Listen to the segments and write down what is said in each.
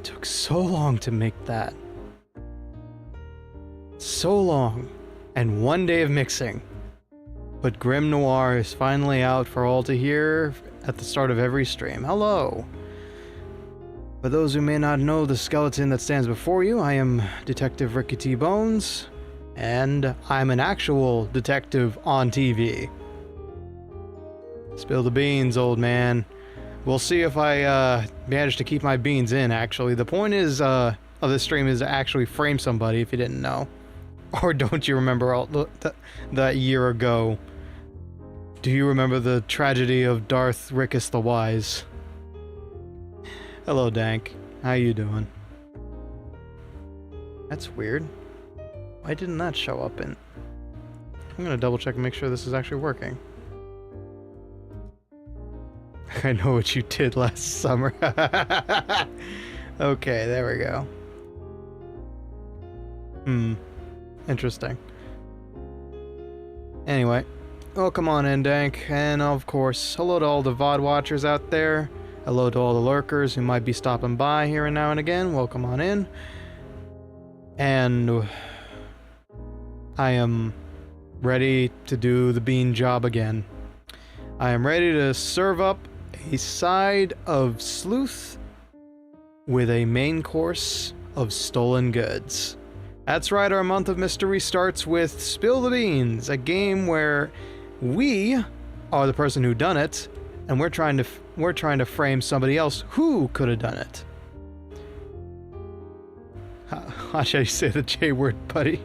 It took so long to make that. So long. And 1 day of mixing. But Grim Noir is finally out for all to hear at the start of every stream. Hello! For those who may not know the skeleton that stands before you, I am Detective Ricky T. Bones, and I'm an actual detective on TV. Spill the beans, old man. We'll see if I manage to keep my beans in, actually. The point is, of this stream is to actually frame somebody, if you didn't know. Or don't you remember all that year ago? Do you remember the tragedy of Darth Rickus the Wise? Hello, Dank. How you doing? That's weird. Why didn't that show up in... I'm gonna double check and make sure this is actually working. I know what you did last summer. Okay, there we go. Interesting. Anyway, welcome on in, Dank, and of course, hello to all the VOD watchers out there. Hello to all the lurkers who might be stopping by here and now and again. Welcome on in. And I am ready to do the bean job again. I am ready to serve up a side of sleuth with a main course of stolen goods. That's right, our month of mystery starts with Spill the Beans, a game where we are the person who done it, and we're trying to frame somebody else who could have done it. How should I say the J word, buddy?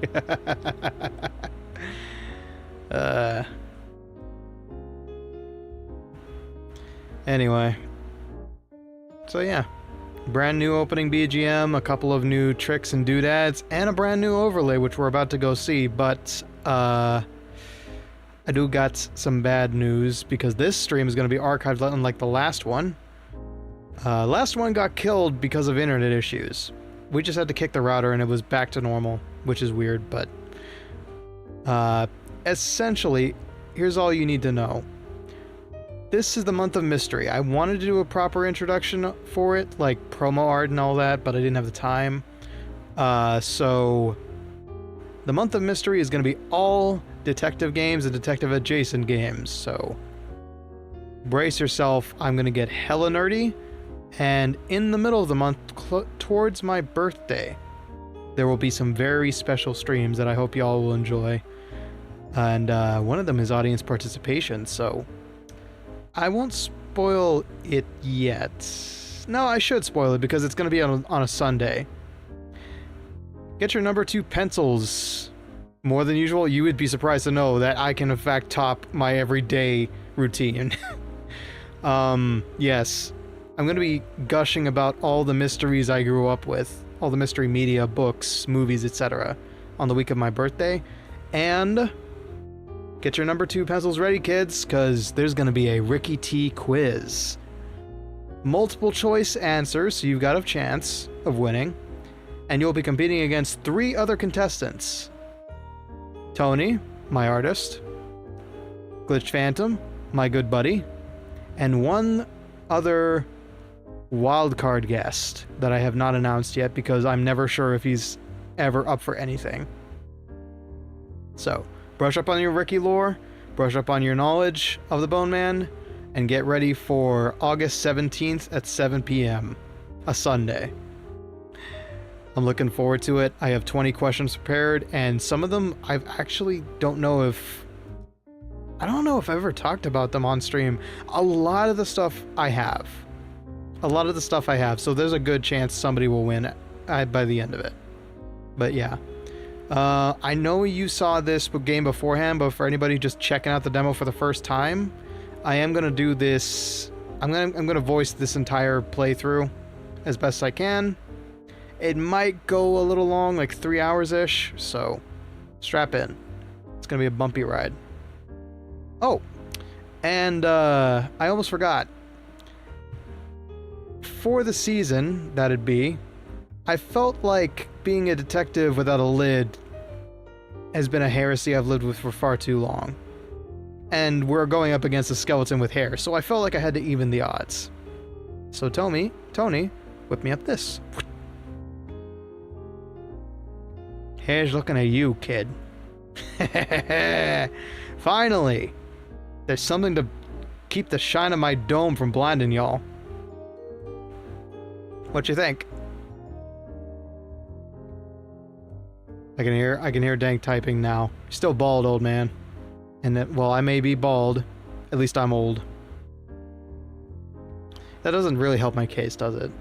Anyway. So yeah. Brand new opening BGM, a couple of new tricks and doodads, and a brand new overlay, which we're about to go see, but, I do got some bad news, because this stream is going to be archived unlike the last one. Last one got killed because of internet issues. We just had to kick the router and it was back to normal, which is weird, but... essentially, here's all you need to know. This is the month of mystery. I wanted to do a proper introduction for it, like promo art and all that, but I didn't have the time. So the month of mystery is going to be all detective games and detective adjacent games, so brace yourself. I'm going to get hella nerdy, and in the middle of the month, towards my birthday, there will be some very special streams that I hope y'all will enjoy. And one of them is audience participation, so I won't spoil it yet. No, I should spoil it because it's going to be on a Sunday. Get your number 2 pencils. More than usual, you would be surprised to know that I can in fact top my everyday routine. Yes, I'm going to be gushing about all the mysteries I grew up with, all the mystery media, books, movies, etc. on the week of my birthday. And get your number 2 pencils ready, kids, because there's going to be a Ricky T quiz. Multiple choice answers, so you've got a chance of winning. And you'll be competing against 3 other contestants. Tony, my artist. Glitch Phantom, my good buddy. And 1 other wildcard guest that I have not announced yet because I'm never sure if he's ever up for anything. So, brush up on your Ricky lore, brush up on your knowledge of the Bone Man, and get ready for August 17th at 7 p.m. a Sunday. I'm looking forward to it. I have 20 questions prepared, and some of them I actually don't know if I've ever talked about them on stream. A lot of the stuff I have. So there's a good chance somebody will win by the end of it. But yeah. I know you saw this game beforehand, but for anybody just checking out the demo for the first time, I am gonna do this. I'm gonna voice this entire playthrough as best I can. It might go a little long, like 3 hours-ish, so strap in. It's gonna be a bumpy ride. Oh, and I almost forgot. For the season that it'd be, I felt like being a detective without a lid has been a heresy I've lived with for far too long. And we're going up against a skeleton with hair, so I felt like I had to even the odds. So Tony, whip me up this. Here's looking at you, kid. Finally! There's something to keep the shine of my dome from blinding y'all. What you think? I can hear Dank typing now. You're still bald, old man. And that, well, I may be bald. At least I'm old. That doesn't really help my case, does it?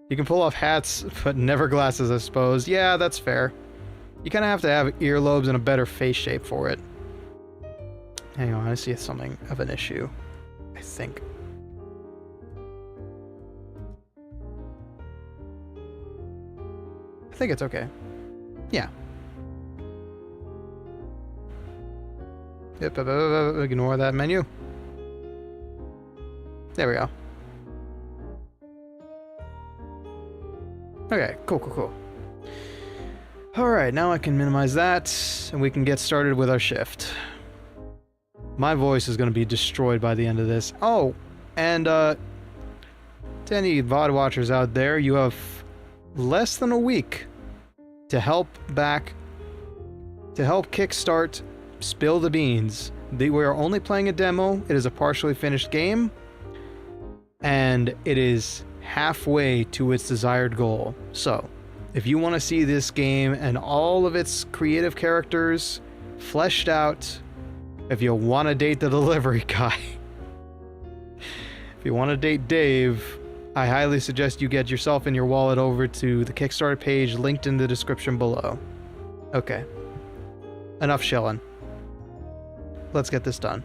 You can pull off hats, but never glasses, I suppose. Yeah, that's fair. You kind of have to have earlobes and a better face shape for it. Hang on, I see something of an issue. I think. I think it's okay. Yeah. Yep, ignore that menu. There we go. Okay, cool. Alright, now I can minimize that, and we can get started with our shift. My voice is going to be destroyed by the end of this. Oh, and to any VOD watchers out there, you have less than a week to help kickstart Spill the Beans. We are only playing a demo. It is a partially finished game, and it is halfway to its desired goal. So, if you want to see this game and all of its creative characters fleshed out, if you want to date the delivery guy, if you want to date Dave, I highly suggest you get yourself and your wallet over to the Kickstarter page linked in the description below. Okay. Enough shilling. Let's get this done.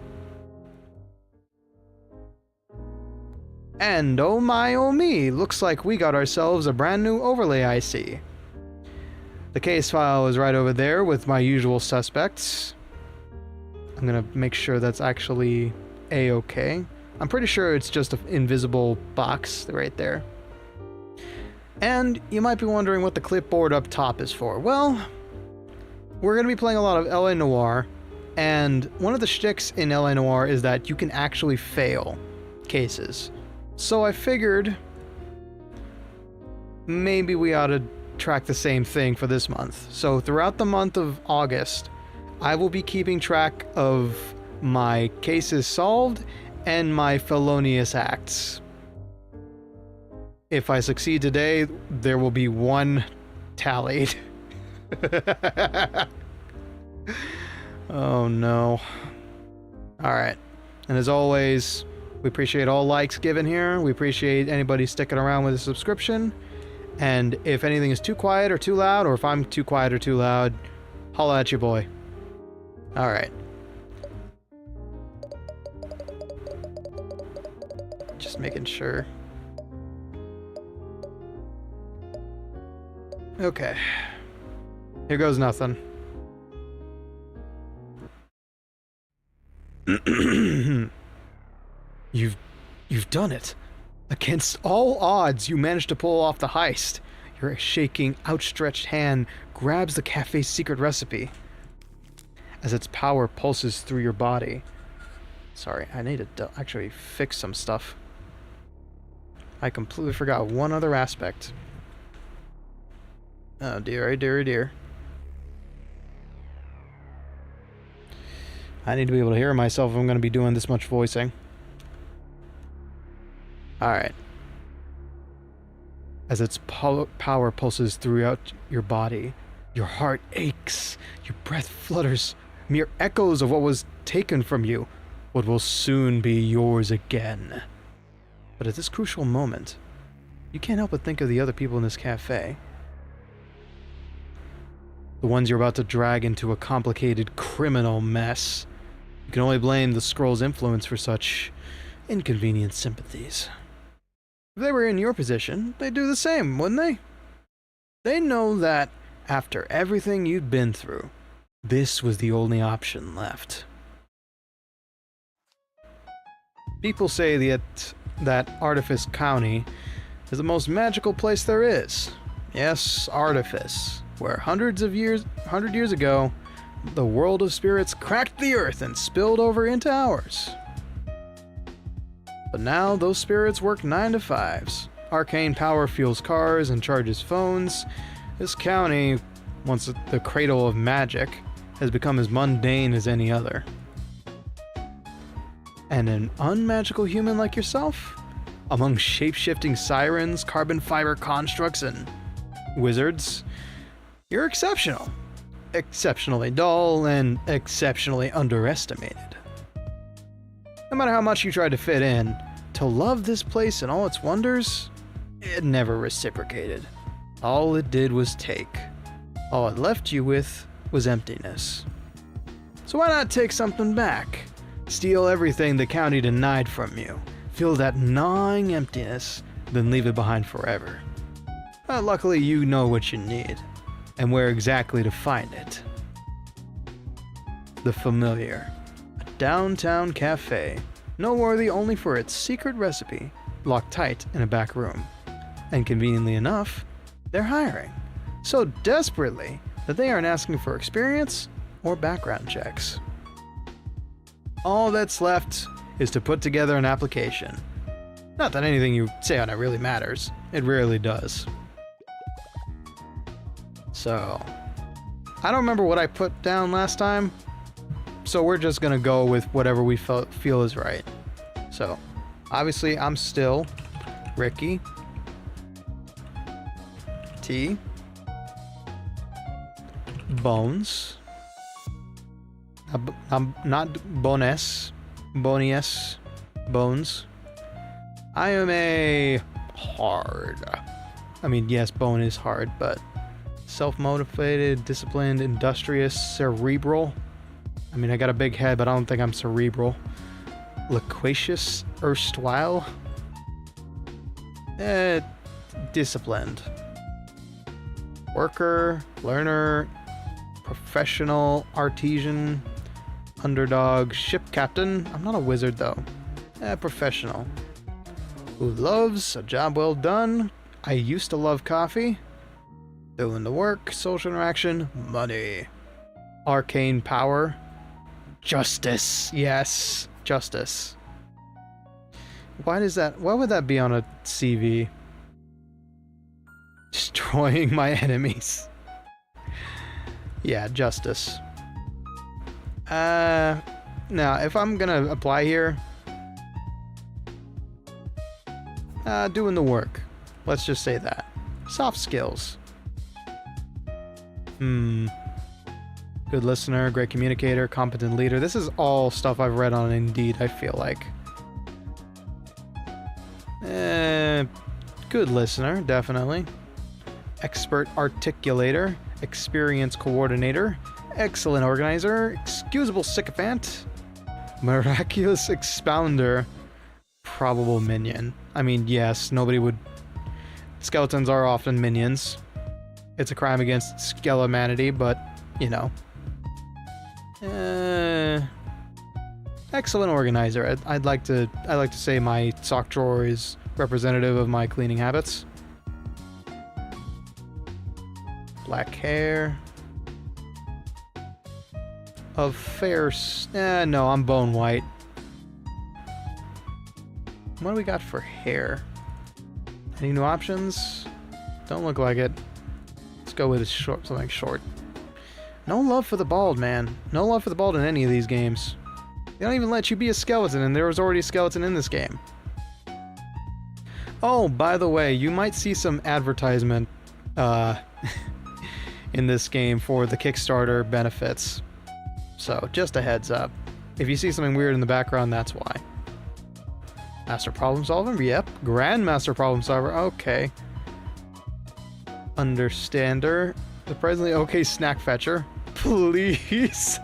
And oh my oh me, looks like we got ourselves a brand new overlay IC. The case file is right over there with my usual suspects. I'm gonna make sure that's actually A-okay. I'm pretty sure it's just an invisible box right there. And you might be wondering what the clipboard up top is for. Well, we're gonna be playing a lot of LA Noire, and one of the shticks in LA Noire is that you can actually fail cases. So I figured maybe we ought to track the same thing for this month. So throughout the month of August, I will be keeping track of my cases solved and my felonious acts. If I succeed today, there will be one tallied. Oh no. Alright. And as always, we appreciate all likes given here. We appreciate anybody sticking around with a subscription. And if anything is too quiet or too loud, or if I'm too quiet or too loud, holla at your boy. Alright. Just making sure. Okay. Here goes nothing. You've done it. Against all odds, you managed to pull off the heist. Your shaking, outstretched hand grabs the cafe's secret recipe as its power pulses through your body. Sorry, I need to actually fix some stuff. I completely forgot one other aspect. Oh dear, dear. I need to be able to hear myself if I'm going to be doing this much voicing. Alright. As its power pulses throughout your body, your heart aches, your breath flutters, mere echoes of what was taken from you, what will soon be yours again. But at this crucial moment, you can't help but think of the other people in this cafe. The ones you're about to drag into a complicated criminal mess. You can only blame the scroll's influence for such inconvenient sympathies. If they were in your position, they'd do the same, wouldn't they? They know that, after everything you'd been through, this was the only option left. People say that Artifice County is the most magical place there is. Yes, Artifice, where 100 years ago, the world of spirits cracked the earth and spilled over into ours. But now those spirits work 9 to 5s. Arcane power fuels cars and charges phones. This county, once the cradle of magic has become as mundane as any other. And an unmagical human like yourself, among shape-shifting sirens, carbon fiber constructs, and wizards, you're exceptional. Exceptionally dull and exceptionally underestimated. No matter how much you tried to fit in, to love this place and all its wonders, it never reciprocated. All it did was take. All it left you with was emptiness. So why not take something back? Steal everything the county denied from you. Feel that gnawing emptiness, then leave it behind forever. Luckily, you know what you need, and where exactly to find it. The Familiar. A downtown cafe, noteworthy only for its secret recipe, locked tight in a back room. And conveniently enough, they're hiring. So desperately that they aren't asking for experience or background checks. All that's left is to put together an application. Not that anything you say on it really matters. It rarely does. So, I don't remember what I put down last time, so we're just gonna go with whatever we feel is right. So, obviously I'm still Ricky T Bones. I'm not Bones. Bonius. Bones. I am a hard. I mean, yes, bone is hard, but self-motivated, disciplined, industrious, cerebral. I mean, I got a big head, but I don't think I'm cerebral. Loquacious, erstwhile. Disciplined. Worker, learner, professional, artisan, underdog, ship captain. I'm not a wizard though. Professional. Who loves a job well done. I used to love coffee. Doing the work, social interaction, money. Arcane power. Justice. Yes, justice. Why would that be on a CV? Destroying my enemies. Yeah, justice. Now, if I'm gonna apply here, doing the work. Let's just say that. Soft skills. Good listener, great communicator, competent leader. This is all stuff I've read on Indeed, I feel like. Good listener, definitely. Expert articulator, experienced coordinator, excellent organizer, excusable sycophant, miraculous expounder, probable minion. I mean, yes, nobody would... Skeletons are often minions. It's a crime against skelemanity, but, you know. Excellent organizer. I'd like to say my sock drawer is representative of my cleaning habits. Black hair. Of fair... no, I'm bone white. What do we got for hair? Any new options? Don't look like it. Let's go with something short. No love for the bald, man. No love for the bald in any of these games. They don't even let you be a skeleton, and there was already a skeleton in this game. Oh, by the way, you might see some advertisement in this game for the Kickstarter benefits. So, just a heads up. If you see something weird in the background, that's why. Master Problem Solver? Yep. Grandmaster Problem Solver? Okay. Understander. Surprisingly okay Snack Fetcher. Please.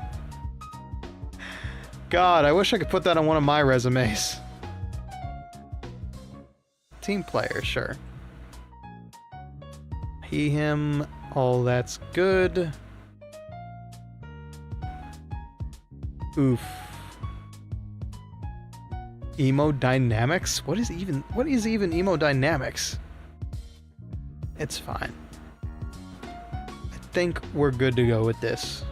God, I wish I could put that on one of my resumes. Team player, sure. He, him, all that's good. Oof. Emodynamics? What is even emodynamics? It's fine. I think we're good to go with this.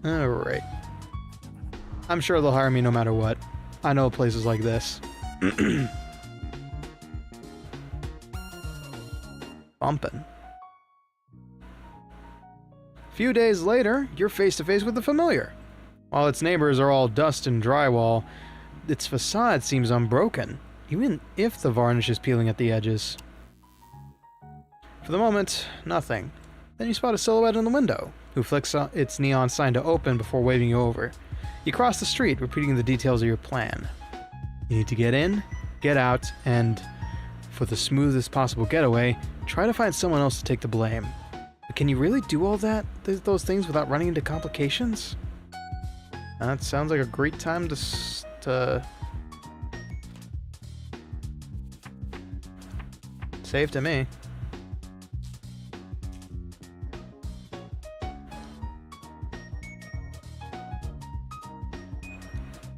Alright. I'm sure they'll hire me no matter what. I know places like this. bumping. A few days later, you're face to face with the familiar. While its neighbors are all dust and drywall, its facade seems unbroken, even if the varnish is peeling at the edges. For the moment, nothing. Then you spot a silhouette in the window, who flicks its neon sign to open before waving you over. You cross the street, repeating the details of your plan. You need to get in, get out, and, for the smoothest possible getaway, try to find someone else to take the blame. But can you really do all those things without running into complications? That sounds like a great time to save to me.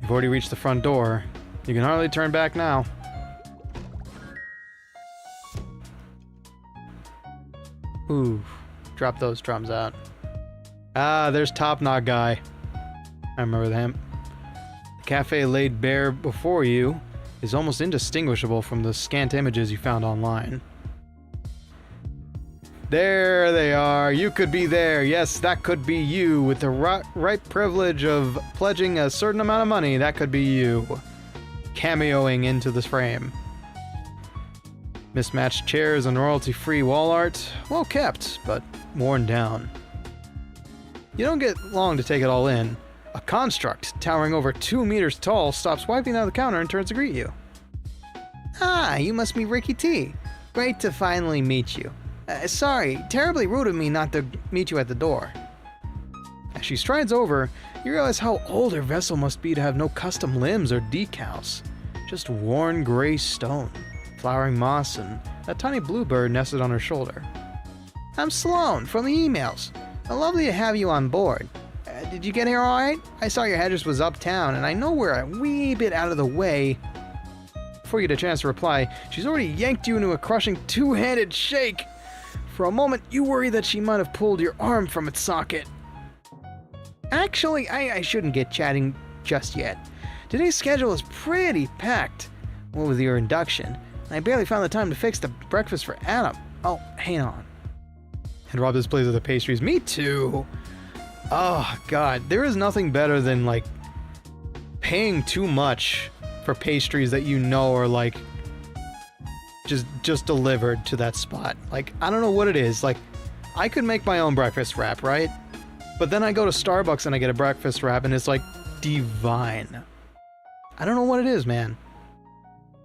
You've already reached the front door. You can hardly turn back now. Ooh, drop those drums out. Ah, there's Top Knot Guy. I remember him. The cafe laid bare before you is almost indistinguishable from the scant images you found online. There they are. You could be there. Yes, that could be you. With the right privilege of pledging a certain amount of money, that could be you. Cameoing into this frame. Mismatched chairs and royalty-free wall art. Well kept, but worn down. You don't get long to take it all in. A construct, towering over 2 meters tall, stops wiping down the counter and turns to greet you. Ah, you must be Ricky T. Great to finally meet you. Sorry, terribly rude of me not to meet you at the door. As she strides over, you realize how old her vessel must be to have no custom limbs or decals. Just worn gray stone, flowering moss, and a tiny bluebird nested on her shoulder. I'm Sloan, from the emails. Lovely to have you on board. Did you get here alright? I saw your address was uptown, and I know we're a wee bit out of the way. Before you get a chance to reply, she's already yanked you into a crushing two-handed shake. For a moment, you worry that she might have pulled your arm from its socket. Actually, I shouldn't get chatting just yet. Today's schedule is pretty packed. What with your induction, I barely found the time to fix the breakfast for Adam. Oh, hang on. And Rob displays of the pastries. Me too. Oh, God. There is nothing better than, like, paying too much for pastries that you know are, like, just delivered to that spot. Like, I don't know what it is. Like, I could make my own breakfast wrap, right? But then I go to Starbucks and I get a breakfast wrap and it's, like, divine. I don't know what it is, man.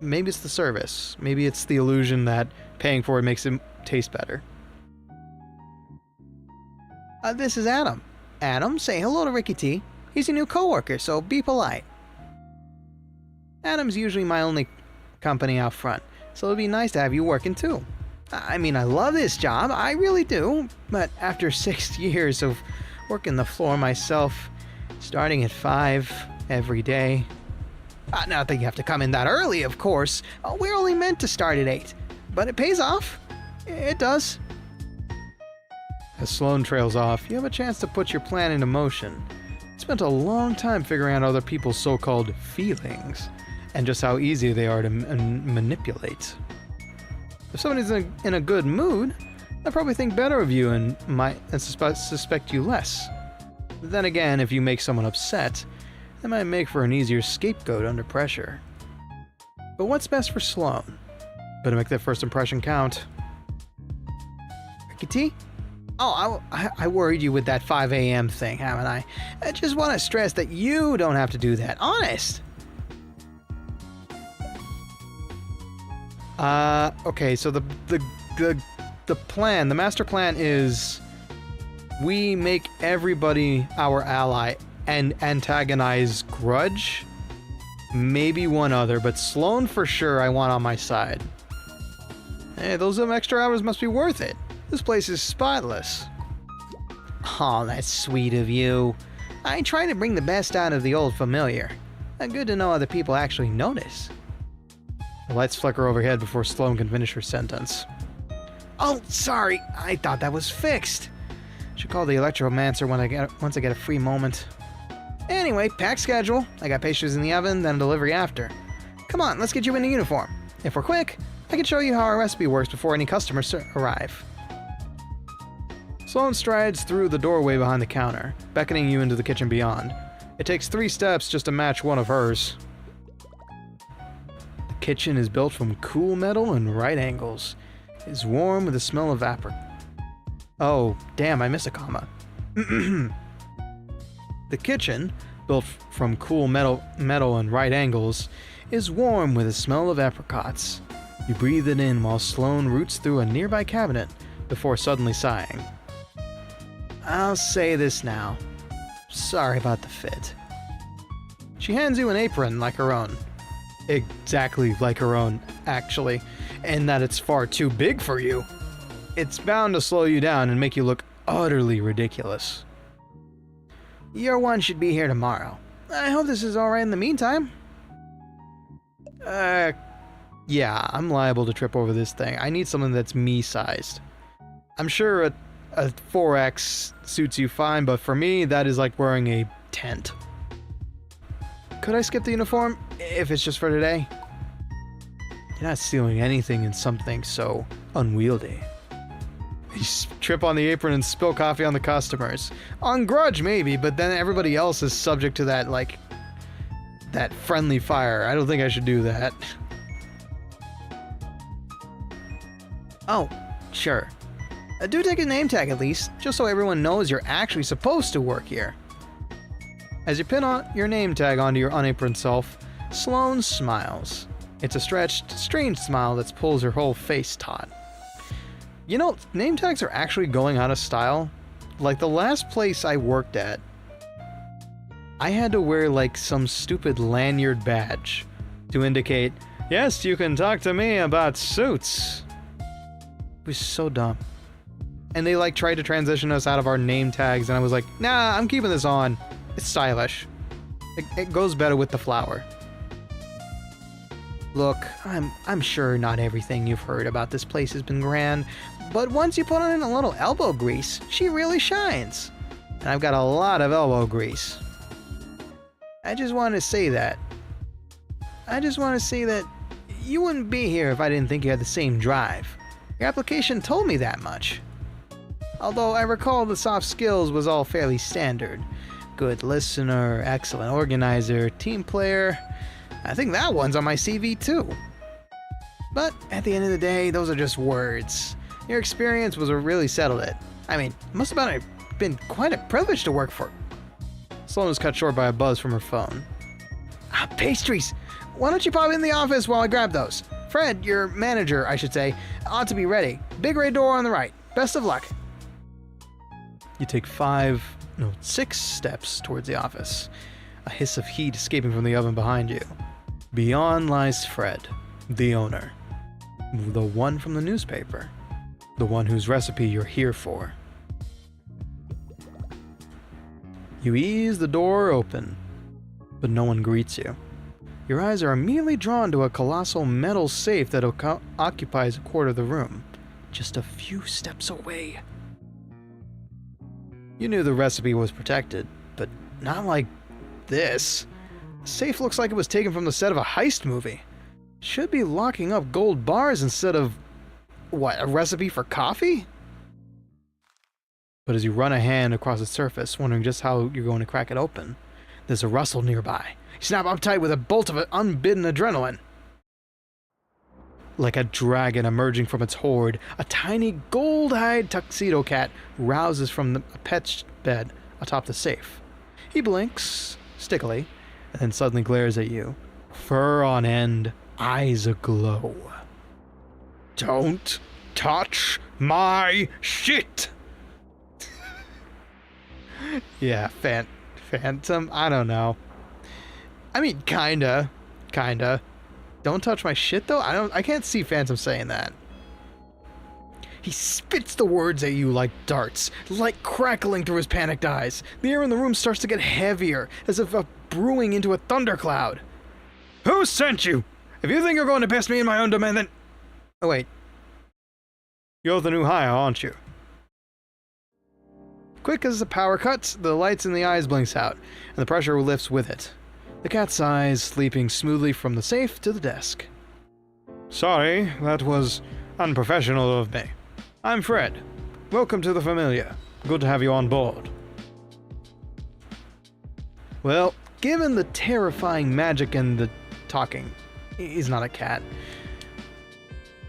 Maybe it's the service. Maybe it's the illusion that paying for it makes it taste better. This is Adam. Adam, say hello to Ricky T. He's a new coworker, so be polite. Adam's usually my only company out front, so it'd be nice to have you working too. I mean, I love this job, I really do, but after 6 years of working the floor myself, starting at 5 every day. Not that you have to come in that early, of course. We're only meant to start at 8, but it pays off. It does. As Sloan trails off, you have a chance to put your plan into motion. You spent a long time figuring out other people's so-called feelings, and just how easy they are to manipulate. If somebody's in a good mood, they'll probably think better of you and might suspect you less. But then again, if you make someone upset, they might make for an easier scapegoat under pressure. But what's best for Sloan? Better make that first impression count. Ricky T? Oh, I worried you with that 5 a.m. thing, haven't I? I just want to stress that you don't have to do that. Honest. Okay, so the plan, the master plan is we make everybody our ally and antagonize Grudge. Maybe one other, but Sloan for sure I want on my side. Hey, those extra hours must be worth it. This place is spotless. Oh, that's sweet of you. I try to bring the best out of the old familiar. Good to know other people actually notice. The lights flicker overhead before Sloan can finish her sentence. Oh, sorry. I thought that was fixed. Should call the electromancer once I get a free moment. Anyway, packed schedule. I got pastries in the oven, then delivery after. Come on, let's get you into uniform. If we're quick, I can show you how our recipe works before any customers arrive. Sloane strides through the doorway behind the counter, beckoning you into the kitchen beyond. It takes 3 steps just to match one of hers. The kitchen is built from cool metal and right angles. It is warm with the smell of Apron. Oh, damn, I missed a comma. The kitchen, built from cool metal and right angles, is warm with the smell of apricots. You breathe it in while Sloane roots through a nearby cabinet before suddenly sighing. I'll say this now. Sorry about the fit. She hands you an apron like her own. Exactly like her own, actually, and that it's far too big for you. It's bound to slow you down and make you look utterly ridiculous. Your one should be here tomorrow. I hope this is alright in the meantime. Yeah, I'm liable to trip over this thing. I need something that's me-sized. I'm sure a 4X suits you fine, but for me, that is like wearing a tent. Could I skip the uniform, if it's just for today? You're not stealing anything in something so unwieldy. You trip on the apron and spill coffee on the customers. On Grudge, maybe, but then everybody else is subject to that, like, that friendly fire. I don't think I should do that. Oh, sure. Do take a name tag at least, just so everyone knows you're actually supposed to work here. As you pin on your name tag onto your unaproned self, Sloane smiles. It's a stretched, strange smile that pulls her whole face taut. You know, name tags are actually going out of style. Like the last place I worked at, I had to wear like some stupid lanyard badge to indicate, yes, you can talk to me about suits. It was so dumb. And they like tried to transition us out of our name tags, and I was like, nah, I'm keeping this on. It's stylish. It goes better with the flower. Look, I'm sure not everything you've heard about this place has been grand, but once you put on a little elbow grease, she really shines. And I've got a lot of elbow grease. I just want to say that. You wouldn't be here if I didn't think you had the same drive. Your application told me that much. Although I recall the soft skills was all fairly standard. Good listener, excellent organizer, team player. I think that one's on my CV too. But at the end of the day, those are just words. Your experience was what really settled it. I mean, it must have been quite a privilege to work for. Sloane was cut short by a buzz from her phone. Ah, pastries! Why don't you pop in the office while I grab those? Fred, your manager, I should say, ought to be ready. Big red door on the right. Best of luck. You take 6 steps towards the office, a hiss of heat escaping from the oven behind you. Beyond lies Fred, the owner. The one from the newspaper. The one whose recipe you're here for. You ease the door open, but no one greets you. Your eyes are immediately drawn to a colossal metal safe that occupies a quarter of the room, just a few steps away. You knew the recipe was protected, but not like this. The safe looks like it was taken from the set of a heist movie. Should be locking up gold bars instead of, what, a recipe for coffee? But as you run a hand across its surface, wondering just how you're going to crack it open, there's a rustle nearby. You snap uptight with a bolt of unbidden adrenaline. Like a dragon emerging from its hoard, a tiny gold-eyed tuxedo cat rouses from a pet's bed atop the safe. He blinks, stickily, and then suddenly glares at you. Fur on end, eyes aglow. Don't touch my shit! Yeah, Phantom? I don't know. I mean, kinda. Don't touch my shit, though? I can't see Phantom saying that. He spits the words at you like darts, light crackling through his panicked eyes. The air in the room starts to get heavier, as if brewing into a thundercloud. Who sent you? If you think you're going to piss me in my own domain, then... Oh, wait. You're the new hire, aren't you? Quick as the power cuts, the lights in the eyes blinks out, and the pressure lifts with it. The cat sighs, leaping smoothly from the safe to the desk. Sorry, that was unprofessional of me. I'm Fred. Welcome to the Familiar. Good to have you on board. Well, given the terrifying magic and the talking... He's not a cat.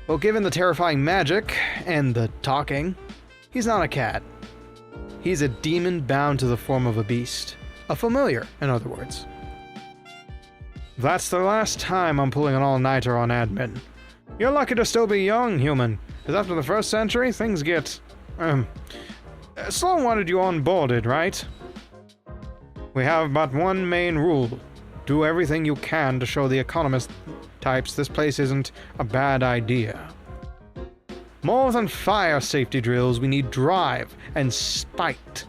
Well, given the terrifying magic and the talking, he's not a cat. He's a demon bound to the form of a beast. A familiar, in other words. That's the last time I'm pulling an all-nighter on admin. You're lucky to still be young, human, because after the first century, things get... Sloan wanted you onboarded, right? We have but one main rule. Do everything you can to show the economist types this place isn't a bad idea. More than fire safety drills, we need drive and spite.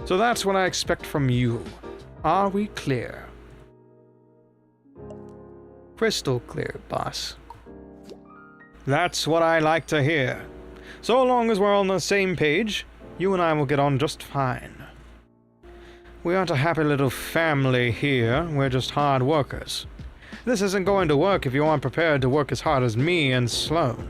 So that's what I expect from you. Are we clear? Crystal clear, boss. That's what I like to hear. So long as we're on the same page, you and I will get on just fine. We aren't a happy little family here, we're just hard workers. This isn't going to work if you aren't prepared to work as hard as me and Sloan.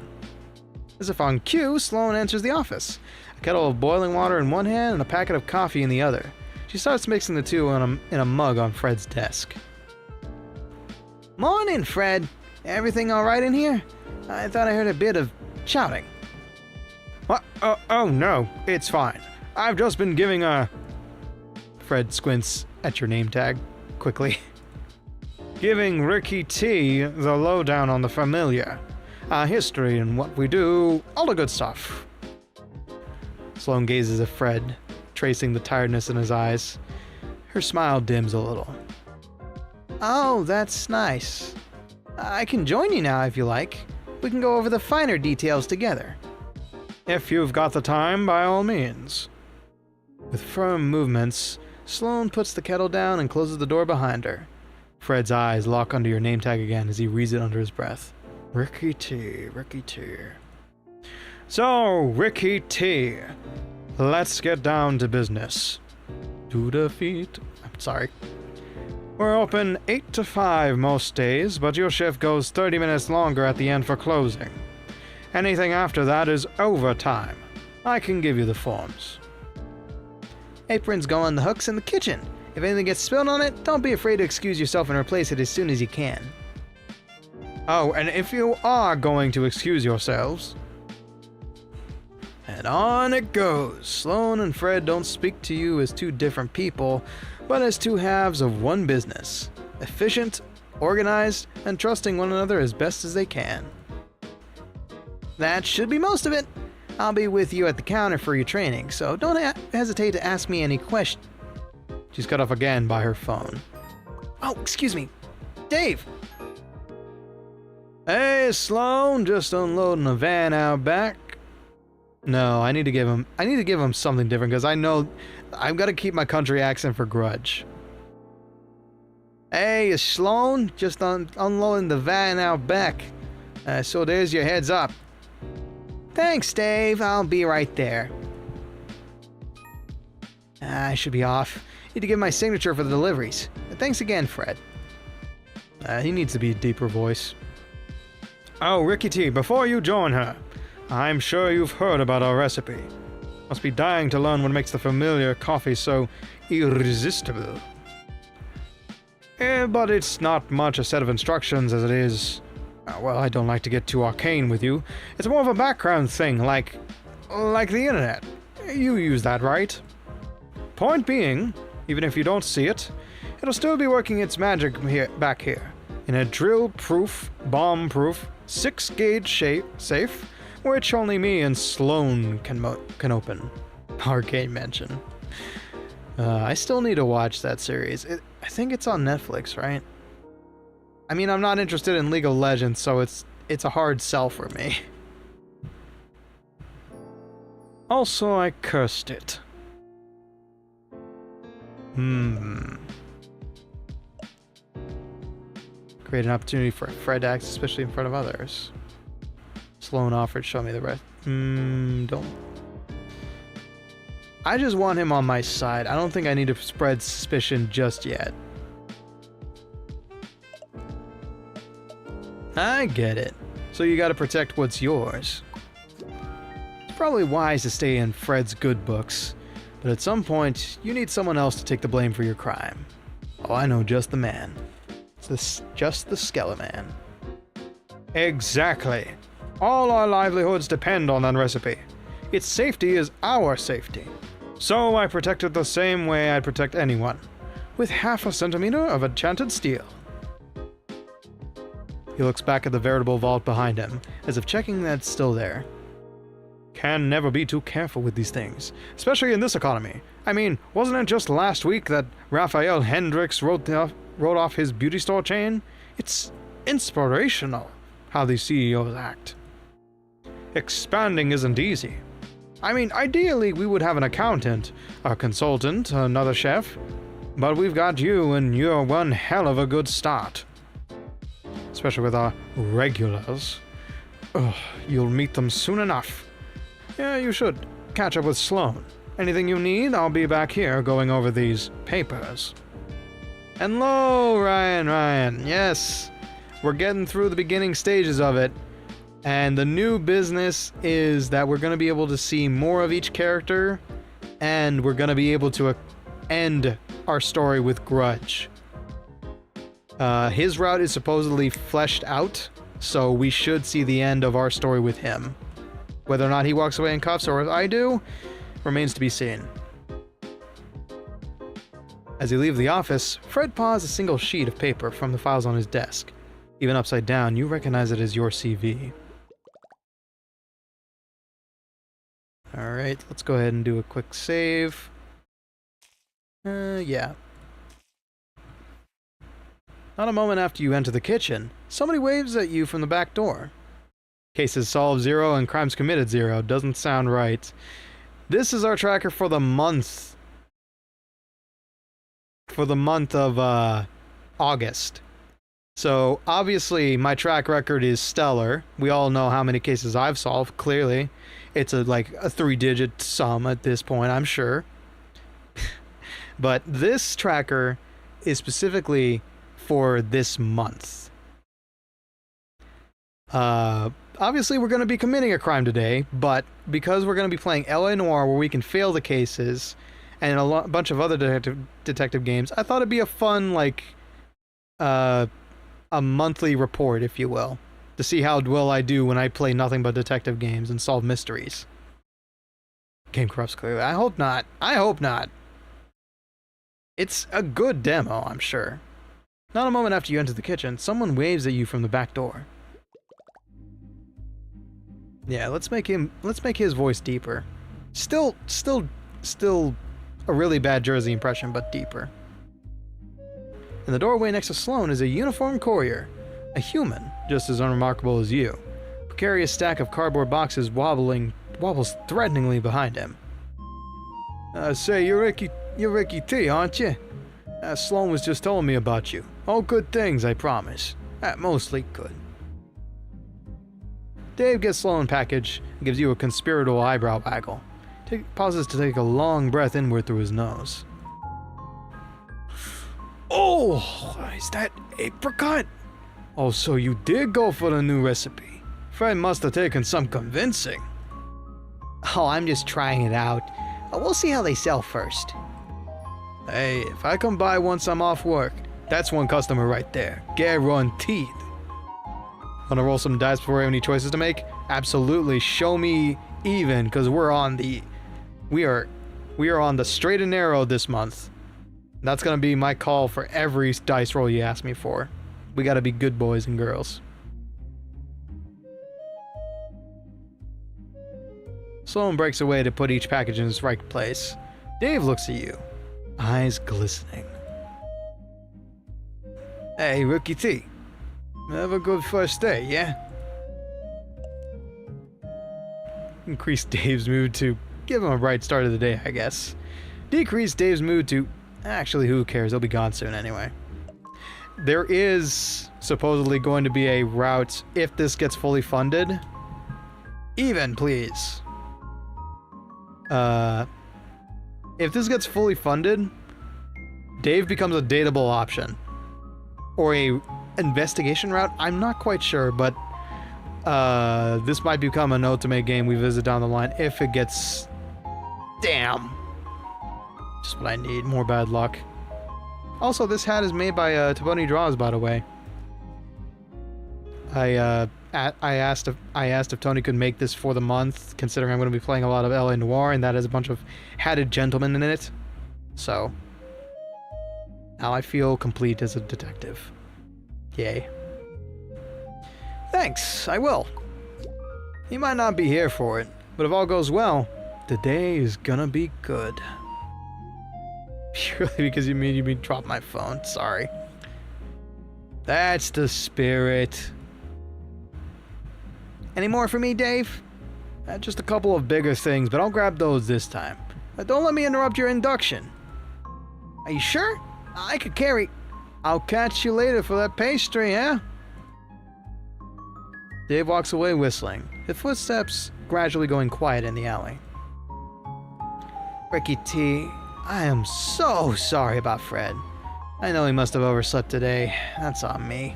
As if on cue, Sloan enters the office. A kettle of boiling water in one hand and a packet of coffee in the other. She starts mixing the two in a mug on Fred's desk. Morning, Fred. Everything alright in here? I thought I heard a bit of shouting. What? Oh no, it's fine. I've just been giving a... Fred squints at your name tag, quickly. Giving Ricky T the lowdown on the Familiar. Our history and what we do, all the good stuff. Sloan gazes at Fred, tracing the tiredness in his eyes. Her smile dims a little. Oh, that's nice. I can join you now if you like. We can go over the finer details together. If you've got the time, by all means. With firm movements, Sloan puts the kettle down and closes the door behind her. Fred's eyes lock onto your name tag again as he reads it under his breath. Ricky T, Ricky T. So, Ricky T, let's get down to business. To defeat... I'm sorry. We're open 8 to 5 most days, but your shift goes 30 minutes longer at the end for closing. Anything after that is overtime. I can give you the forms. Aprons go on the hooks in the kitchen. If anything gets spilled on it, don't be afraid to excuse yourself and replace it as soon as you can. Oh, and if you are going to excuse yourselves... And on it goes. Sloan and Fred don't speak to you as two different people, but as two halves of one business. Efficient, organized, and trusting one another as best as they can. That should be most of it. I'll be with you at the counter for your training, so don't hesitate to ask me any questions. She's cut off again by her phone. Oh, excuse me. Dave! Hey, Sloan, just unloading a van out back. No, I need to give him something different, because I know I've got to keep my country accent for Grudge. Hey, is Sloan? Just unloading the van out back. So there's your heads up. Thanks, Dave. I'll be right there. I should be off. Need to give my signature for the deliveries. Thanks again, Fred. He needs to be a deeper voice. Oh, Ricky T, before you join her, I'm sure you've heard about our recipe. Must be dying to learn what makes the Familiar coffee so irresistible. But it's not much a set of instructions as it is... well, I don't like to get too arcane with you. It's more of a background thing, like the internet. You use that, right? Point being, even if you don't see it, it'll still be working its magic back here. In a drill-proof, bomb-proof, 6-gauge safe, which only me and Sloan can open. Arcane mention. I still need to watch that series. I think it's on Netflix, right? I mean, I'm not interested in League of Legends, so it's a hard sell for me. Also, I cursed it. Create an opportunity for Fred to act, especially in front of others. Sloan offered, show me the rest. Don't. I just want him on my side. I don't think I need to spread suspicion just yet. I get it. so you gotta protect what's yours. It's probably wise to stay in Fred's good books, but at some point, you need someone else to take the blame for your crime. Oh, I know just the man. It's just the Skeleman. Exactly. All our livelihoods depend on that recipe. Its safety is our safety. So I protect it the same way I'd protect anyone, with half a centimeter of enchanted steel. He looks back at the veritable vault behind him, as if checking that it's still there. Can never be too careful with these things, especially in this economy. I mean, wasn't it just last week that Raphael Hendricks wrote off his beauty store chain? It's inspirational how these CEOs act. Expanding isn't easy. I mean, ideally we would have an accountant, a consultant, another chef, but we've got you and you're one hell of a good start. Especially with our regulars. Ugh, you'll meet them soon enough. Yeah, you should catch up with Sloan. Anything you need, I'll be back here going over these papers. Hello, Ryan. Yes, we're getting through the beginning stages of it. And the new business is that we're going to be able to see more of each character, and we're going to be able to end our story with Grudge. His route is supposedly fleshed out, so we should see the end of our story with him. Whether or not he walks away in cuffs or as I do, remains to be seen. As he leaves the office, Fred paws a single sheet of paper from the files on his desk. Even upside down, you recognize it as your CV. Alright, let's go ahead and do a quick save. Yeah. Not a moment after you enter the kitchen, somebody waves at you from the back door. Cases solved 0 and crimes committed 0. Doesn't sound right. This is our tracker for the month. For the month of, August. So, obviously, my track record is stellar. We all know how many cases I've solved, clearly. It's like a 3-digit sum at this point, I'm sure. But this tracker is specifically for this month. Obviously, we're going to be committing a crime today, but because we're going to be playing L.A. Noire, where we can fail the cases, and a bunch of other detective games, I thought it'd be a fun, like, a monthly report, if you will, to see how well I do when I play nothing but detective games and solve mysteries. Game corrupts clearly. I hope not. I hope not. It's a good demo, I'm sure. Not a moment after you enter the kitchen, someone waves at you from the back door. Yeah, let's make his voice deeper. Still a really bad Jersey impression, but deeper. In the doorway next to Sloan is a uniformed courier, a human, just as unremarkable as you, who carry a stack of cardboard boxes wobbles threateningly behind him. Say, you're Ricky T, aren't you? Sloan was just telling me about you. All good things, I promise. Mostly good. Dave gets Sloan package and gives you a conspiratorial eyebrow waggle. Pauses to take a long breath inward through his nose. Oh, is that apricot? Oh, so you did go for the new recipe. Fred must have taken some convincing. Oh, I'm just trying it out. We'll see how they sell first. Hey, if I come by once I'm off work, that's one customer right there. Guaranteed. Wanna roll some dice before we have any choices to make? Absolutely. Show me even, because we are on the straight and narrow this month. That's gonna be my call for every dice roll you ask me for. We gotta be good boys and girls. Sloan breaks away to put each package in its right place. Dave looks at you, eyes glistening. Hey, Rookie T. Have a good first day, yeah? Increase Dave's mood to give him a bright start of the day, I guess. Decrease Dave's mood to... Actually, who cares? He'll be gone soon anyway. There is supposedly going to be a route if this gets fully funded. Even, please. If this gets fully funded, Dave becomes a dateable option. Or a investigation route, I'm not quite sure, but This might become a note to make game we visit down the line if it gets... Damn. Just what I need. More bad luck. Also, this hat is made by TboniDraws, by the way. I asked if Tony could make this for the month, considering I'm going to be playing a lot of LA Noire, and that has a bunch of hatted gentlemen in it. So, now I feel complete as a detective. Yay. Thanks, I will. You might not be here for it, but if all goes well, the day is gonna be good. Purely because you made me drop my phone, sorry. That's the spirit. Any more for me, Dave? Just a couple of bigger things, but I'll grab those this time. Don't let me interrupt your induction. Are you sure? I could carry... I'll catch you later for that pastry, eh? Dave walks away whistling, his footsteps gradually going quiet in the alley. Ricky T, I am so sorry about Fred. I know he must have overslept today. That's on me.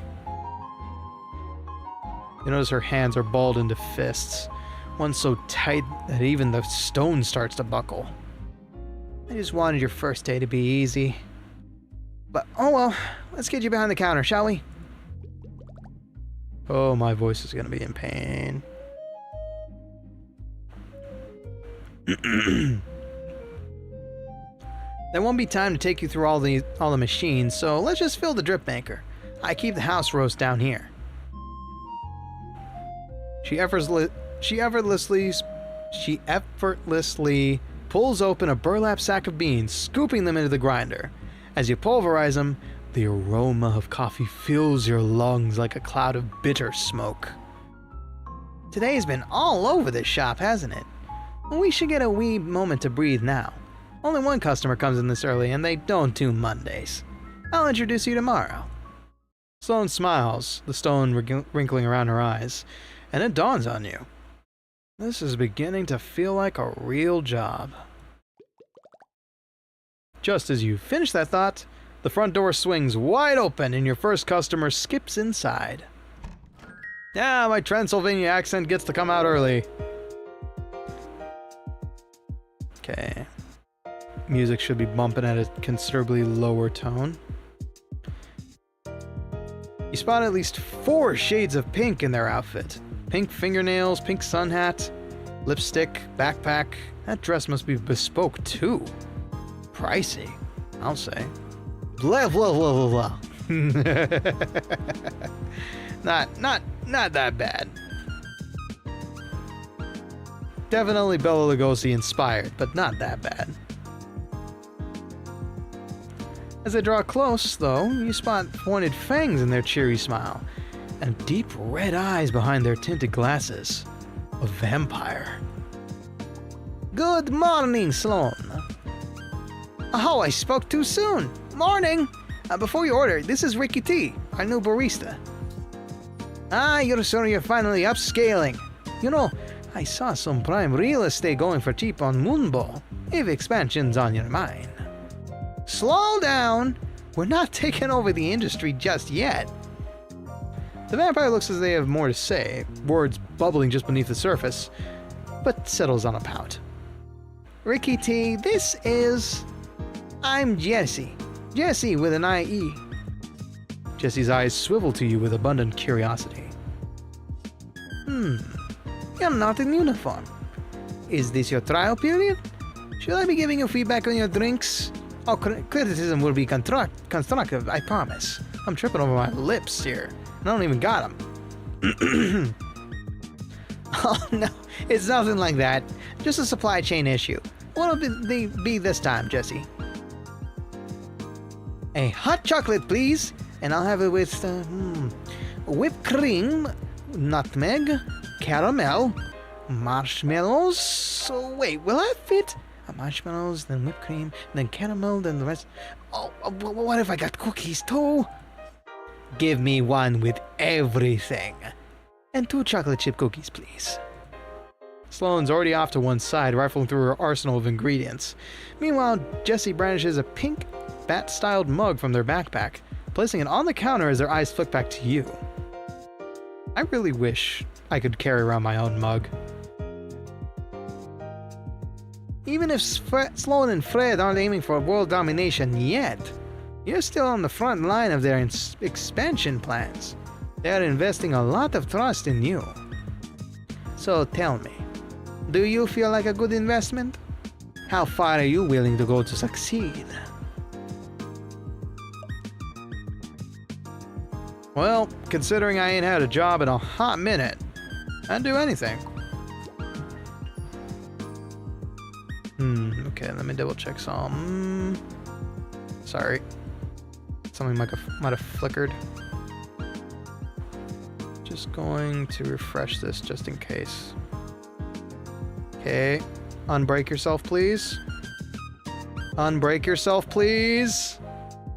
You notice her hands are balled into fists, one so tight that even the stone starts to buckle. I just wanted your first day to be easy. But, oh well, let's get you behind the counter, shall we? Oh, my voice is gonna be in pain. There won't be time to take you through all the machines, so let's just fill the drip maker. I keep the house roast down here. She effortlessly pulls open a burlap sack of beans, scooping them into the grinder. As you pulverize them, the aroma of coffee fills your lungs like a cloud of bitter smoke. Today's been all over this shop, hasn't it? We should get a wee moment to breathe now. Only one customer comes in this early, and they don't do Mondays. I'll introduce you tomorrow. Sloane smiles, the stone wrinkling around her eyes, and it dawns on you. This is beginning to feel like a real job. Just as you finish that thought, the front door swings wide open and your first customer skips inside. Yeah, my Transylvania accent gets to come out early. Okay. Music should be bumping at a considerably lower tone. You spot at least 4 shades of pink in their outfit. Pink fingernails, pink sun hat, lipstick, backpack. That dress must be bespoke too. Pricey, I'll say. Blah blah blah blah blah. Not that bad. Definitely Bela Lugosi inspired, but not that bad. As they draw close, though, you spot pointed fangs in their cheery smile, and deep red eyes behind their tinted glasses. A vampire. Good morning, Sloane. Oh, I spoke too soon. Morning. Before you order, this is Ricky T, our new barista. You're finally upscaling. You know, I saw some prime real estate going for cheap on Moonball, if expansion's on your mind. Slow down! We're not taking over the industry just yet. The vampire looks as they have more to say, words bubbling just beneath the surface, but settles on a pout. Ricky T, I'm Jesse. Jesse with an I-E. Jesse's eyes swivel to you with abundant curiosity. You're not in uniform. Is this your trial period? Should I be giving you feedback on your drinks? Oh, criticism will be constructive, I promise. I'm tripping over my lips here. I don't even got them. Oh no, it's nothing like that. Just a supply chain issue. What'll be this time, Jesse? A hot chocolate, please. And I'll have it with whipped cream, nutmeg, caramel, marshmallows. So wait, will that fit? Marshmallows, then whipped cream, then caramel, then the rest. Oh, what if I got cookies too? Give me one with everything. And 2 chocolate chip cookies, please. Sloane's already off to one side, rifling through her arsenal of ingredients. Meanwhile, Jesse brandishes a pink, bat-styled mug from their backpack, placing it on the counter as their eyes flick back to you. I really wish I could carry around my own mug. Even if Sloan and Fred aren't aiming for world domination yet, you're still on the front line of their expansion plans. They're investing a lot of trust in you. So tell me, do you feel like a good investment? How far are you willing to go to succeed? Well, considering I ain't had a job in a hot minute, I'd do anything. Okay, let me double check some. Sorry. Something might have flickered. Just going to refresh this just in case. Okay. Unbreak yourself, please. Unbreak yourself, please.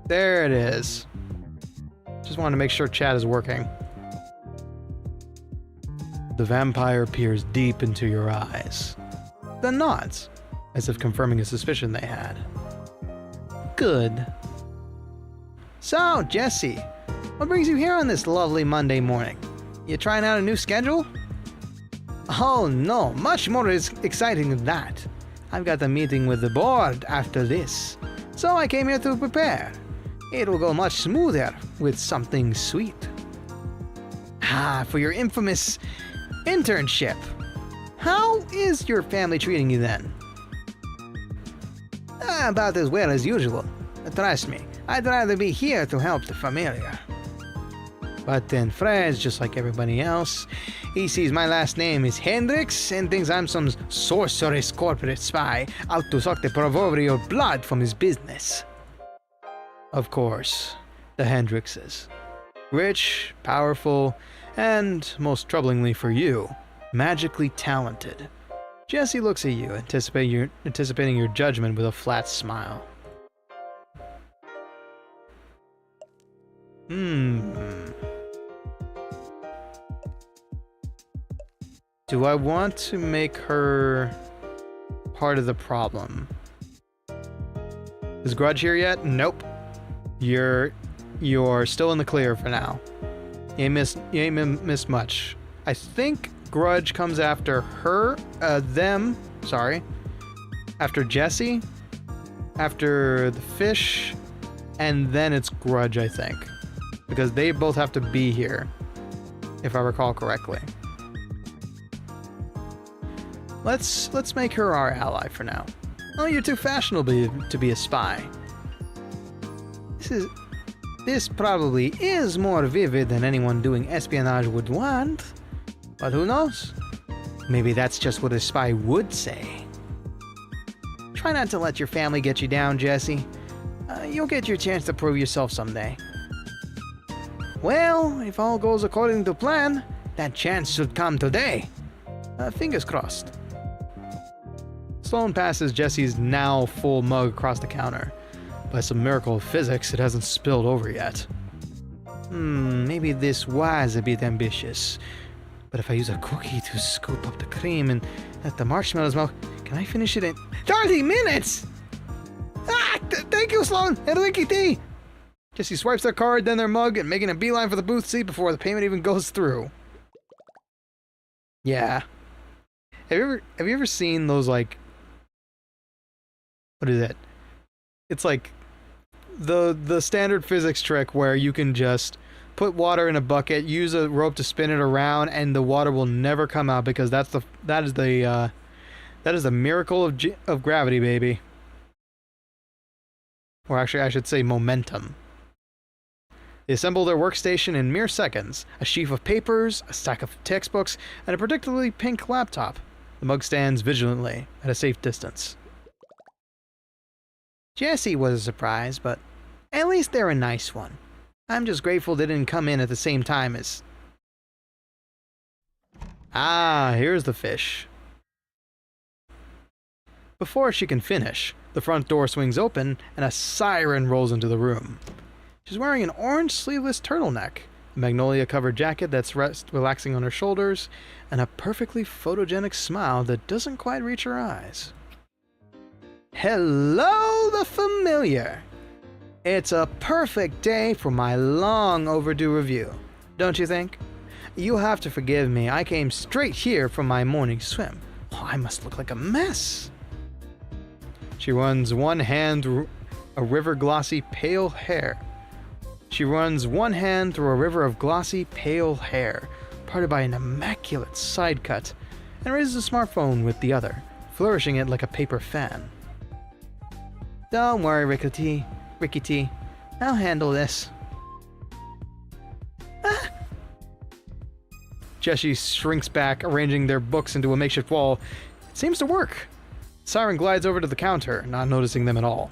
There it is. Just wanted to make sure chat is working. The vampire peers deep into your eyes, then nods, as if confirming a suspicion they had. Good. So, Jesse, what brings you here on this lovely Monday morning? You trying out a new schedule? Oh no, much more exciting than that. I've got a meeting with the board after this, so I came here to prepare. It will go much smoother with something sweet. Ah, for your infamous internship. How is your family treating you then? About as well as usual. Trust me, I'd rather be here to help the familiar. But then Fred's just like everybody else. He sees my last name is Hendrix and thinks I'm some sorceress corporate spy out to suck the proverbial blood from his business. Of course, the Hendrixes. Rich, powerful, and, most troublingly for you, magically talented. Jesse looks at you, anticipating your judgment with a flat smile. Do I want to make her part of the problem? Is Grudge here yet? Nope. You're still in the clear for now. You ain't missed much. I think Grudge comes after her, after Jesse, after the fish, and then it's Grudge, I think. Because they both have to be here, if I recall correctly. Let's make her our ally for now. Oh, you're too fashionable to be a spy. This probably is more vivid than anyone doing espionage would want. But who knows? Maybe that's just what a spy would say. Try not to let your family get you down, Jesse. You'll get your chance to prove yourself someday. Well, if all goes according to plan, that chance should come today. Fingers crossed. Sloan passes Jesse's now full mug across the counter. By some miracle of physics, it hasn't spilled over yet. Maybe this was a bit ambitious. But if I use a cookie to scoop up the cream and let the marshmallows melt, can I finish it in 30 minutes? Thank you, Sloan and Ricky T. Jesse swipes their card, then their mug, and making a beeline for the booth seat before the payment even goes through. Yeah. Have you ever seen those, like, what is it? It's like the standard physics trick where you can just put water in a bucket, use a rope to spin it around, and the water will never come out because that is the miracle of gravity, baby. Or actually, I should say momentum. They assemble their workstation in mere seconds. A sheaf of papers, a stack of textbooks, and a particularly pink laptop. The mug stands vigilantly at a safe distance. Jesse was a surprise, but at least they're a nice one. I'm just grateful they didn't come in at the same time as... Ah, here's the fish. Before she can finish, the front door swings open and a siren rolls into the room. She's wearing an orange sleeveless turtleneck, a magnolia-covered jacket that's relaxing on her shoulders, and a perfectly photogenic smile that doesn't quite reach her eyes. Hello, the familiar! It's a perfect day for my long overdue review, don't you think? You'll have to forgive me. I came straight here from my morning swim. Oh, I must look like a mess. She runs one hand through a river glossy pale hair. She runs one hand through a river of glossy pale hair, parted by an immaculate side cut, and raises a smartphone with the other, flourishing it like a paper fan. Don't worry, Ricky T. I'll handle this. Ah! Jessie shrinks back, arranging their books into a makeshift wall. It seems to work. Siren glides over to the counter, not noticing them at all.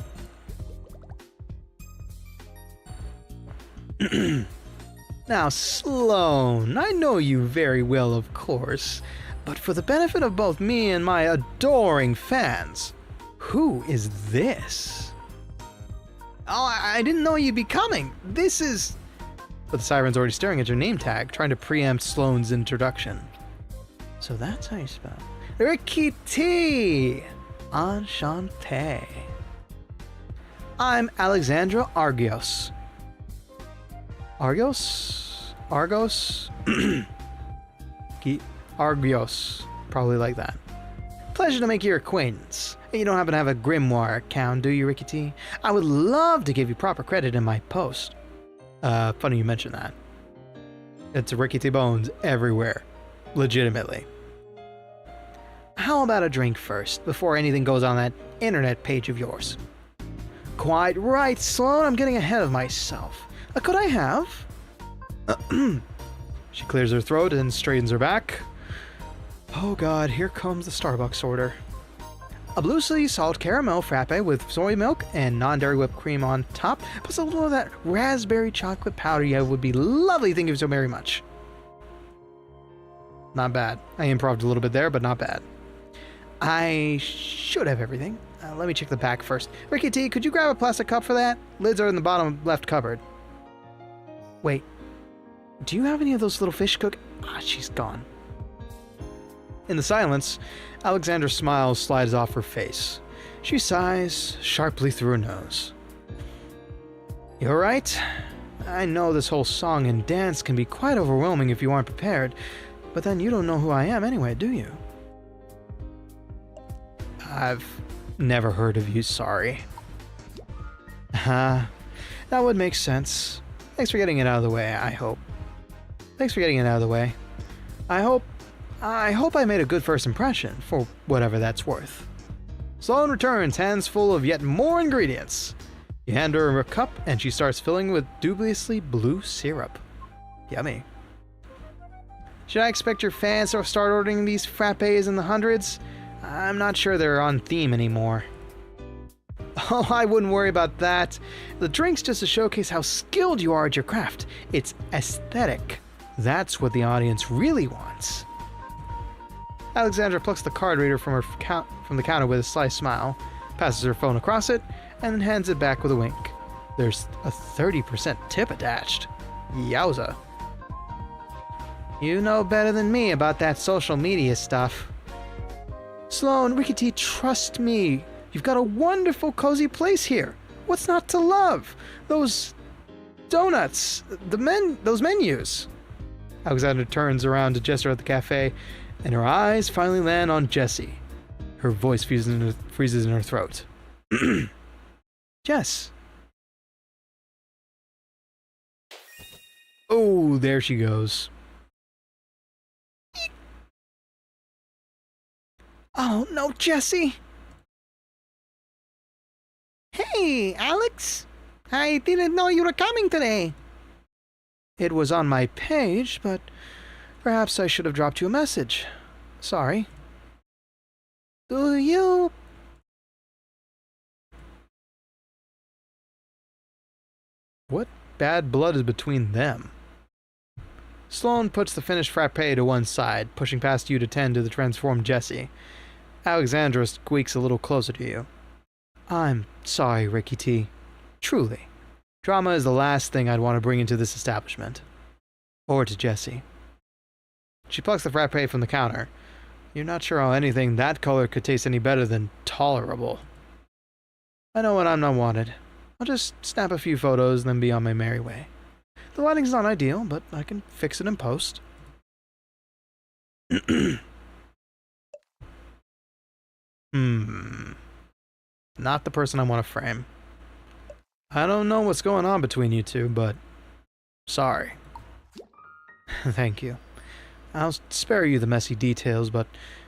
Now, Sloane, I know you very well, of course, but for the benefit of both me and my adoring fans, who is this? Oh, I didn't know you'd be coming. This is... But the Siren's already staring at your name tag, trying to preempt Sloane's introduction. So that's how you spell. Ricky T! Enchanté. I'm Alexandra Argios. Argos? Argios. Probably like that. Pleasure to make your acquaintance. You don't happen to have a Grimoire account, do you, Ricky T? I would love to give you proper credit in my post. Funny you mention that. It's Ricky T Bones everywhere. Legitimately. How about a drink first, before anything goes on that internet page of yours? Quite right, Sloane, I'm getting ahead of myself. Could I have? She clears her throat and straightens her back. Oh god, here comes the Starbucks order. A blue sea salt caramel frappe with soy milk and non-dairy whipped cream on top, plus a little of that raspberry chocolate powder. Yeah, would be lovely, thank you so very much. Not bad. I improv'd a little bit there, but not bad. I should have everything. Let me check the back first. Ricky T, could you grab a plastic cup for that? Lids are in the bottom left cupboard. Wait, do you have any of those little fish cook? Ah, she's gone. In the silence, Alexandra's smile slides off her face. She sighs sharply through her nose. You're right. I know this whole song and dance can be quite overwhelming if you aren't prepared, but then you don't know who I am anyway, do you? I've never heard of you, sorry. That would make sense. Thanks for getting it out of the way, I hope. Thanks for getting it out of the way. I hope I made a good first impression, for whatever that's worth. Sloane returns, hands full of yet more ingredients. You hand her a cup, and she starts filling with dubiously blue syrup. Yummy. Should I expect your fans to start ordering these frappes in the hundreds? I'm not sure they're on theme anymore. Oh, I wouldn't worry about that. The drink's just to showcase how skilled you are at your craft. It's aesthetic. That's what the audience really wants. Alexandra plucks the card reader from the counter with a sly smile, passes her phone across it, and then hands it back with a wink. There's a 30% tip attached. Yowza. You know better than me about that social media stuff. Sloane, Ricky T, trust me. You've got a wonderful, cozy place here. What's not to love? Those donuts, those menus. Alexandra turns around to gesture at the cafe, and her eyes finally land on Jessie. Her voice freezes in her throat. Jess. Oh, there she goes. Oh, no, Jessie. Hey, Alex. I didn't know you were coming today. It was on my page, but perhaps I should have dropped you a message. Sorry. Do you... What bad blood is between them? Sloane puts the finished frappe to one side, pushing past you to tend to the transformed Jessie. Alexandra squeaks a little closer to you. I'm sorry, Ricky T. Truly. Drama is the last thing I'd want to bring into this establishment. Or to Jessie. She plucks the frappe from the counter. You're not sure how anything that color could taste any better than tolerable. I know when I'm not wanted. I'll just snap a few photos and then be on my merry way. The lighting's not ideal, but I can fix it in post. Not the person I want to frame. I don't know what's going on between you two, but sorry. Thank you. I'll spare you the messy details, but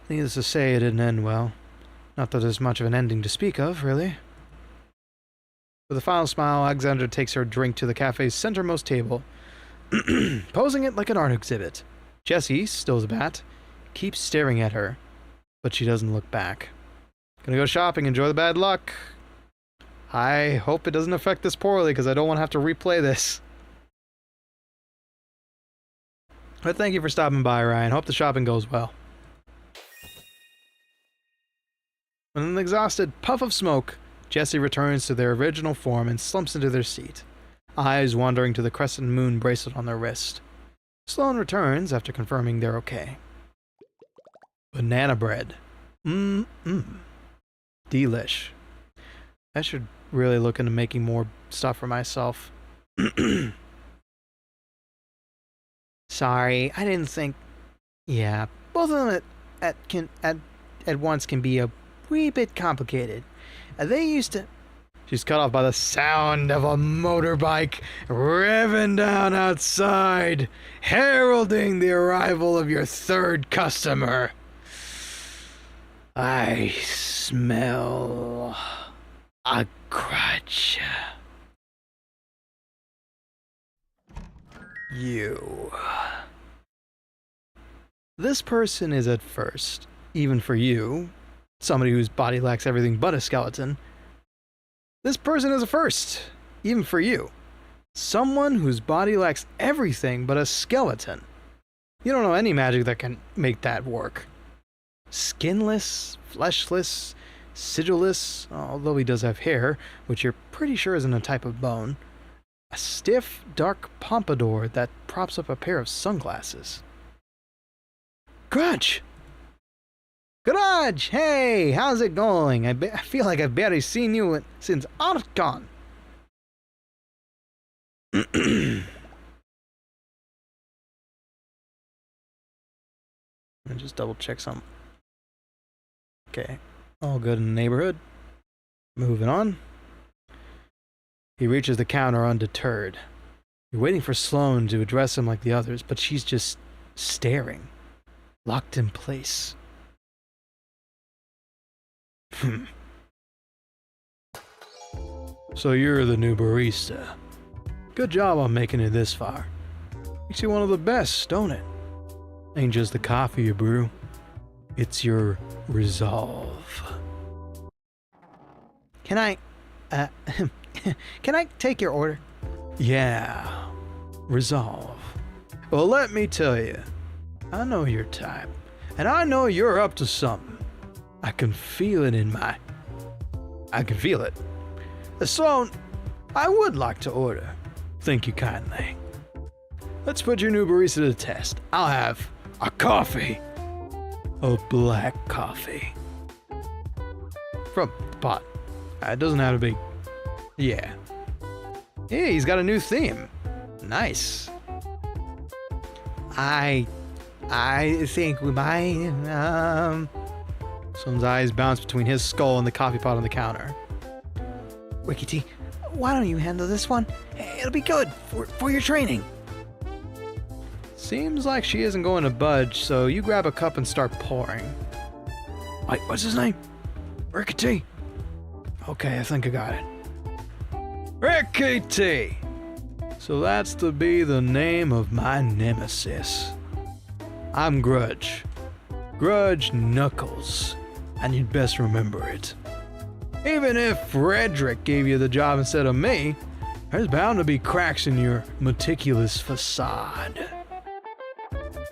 needless to say, it didn't end well. Not that there's much of an ending to speak of, really. With a final smile, Alexandra takes her drink to the cafe's centermost table, posing it like an art exhibit. Jessie, still as a bat, keeps staring at her, but she doesn't look back. Gonna go shopping, enjoy the bad luck. I hope it doesn't affect this poorly, because I don't want to have to replay this. But thank you for stopping by, Ryan. Hope the shopping goes well. With an exhausted puff of smoke, Jessie returns to their original form and slumps into their seat, eyes wandering to the crescent moon bracelet on their wrist. Sloan returns after confirming they're okay. Banana bread. Delish. I should really look into making more stuff for myself. Sorry, I didn't think... Yeah, both of them at once can be a wee bit complicated. They used to... She's cut off by the sound of a motorbike revving down outside, heralding the arrival of your third customer. I smell a grudge. You. This person is at first, even for you, somebody whose body lacks everything but a skeleton. This person is a first, even for you. Someone whose body lacks everything but a skeleton. You don't know any magic that can make that work. Skinless, fleshless, sigilless, although he does have hair, which you're pretty sure isn't a type of bone. A stiff, dark pompadour that props up a pair of sunglasses. Grudge! Grudge! Hey, how's it going? I feel like I've barely seen you since ArtCon. I just double check something. Okay, all good in the neighborhood. Moving on. He reaches the counter undeterred. You're waiting for Sloan to address him like the others, but she's just staring, locked in place. So you're the new barista. Good job on making it this far. Makes you one of the best, don't it? Ain't just the coffee you brew. It's your resolve. Can I take your order? Yeah. Resolve. Well, let me tell you. I know your type. And I know you're up to something. I can feel it I can feel it. Sloan, I would like to order. Thank you kindly. Let's put your new barista to the test. I'll have a coffee. A black coffee. From the pot. It doesn't have to be... Yeah. Yeah, he's got a new theme. Nice. I think we might, Someone's eyes bounce between his skull and the coffee pot on the counter. Ricky T, why don't you handle this one? It'll be good for your training. Seems like she isn't going to budge, so you grab a cup and start pouring. Wait, what's his name? Ricky T. Okay, I think I got it. Ricky T. So that's to be the name of my nemesis. I'm Grudge. Grudge Knuckles. And you'd best remember it. Even if Frederick gave you the job instead of me, there's bound to be cracks in your meticulous facade.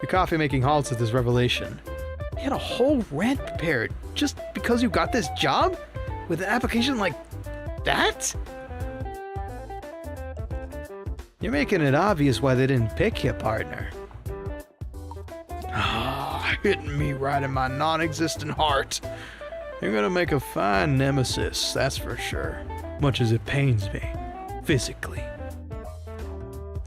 Your coffee making halts at this revelation. You had a whole rant prepared just because you got this job? With an application like that? You're making it obvious why they didn't pick you, partner. Hitting me right in my non-existent heart. You're gonna make a fine nemesis, that's for sure. Much as it pains me, physically.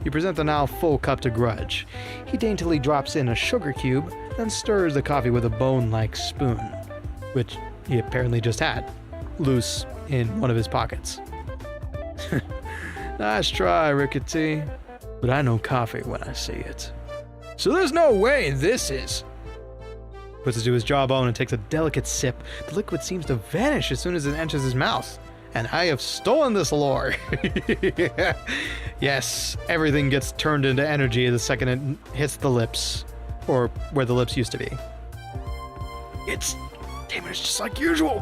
You present the now full cup to Grudge. He daintily drops in a sugar cube, and stirs the coffee with a bone-like spoon, which he apparently just had, loose in one of his pockets. Nice try, Rickety, but I know coffee when I see it. So there's no way this is... Puts it to his jawbone and takes a delicate sip. The liquid seems to vanish as soon as it enters his mouth. And I have stolen this lore. Yes, everything gets turned into energy the second it hits the lips, or where the lips used to be. Damn it, it's just like usual.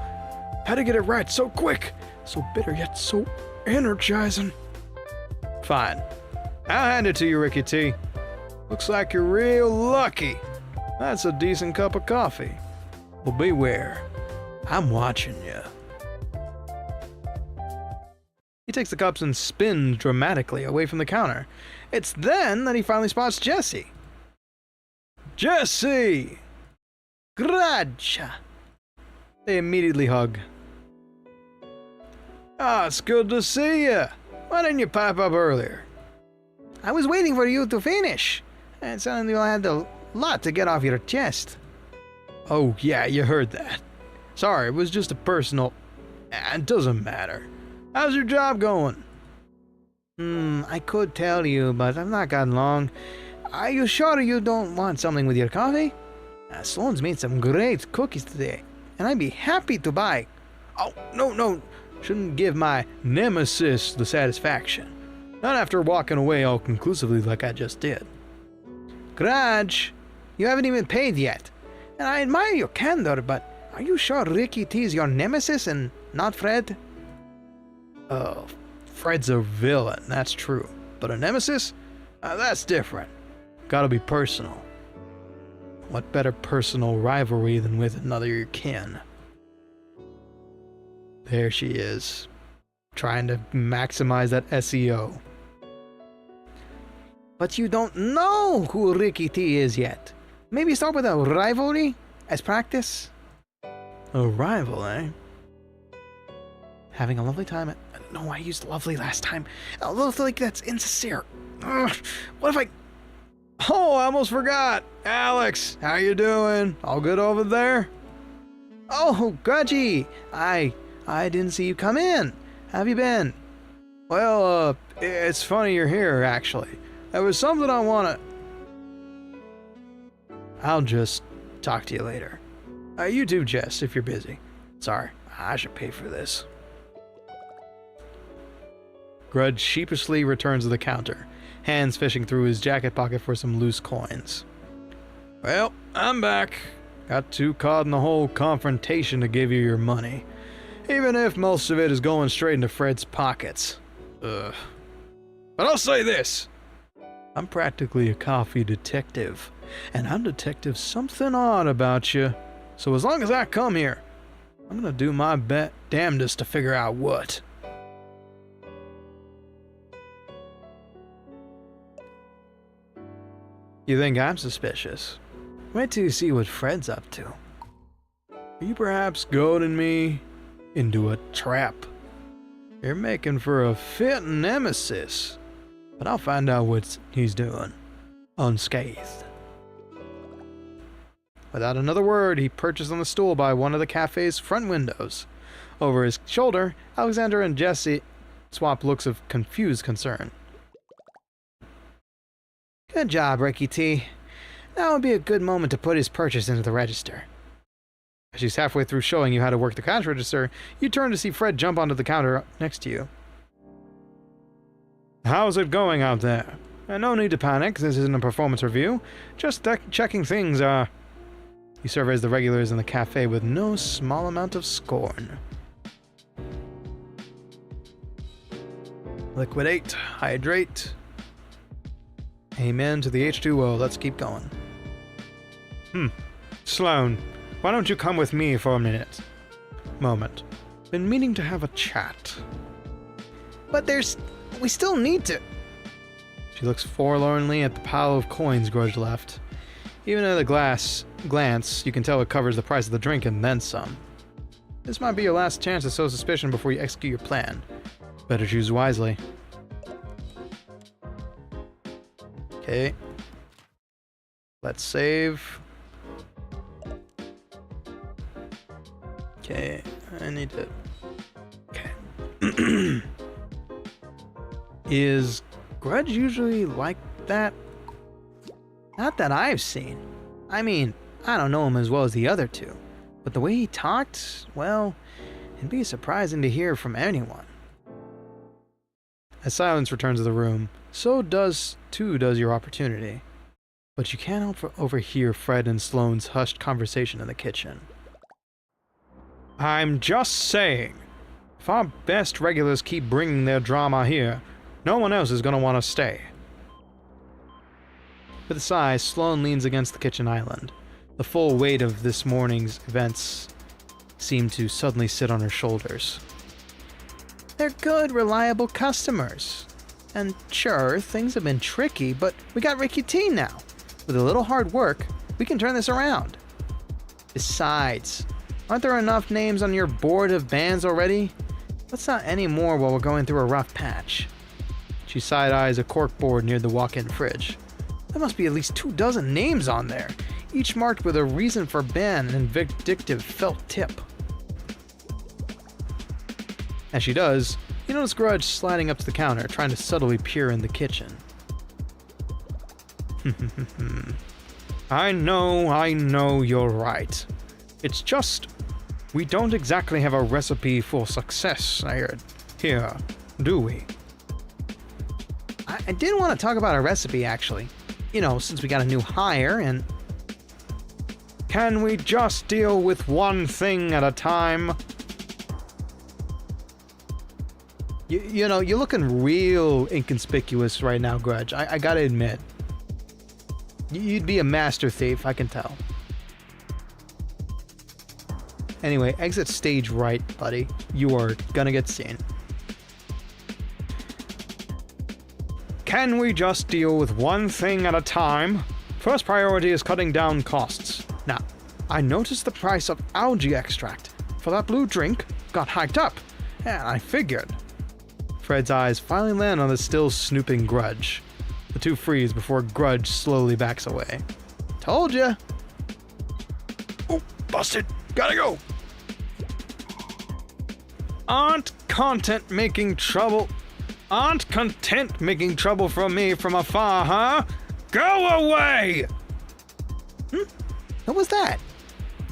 How to get it right so quick, so bitter yet so energizing. Fine, I'll hand it to you, Ricky T. Looks like you're real lucky. That's a decent cup of coffee. Well, beware, I'm watching you. He takes the cups and spins dramatically away from the counter. It's then that he finally spots Jesse. Jesse! Grudge! They immediately hug. Ah, it's good to see you. Why didn't you pipe up earlier? I was waiting for you to finish. It sounded like you had a lot to get off your chest. Oh, yeah, you heard that. Sorry, it was just a personal... It doesn't matter. How's your job going? I could tell you, but I've not gotten long. Are you sure you don't want something with your coffee? Sloan's made some great cookies today, and I'd be happy to buy. Oh, no. Shouldn't give my nemesis the satisfaction. Not after walking away all conclusively like I just did. Grudge, you haven't even paid yet. And I admire your candor, but are you sure Ricky T's your nemesis and not Fred? Oh, Fred's a villain, that's true. But a nemesis? That's different. Gotta be personal. What better personal rivalry than with another your kin? There she is, trying to maximize that SEO. But you don't know who Ricky T is yet. Maybe start with a rivalry as practice? A rival, eh? Having a lovely time. No, I used lovely last time. A little like that's insincere. What if I... Oh, I almost forgot. Alex, how you doing? All good over there? Oh, Grudgy. I didn't see you come in. How have you been? Well, it's funny you're here, actually. There was something I wanna... I'll just talk to you later. You too, Jess, if you're busy. Sorry, I should pay for this. Grudge sheepishly returns to the counter, hands fishing through his jacket pocket for some loose coins. Well, I'm back. Got too caught in the whole confrontation to give you your money, even if most of it is going straight into Fred's pockets. But I'll say this. I'm practically a coffee detective, and I'm detective something odd about you. So as long as I come here, I'm gonna do my damnedest to figure out what. You think I'm suspicious? Wait till you see what Fred's up to. Are you perhaps goading me into a trap? You're making for a fit nemesis, but I'll find out what he's doing, unscathed. Without another word, he perches on the stool by one of the cafe's front windows. Over his shoulder, Alexander and Jesse swap looks of confused concern. Good job, Ricky T. Now would be a good moment to put his purchase into the register. As she's halfway through showing you how to work the cash register, you turn to see Fred jump onto the counter next to you. How's it going out there? No need to panic, this isn't a performance review. Just checking things are... He surveys the regulars in the cafe with no small amount of scorn. Liquidate, hydrate. Amen to the H2O, let's keep going. Sloan, why don't you come with me for a minute? Moment. Been meaning to have a chat. But we still need to... She looks forlornly at the pile of coins Grudge left. Even at a glance, you can tell it covers the price of the drink and then some. This might be your last chance to sow suspicion before you execute your plan. Better choose wisely. Okay. Let's save. Okay, I need to... Okay. Is Grudge usually like that? Not that I've seen. I mean, I don't know him as well as the other two, but the way he talked, well, it'd be surprising to hear from anyone. As silence returns to the room, so does your opportunity. But you can't overhear Fred and Sloane's hushed conversation in the kitchen. I'm just saying, if our best regulars keep bringing their drama here, no one else is going to want to stay. With a sigh, Sloane leans against the kitchen island. The full weight of this morning's events seem to suddenly sit on her shoulders. They're good, reliable customers. And sure, things have been tricky, but we got Ricky T now. With a little hard work, we can turn this around. Besides, aren't there enough names on your board of bands already? Let's not any more while we're going through a rough patch. She side-eyes a corkboard near the walk-in fridge. There must be at least 24 names on there, each marked with a reason for ban and vindictive felt tip. As she does, you notice Grudge sliding up to the counter, trying to subtly peer in the kitchen. I know you're right. It's just, we don't exactly have a recipe for success here, do we? I did want to talk about a recipe, actually. You know, since we got a new hire and... Can we just deal with one thing at a time? You know, you're looking real inconspicuous right now, Grudge. I gotta admit. You'd be a master thief, I can tell. Anyway, exit stage right, buddy. You are gonna get seen. Can we just deal with one thing at a time? First priority is cutting down costs. Now, I noticed the price of algae extract for that blue drink got hiked up, and I figured. Fred's eyes finally land on the still snooping Grudge. The two freeze before Grudge slowly backs away. Told ya! Oh, busted! Gotta go! Aren't content making trouble from me from afar, huh? Go away! What was that?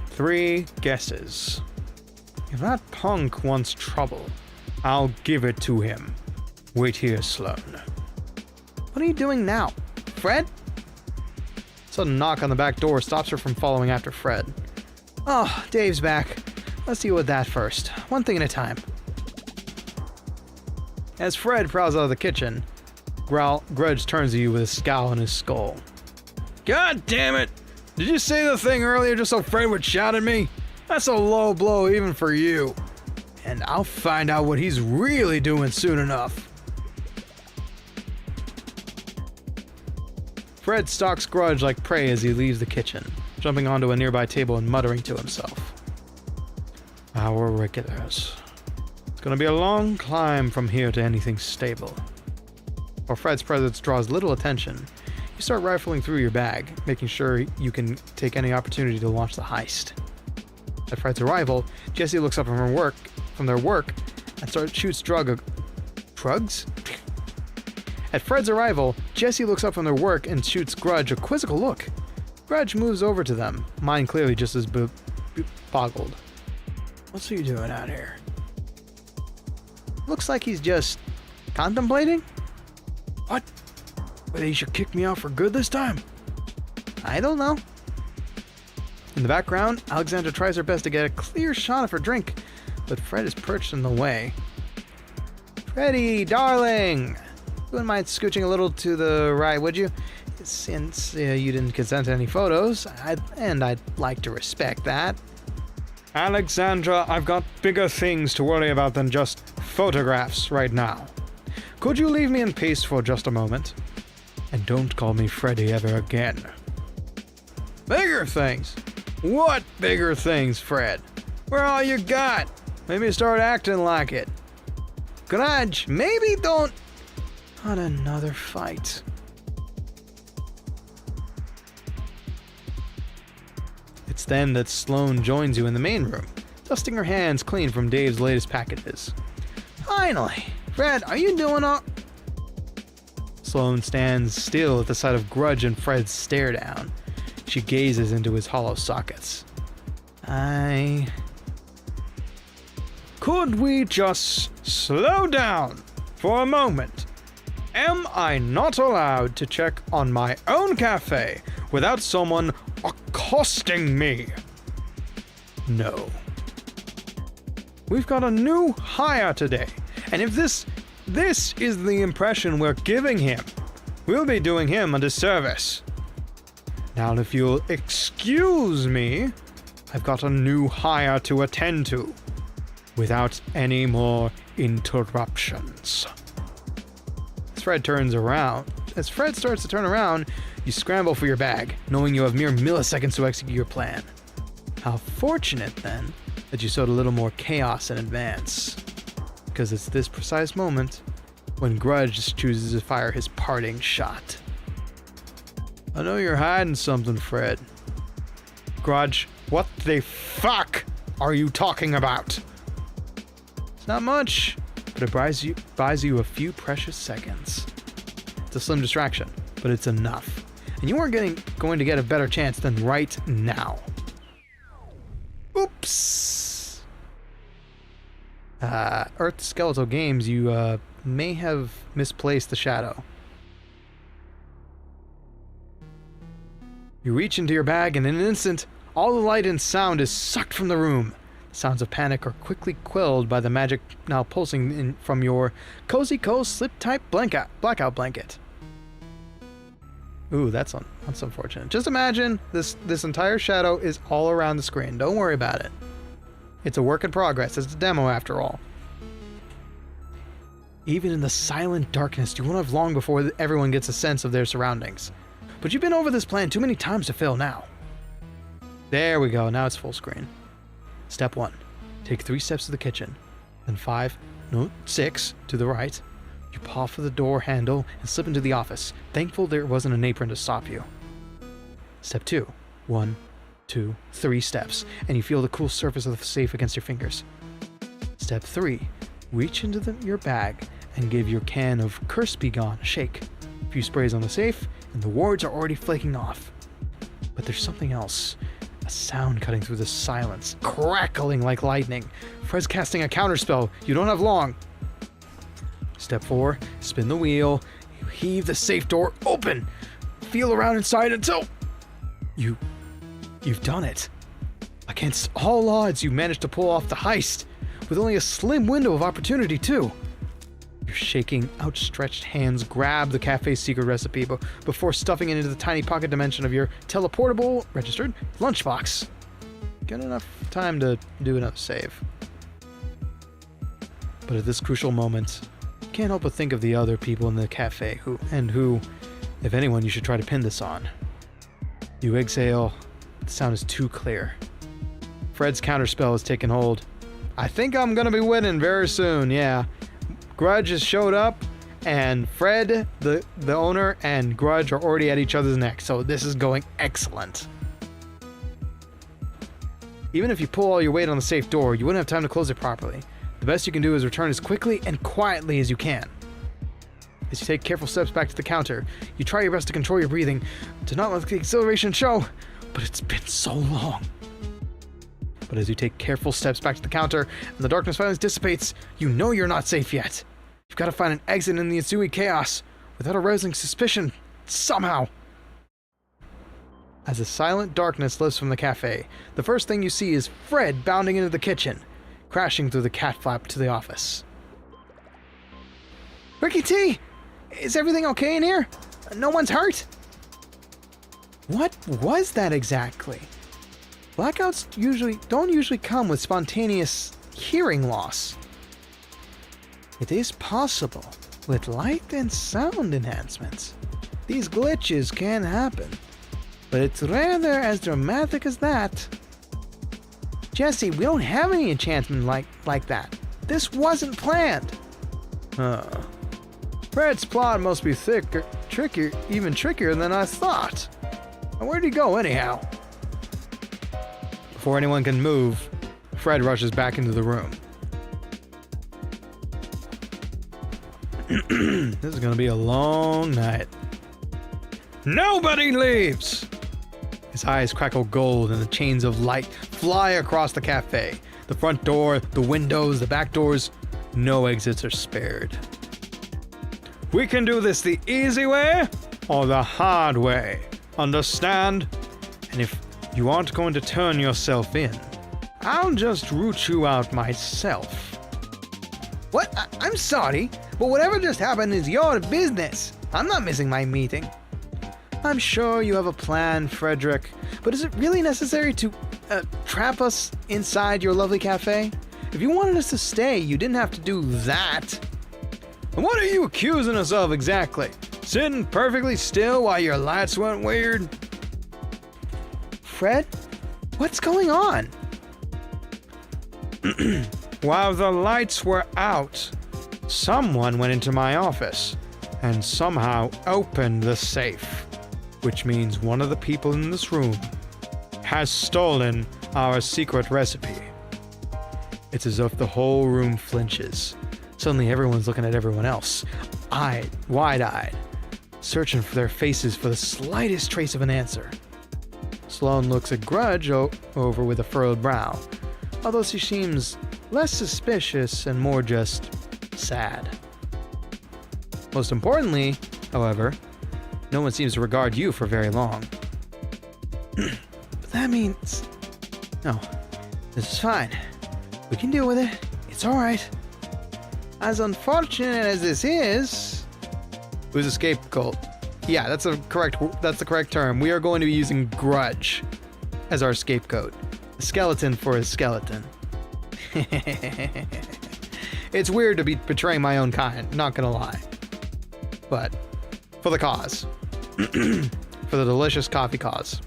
3 guesses. If that punk wants trouble, I'll give it to him. Wait here, Sloane. What are you doing now? Fred? A sudden knock on the back door stops her from following after Fred. Oh, Dave's back. Let's deal with that first. One thing at a time. As Fred prowls out of the kitchen, Grudge turns to you with a scowl on his skull. God damn it! Did you say the thing earlier just so Fred would shout at me? That's a low blow even for you. And I'll find out what he's really doing soon enough. Fred stalks Grudge like prey as he leaves the kitchen, jumping onto a nearby table and muttering to himself. Our regulars. It's gonna be a long climb from here to anything stable. While Fred's presence draws little attention, you start rifling through your bag, making sure you can take any opportunity to launch the heist. At Fred's arrival, Jesse looks up from their work and shoots drugs? At Fred's arrival, Jesse looks up from their work and shoots Grudge a quizzical look. Grudge moves over to them, mind clearly just as boggled. What's he doing out here? Looks like he's just contemplating? What? Whether he should kick me out for good this time? I don't know. In the background, Alexandra tries her best to get a clear shot of her drink, but Fred is perched in the way. Freddy, darling! You wouldn't mind scooching a little to the right, would you? Since you didn't consent to any photos, I'd like to respect that. Alexandra, I've got bigger things to worry about than just photographs right now. Could you leave me in peace for just a moment? And don't call me Freddy ever again. Bigger things? What bigger things, Fred? We're all you got. Maybe start acting like it. Grudge, maybe don't... Not another fight. It's then that Sloane joins you in the main room. dusting her hands clean from Dave's latest packages. Finally! Fred, are you doing all... Sloane stands still at the sight of Grudge and Fred's stare down. She gazes into his hollow sockets. Could we just slow down for a moment? Am I not allowed to check on my own cafe without someone accosting me? No. We've got a new hire today, and if this is the impression we're giving him, we'll be doing him a disservice. Now, if you'll excuse me, I've got a new hire to attend to, without any more interruptions. As Fred starts to turn around, you scramble for your bag, knowing you have mere milliseconds to execute your plan. How fortunate, then, that you sowed a little more chaos in advance. Because it's this precise moment when Grudge chooses to fire his parting shot. I know you're hiding something, Fred. Grudge, what the fuck are you talking about? It's not much, but it buys you a few precious seconds. It's a slim distraction, but it's enough. And you aren't going to get a better chance than right now. Oops! Earth Skeletal Games, you may have misplaced the shadow. You reach into your bag, and in an instant, all the light and sound is sucked from the room. Sounds of panic are quickly quelled by the magic now pulsing from your Cozy Co slip-type blackout blanket. Ooh, that's unfortunate. Just imagine this entire shadow is all around the screen. Don't worry about it. It's a work in progress. It's a demo after all. Even in the silent darkness, you won't have long before everyone gets a sense of their surroundings. But you've been over this plan too many times to fail now. There we go. Now it's full screen. Step 1. Take 3 steps to the kitchen. Then 6 to the right. You paw for the door handle and slip into the office, thankful there wasn't an apron to stop you. Step 2. 1, 2, 3 steps, and you feel the cool surface of the safe against your fingers. Step 3. Reach into your bag and give your can of Curse Be Gone a shake. A few sprays on the safe, and the wards are already flaking off. But there's something else. A sound cutting through the silence, crackling like lightning. Fred's casting a counterspell. You don't have long. Step 4. Spin the wheel. You heave the safe door open. Feel around inside until... You've done it. Against all odds, you managed to pull off the heist, with only a slim window of opportunity, too. Your shaking, outstretched hands grab the cafe's secret recipe before stuffing it into the tiny pocket dimension of your teleportable, registered, lunchbox. Get enough time to do another save. But at this crucial moment, you can't help but think of the other people in the cafe who, if anyone, you should try to pin this on. You exhale. The sound is too clear. Fred's counterspell has taken hold. I think I'm gonna be winning very soon, yeah. Grudge has showed up, and Fred, the owner, and Grudge are already at each other's necks, so this is going excellent. Even if you pull all your weight on the safe door, you wouldn't have time to close it properly. The best you can do is return as quickly and quietly as you can. As you take careful steps back to the counter, you try your best to control your breathing, to not let the acceleration show, but it's been so long. But as you take careful steps back to the counter, and the darkness finally dissipates, you know you're not safe yet. You've got to find an exit in the ensuing chaos, without arousing suspicion, somehow. As the silent darkness lifts from the cafe, the first thing you see is Fred bounding into the kitchen, crashing through the cat flap to the office. Ricky T! Is everything okay in here? No one's hurt? What was that exactly? Blackouts don't usually come with spontaneous hearing loss. It is possible with light and sound enhancements. These glitches can happen, but it's rather as dramatic as that. Jesse, we don't have any enchantment like that. This wasn't planned. Fred's plot must be even trickier than I thought. Where'd he go anyhow? Before anyone can move, Fred rushes back into the room. This is gonna be a long night. Nobody leaves! His eyes crackle gold and the chains of light fly across the cafe. The front door, the windows, the back doors, no exits are spared. We can do this the easy way or the hard way. Understand? And if you aren't going to turn yourself in, I'll just root you out myself. What? I'm sorry, but whatever just happened is your business. I'm not missing my meeting. I'm sure you have a plan, Frederick, but is it really necessary to trap us inside your lovely cafe? If you wanted us to stay, you didn't have to do that. And what are you accusing us of exactly? Sitting perfectly still while your lights went weird? Fred, what's going on? While the lights were out, someone went into my office and somehow opened the safe, which means one of the people in this room has stolen our secret recipe. It's as if the whole room flinches. Suddenly everyone's looking at everyone else, wide-eyed, searching for their faces for the slightest trace of an answer. Sloane looks at Grudge over with a furrowed brow, although she seems less suspicious and more just sad. Most importantly, however, no one seems to regard you for very long. But that means... No, this is fine. We can deal with it. It's alright. As unfortunate as this is... Who's a scapegoat? Yeah, that's the correct term. We are going to be using Grudge as our scapegoat. A skeleton for a skeleton. It's weird to be betraying my own kind, not gonna lie. But, for the cause. For the delicious coffee cause.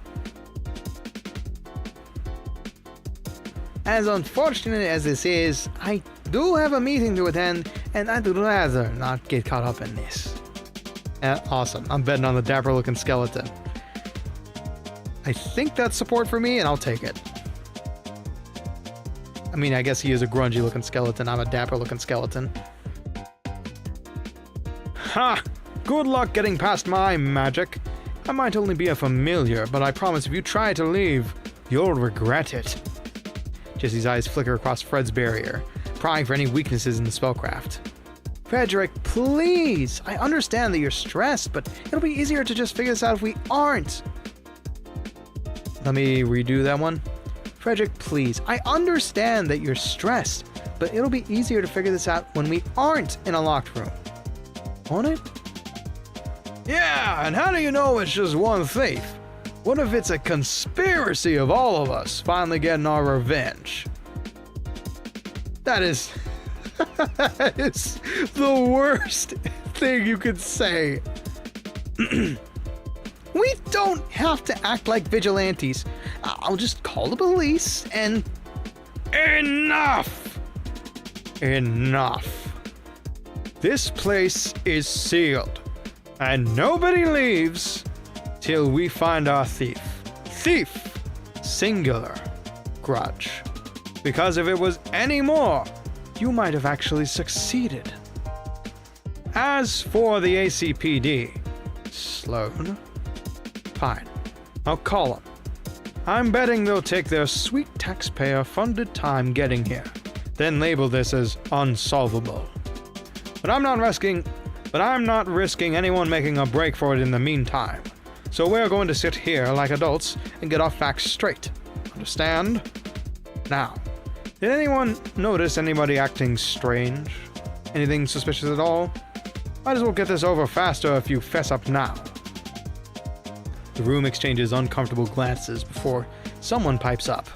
As unfortunate as this is, I do have a meeting to attend, and I'd rather not get caught up in this. Awesome. I'm betting on the dapper-looking skeleton. I think that's support for me, and I'll take it. I mean, I guess he is a grungy-looking skeleton. I'm a dapper-looking skeleton. Ha! Good luck getting past my magic. I might only be a familiar, but I promise if you try to leave, you'll regret it. Jesse's eyes flicker across Fred's barrier, prying for any weaknesses in the spellcraft. Frederick, please! I understand that you're stressed, but it'll be easier to just figure this out if we aren't. Let me redo that one. Frederick, please. I understand that you're stressed, but it'll be easier to figure this out when we aren't in a locked room. Won't it? Yeah, and how do you know it's just one thief? What if it's a conspiracy of all of us finally getting our revenge? That is the worst thing you could say. We don't have to act like vigilantes. I'll just call the police and... Enough! Enough. This place is sealed, and nobody leaves till we find our thief. Thief! Singular. Grudge. Because if it was any more, you might have actually succeeded. As for the ACPD, Sloane, fine, I'll call them. I'm betting they'll take their sweet taxpayer-funded time getting here, then label this as unsolvable. But I'm not risking anyone making a break for it in the meantime. So we're going to sit here like adults and get our facts straight. Understand? Now, did anyone notice anybody acting strange? Anything suspicious at all? Might as well get this over faster if you fess up now. The room exchanges uncomfortable glances before someone pipes up.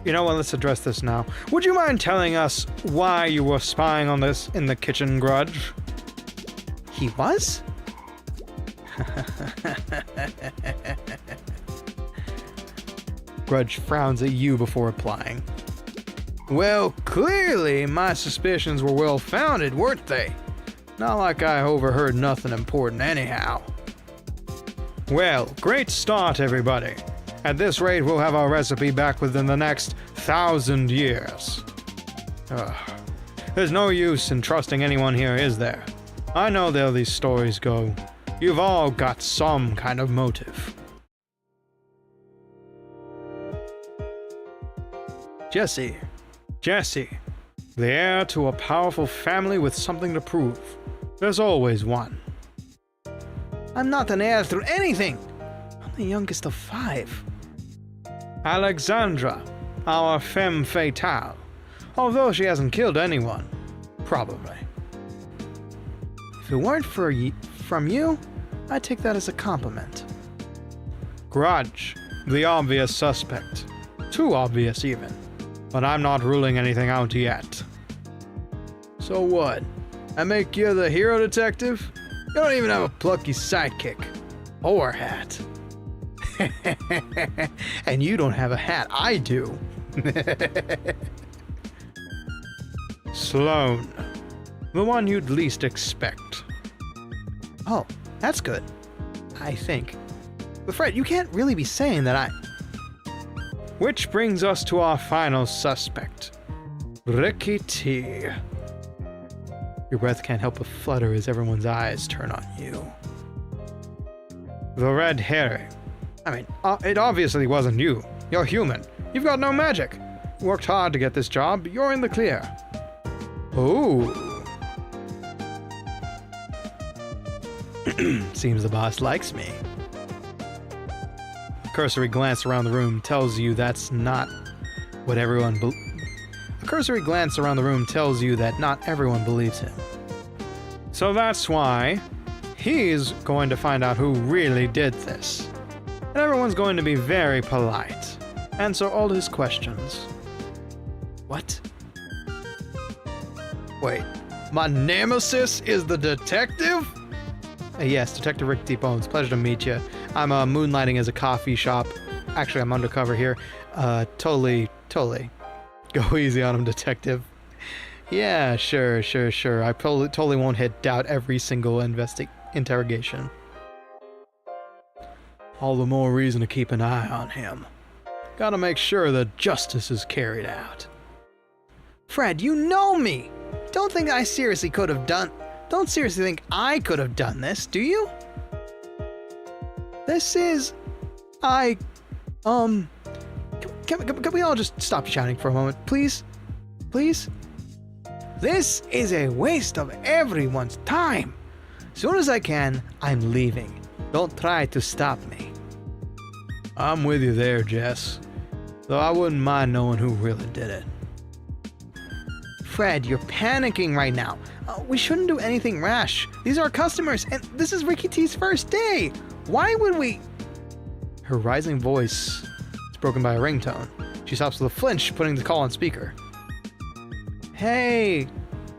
You know what, let's address this now. Would you mind telling us why you were spying on this in the kitchen, Grudge? He was? Grudge frowns at you before replying. Well, clearly my suspicions were well-founded, weren't they? Not like I overheard nothing important anyhow. Well, great start, everybody. At this rate, we'll have our recipe back within the next 1,000 years. Ugh. There's no use in trusting anyone here, is there? I know how these stories go. You've all got some kind of motive. Jesse, the heir to a powerful family with something to prove. There's always one. I'm not an heir through anything. I'm the youngest of 5. Alexandra, our femme fatale. Although she hasn't killed anyone. Probably. If it weren't from you, I'd take that as a compliment. Grudge, the obvious suspect. Too obvious even. But I'm not ruling anything out yet. So what? I make you the hero detective? You don't even have a plucky sidekick. Or hat. And you don't have a hat, I do. Sloane. The one you'd least expect. Oh, that's good. I think. But Fred, you can't really be saying that I... Which brings us to our final suspect. Ricky T. Your breath can't help but flutter as everyone's eyes turn on you. The red herring. I mean, it obviously wasn't you. You're human. You've got no magic. You worked hard to get this job, but you're in the clear. Ooh. Seems the boss likes me. A cursory glance around the room tells you that's not what everyone A cursory glance around the room tells you that not everyone believes him. So that's why he's going to find out who really did this. And everyone's going to be very polite. Answer all his questions. What? Wait, my nemesis is the detective? Yes, Detective Rick D. Bones. Pleasure to meet you. I'm moonlighting as a coffee shop. Actually, I'm undercover here. Totally. Go easy on him, detective. Yeah, sure. I totally won't hit doubt every single interrogation. All the more reason to keep an eye on him. Gotta make sure that justice is carried out. Fred, you know me! Don't think I seriously could have done... Don't seriously think I could have done this, do you? This is... Can we all just stop shouting for a moment, please? Please? This is a waste of everyone's time. As soon as I can, I'm leaving. Don't try to stop me. I'm with you there, Jess. Though I wouldn't mind knowing who really did it. Fred, you're panicking right now. We shouldn't do anything rash. These are our customers, and this is Ricky T's first day. Why would we... Her rising voice is broken by a ringtone. She stops with a flinch, putting the call on speaker. Hey,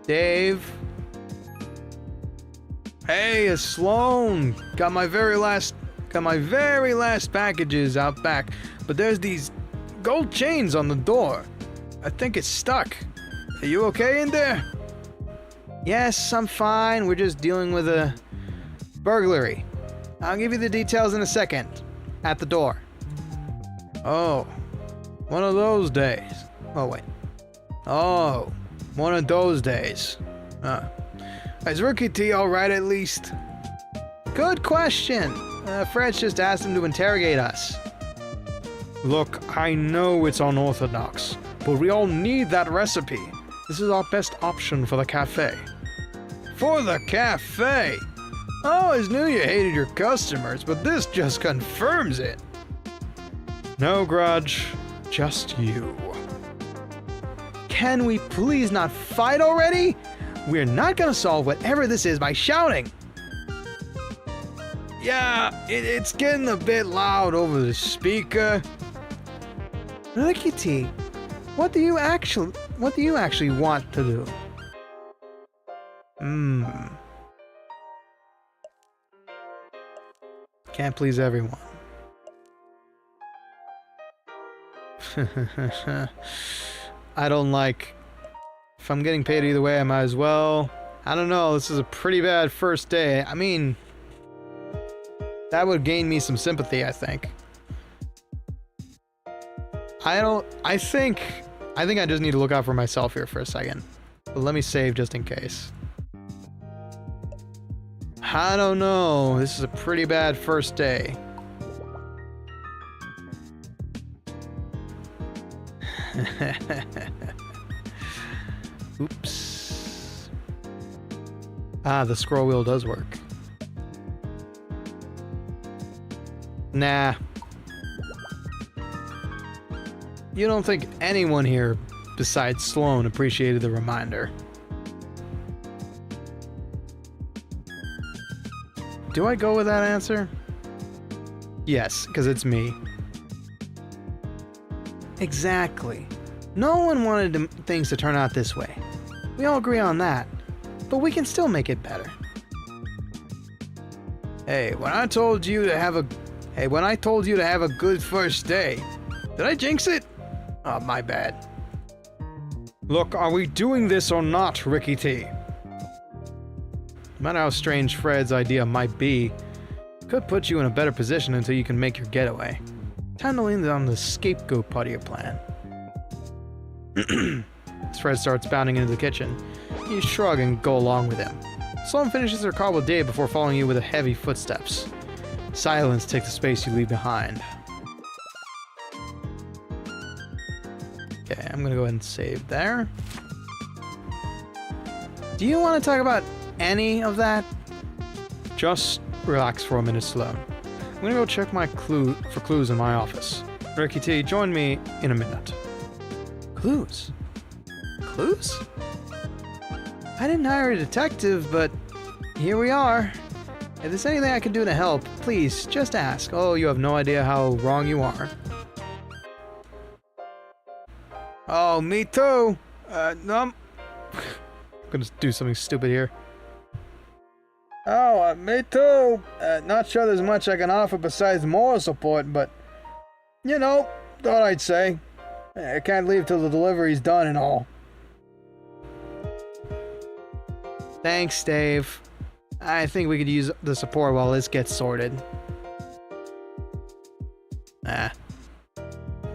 Dave. Hey, it's Sloane. Got my very last packages out back, but there's these gold chains on the door. I think it's stuck. Are you okay in there? Yes, I'm fine. We're just dealing with a burglary. I'll give you the details in a second. At the door. Oh, one of those days. Oh, wait. Oh, one of those days. Is Ricky T all right at least? Good question. Fred's just asked him to interrogate us. Look, I know it's unorthodox, but we all need that recipe. This is our best option for the cafe. For the cafe? I always knew you hated your customers, but this just confirms it. No grudge, just you. Can we please not fight already? We're not gonna solve whatever this is by shouting. Yeah, it's getting a bit loud over the speaker. Ricky T, what do you actually want to do? Can't please everyone. I don't like... If I'm getting paid either way, I might as well. I don't know, this is a pretty bad first day. I mean... That would gain me some sympathy, I think. I think I just need to look out for myself here for a second. But let me save just in case. I don't know. This is a pretty bad first day. Oops. Ah, the scroll wheel does work. Nah. You don't think anyone here besides Sloan appreciated the reminder? Do I go with that answer? Yes, because it's me. Exactly. No one wanted things to turn out this way. We all agree on that. But we can still make it better. Hey, when I told you to have a good first day, did I jinx it? Oh, my bad. Look, are we doing this or not, Ricky T? No matter how strange Fred's idea might be, it could put you in a better position until you can make your getaway. Time to lean on the scapegoat part of your plan. As Fred starts bounding into the kitchen, you shrug and go along with him. Sloan finishes her call with Dave before following you with heavy footsteps. Silence takes the space you leave behind. Okay, I'm gonna go ahead and save there. Do you want to talk about any of that? Just relax for a minute, Sloan. I'm gonna go check my clues in my office. Ricky T, join me in a minute. Clues? Clues? I didn't hire a detective, but here we are. If there's anything I can do to help, please, just ask. Oh, you have no idea how wrong you are. Oh, me too. No. I'm gonna do something stupid here. Oh, me too. Not sure there's much I can offer besides moral support, but, you know, thought I'd say. I can't leave till the delivery's done and all. Thanks, Dave. I think we could use the support while this gets sorted. Ah.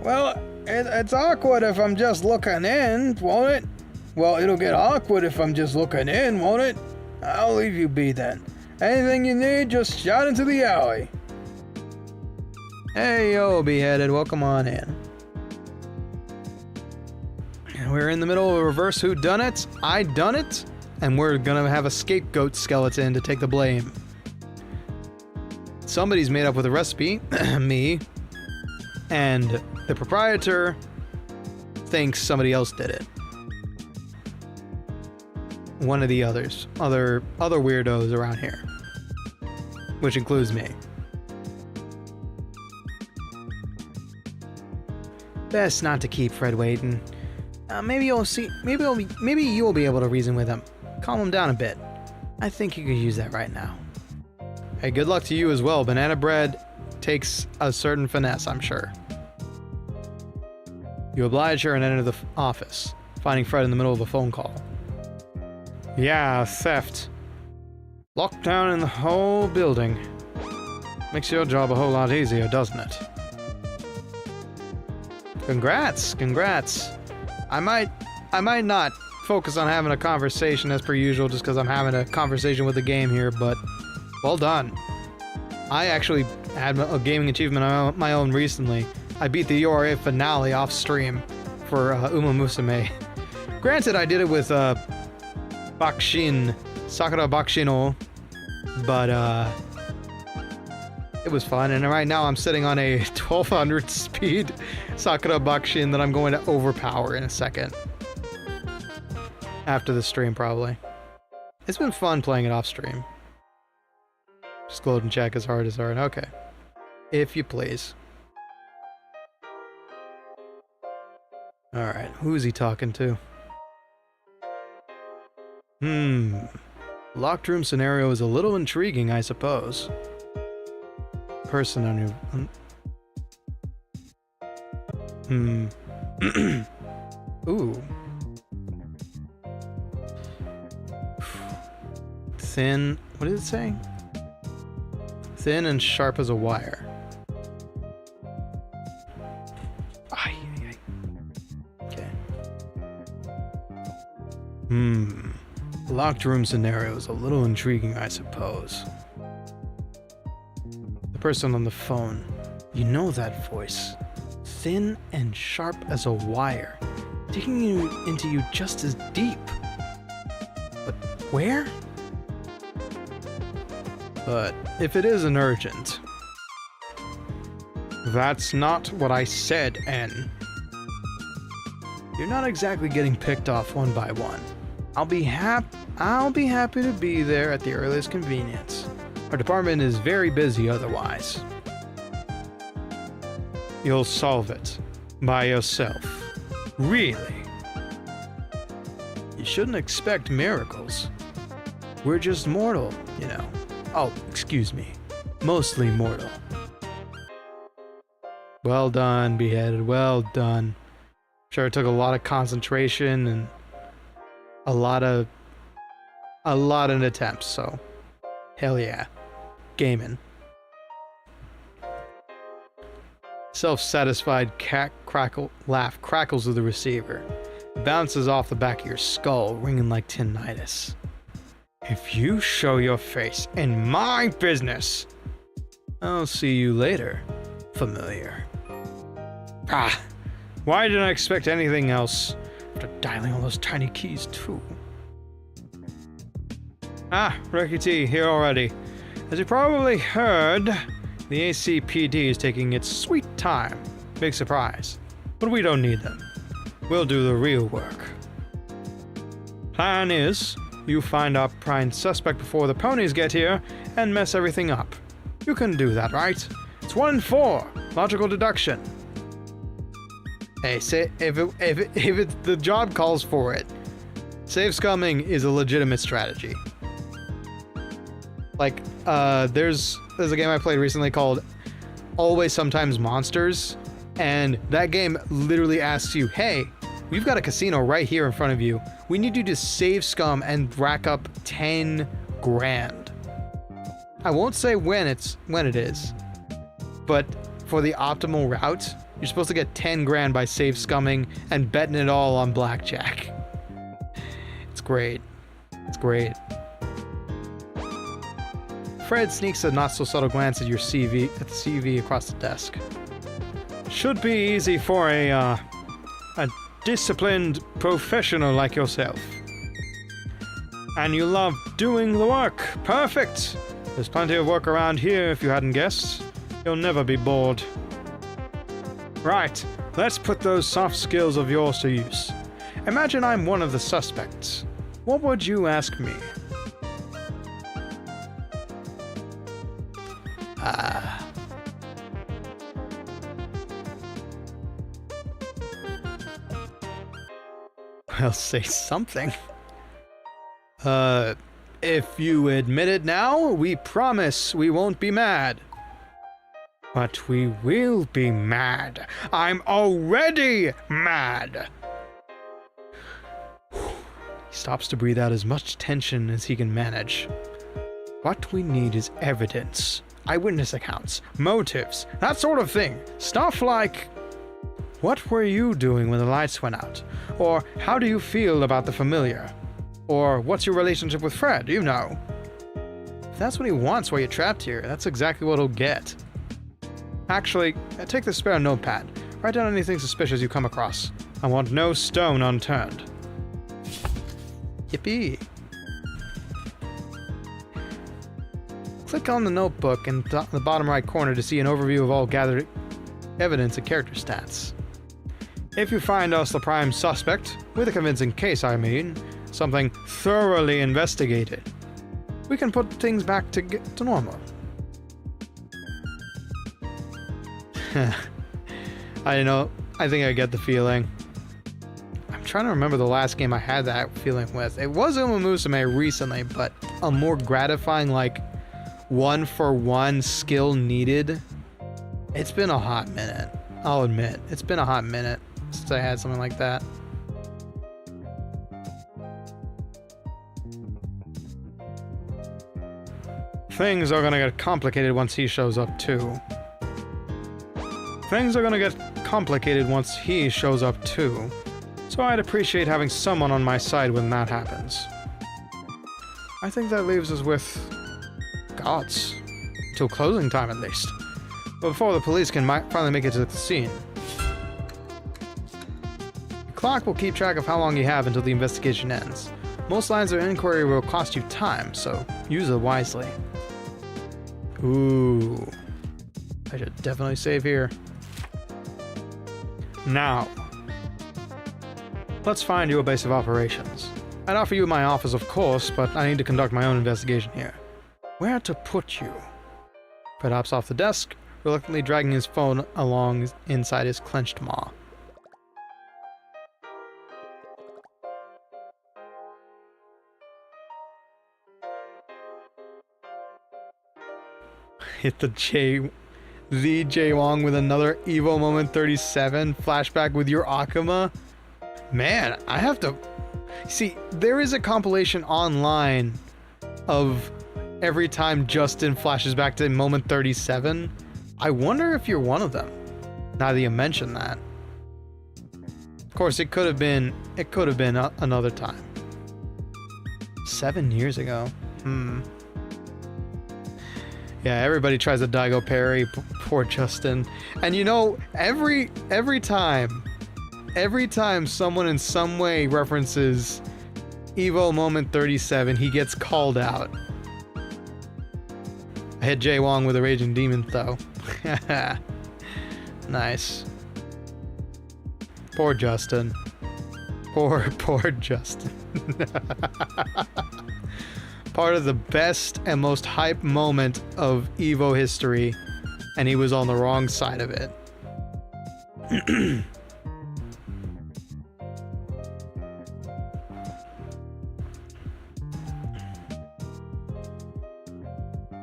Well, it's awkward if I'm just looking in, won't it? Well, it'll get awkward if I'm just looking in, won't it? I'll leave you be then. Anything you need, just shout into the alley. Hey, yo, beheaded, welcome on in. We're in the middle of a reverse whodunit. I done it, and we're gonna have a scapegoat skeleton to take the blame. Somebody's made up with a recipe, me, and the proprietor thinks somebody else did it. One of the others, other weirdos around here, which includes me. Best not to keep Fred waiting. Maybe you'll see. Maybe you'll be able to reason with him, calm him down a bit. I think you could use that right now. Hey, good luck to you as well. Banana bread takes a certain finesse, I'm sure. You oblige her and enter the office, finding Fred in the middle of a phone call. Yeah, theft. Lockdown in the whole building. Makes your job a whole lot easier, doesn't it? Congrats. I might not focus on having a conversation as per usual just because I'm having a conversation with the game here, but well done. I actually had a gaming achievement of my own recently. I beat the URA finale off stream for Uma Musume. Granted, I did it with Sakura Bakshino, but it was fun, and right now I'm sitting on a 1200 speed Sakura Bakshin that I'm going to overpower in a second. After the stream, probably. It's been fun playing it off stream. Just load and check as hard as hard. Okay. If you please. Alright, who is he talking to? Locked room scenario is a little intriguing, I suppose. Person on your... Ooh. Thin... What did it say? Thin and sharp as a wire. Ay. The locked room scenario is a little intriguing, I suppose. The person on the phone. You know that voice. Thin and sharp as a wire. Digging you into you just as deep. But where? But if it isn't urgent... That's not what I said, N. You're not exactly getting picked off one by one. I'll be happy to be there at the earliest convenience. Our department is very busy otherwise. You'll solve it. By yourself. Really? You shouldn't expect miracles. We're just mortal, you know. Oh, excuse me. Mostly mortal. Well done, Beheaded. Well done. Sure, it took a lot of concentration and a lot of attempts, so hell yeah. Gaming. Self-satisfied laugh crackles of the receiver. Bounces off the back of your skull, ringing like tinnitus. If you show your face in my business, I'll see you later, familiar. Ah, why didn't I expect anything else after dialing all those tiny keys too? Ah, Ricky T here already. As you probably heard, the ACPD is taking its sweet time. Big surprise. But we don't need them. We'll do the real work. Plan is, you find our prime suspect before the ponies get here and mess everything up. You can do that, right? It's 1 in 4. Logical deduction. Hey, if the job calls for it, save scumming is a legitimate strategy. Like, there's a game I played recently called Always Sometimes Monsters, and that game literally asks you, hey, we've got a casino right here in front of you. We need you to save scum and rack up 10 grand. I won't say when it is, but for the optimal route, you're supposed to get 10 grand by save scumming and betting it all on blackjack. It's great. It's great. Fred sneaks a not-so-subtle glance at your CV, at the CV across the desk. Should be easy for a disciplined professional like yourself. And you love doing the work. Perfect! There's plenty of work around here if you hadn't guessed. You'll never be bored. Right, let's put those soft skills of yours to use. Imagine I'm one of the suspects. What would you ask me? Well, say something. If you admit it now, we promise we won't be mad. But we will be mad. I'm already mad. He stops to breathe out as much tension as he can manage. What we need is evidence. Eyewitness accounts, motives, that sort of thing. Stuff like, what were you doing when the lights went out? Or how do you feel about the familiar? Or what's your relationship with Fred? You know. If that's what he wants while you're trapped here, that's exactly what he'll get. Actually, take the spare notepad. Write down anything suspicious you come across. I want no stone unturned. Yippee. Click on the notebook in the bottom right corner to see an overview of all gathered evidence and character stats. If you find us the prime suspect, with a convincing case I mean, something thoroughly investigated, we can put things back to normal. I don't know, I think I get the feeling. I'm trying to remember the last game I had that feeling with. It was Uma Musume recently, but a more gratifying, like, one-for-one skill needed. It's been a hot minute. I'll admit, it's been a hot minute since I had something like that. Things are gonna get complicated once he shows up too. Things are gonna get complicated once he shows up too. So I'd appreciate having someone on my side when that happens. I think that leaves us with gods. Till closing time, at least. But before the police can finally make it to the scene. The clock will keep track of how long you have until the investigation ends. Most lines of inquiry will cost you time, so use it wisely. Ooh. I should definitely save here. Now, let's find you a base of operations. I'd offer you my office, of course, but I need to conduct my own investigation here. Where to put you? Fred hops off the desk, reluctantly dragging his phone along inside his clenched maw. Hit the J Wong with another Evo Moment 37 flashback with your Akuma. Man, I have to... See, there is a compilation online of every time Justin flashes back to Moment 37. I wonder if you're one of them, now that you mention that. Of course, it could have been another time. 7 years ago. Yeah, everybody tries a Daigo parry. Poor Justin. And you know, every time someone in some way references Evo Moment 37, he gets called out. I hit Jay Wong with a Raging Demon, though. Nice. Poor Justin. Poor Justin. Part of the best and most hype moment of Evo history, and he was on the wrong side of it.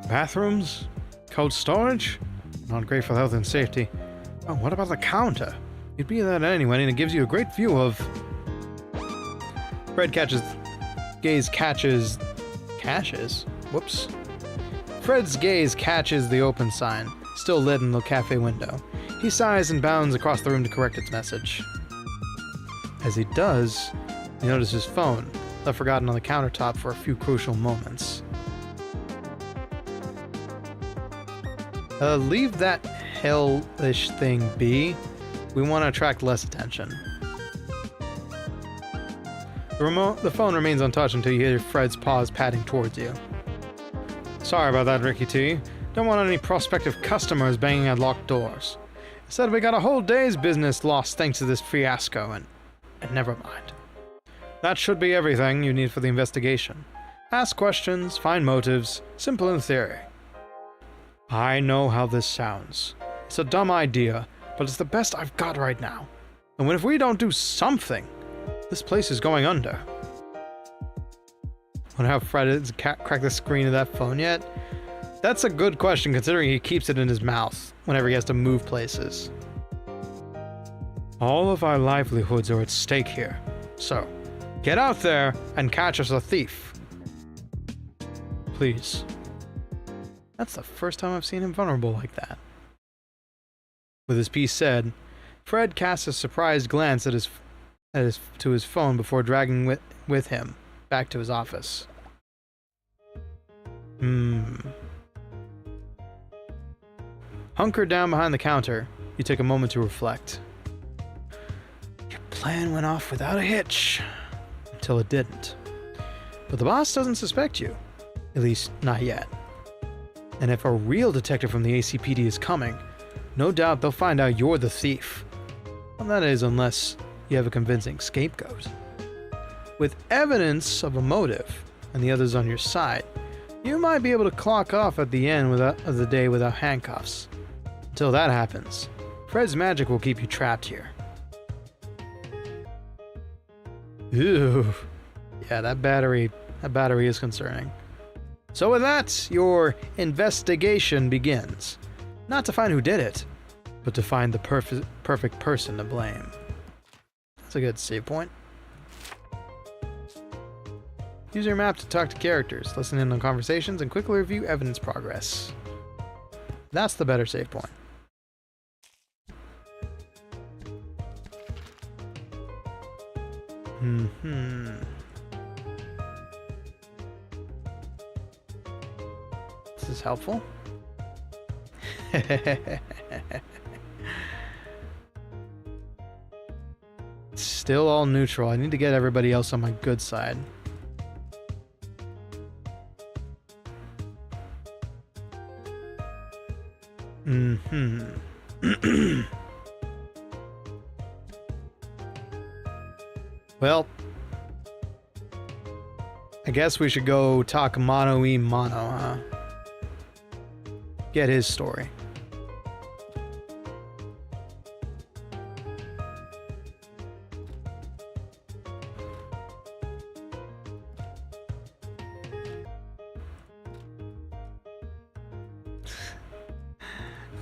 Bathrooms? Cold storage? Not great for health and safety. Oh, what about the counter? You'd be that anyway, and it gives you a great view of... Fred's gaze catches the open sign, still lit in the cafe window. He sighs and bounds across the room to correct its message. As he does, he notices his phone, left forgotten on the countertop for a few crucial moments. Leave that hellish thing be. We want to attract less attention. The phone remains untouched until you hear Fred's paws padding towards you. Sorry about that, Ricky T. Don't want any prospective customers banging at locked doors. Instead, we got a whole day's business lost thanks to this fiasco, and never mind. That should be everything you need for the investigation. Ask questions, find motives, simple in theory. I know how this sounds. It's a dumb idea, but it's the best I've got right now. And if we don't do something, this place is going under. Wonder how Fred has cracked the screen of that phone yet? That's a good question considering he keeps it in his mouth whenever he has to move places. All of our livelihoods are at stake here. So, get out there and catch us a thief. Please. That's the first time I've seen him vulnerable like that. With his piece said, Fred casts a surprised glance at his phone before dragging with him back to his office. Hunkered down behind the counter, you take a moment to reflect. Your plan went off without a hitch. Until it didn't. But the boss doesn't suspect you. At least, not yet. And if a real detective from the ACPD is coming, no doubt they'll find out you're the thief. Well, that is, unless you have a convincing scapegoat. With evidence of a motive and the others on your side, you might be able to clock off at the end of the day without handcuffs. Until that happens, Fred's magic will keep you trapped here. Ew. Yeah, that battery is concerning. So with that, your investigation begins. Not to find who did it, but to find the perfect person to blame. That's a good save point. Use your map to talk to characters, listen in on conversations, and quickly review evidence progress. That's the better save point. Mm-hmm. This is helpful. Still all neutral. I need to get everybody else on my good side. Mm-hmm. Well, I guess we should go talk mano-y-mano, huh? Get his story.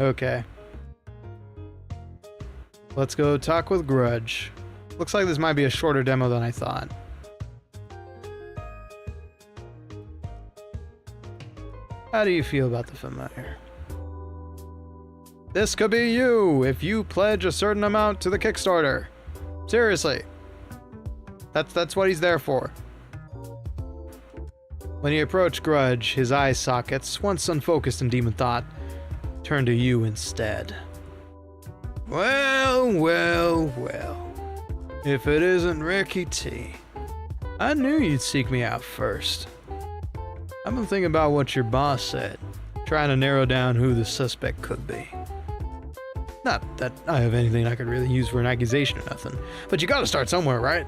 Okay. Let's go talk with Grudge. Looks like this might be a shorter demo than I thought. How do you feel about the familiar? This could be you if you pledge a certain amount to the Kickstarter. Seriously. That's what he's there for. When he approached Grudge, his eye sockets, once unfocused in demon thought, turned to you instead. Well, well, well. If it isn't Ricky T. I knew you'd seek me out first. I've been thinking about what your boss said, trying to narrow down who the suspect could be. Not that I have anything I could really use for an accusation or nothing, but you gotta start somewhere, right?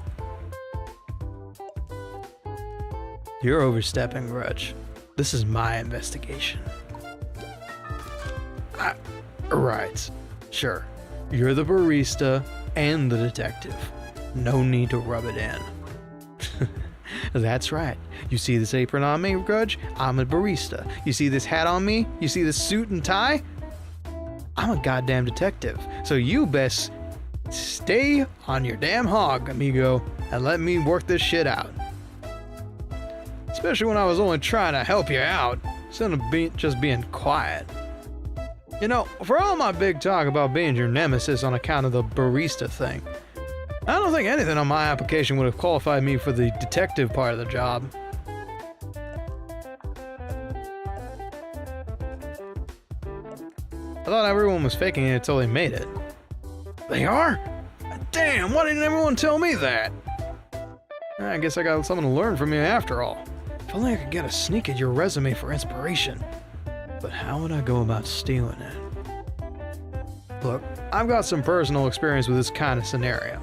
You're overstepping, Grudge. This is my investigation. Right. Sure. You're the barista and the detective. No need to rub it in. That's right. You see this apron on me, Grudge? I'm a barista. You see this hat on me? You see this suit and tie? I'm a goddamn detective. So you best stay on your damn hog, amigo, and let me work this shit out. Especially when I was only trying to help you out, instead of just being quiet. You know, for all my big talk about being your nemesis on account of the barista thing, I don't think anything on my application would have qualified me for the detective part of the job. I thought everyone was faking it until they made it. They are? Damn, why didn't everyone tell me that? I guess I got something to learn from you after all. If only I could get a sneak at your resume for inspiration. But how would I go about stealing it? Look, I've got some personal experience with this kind of scenario.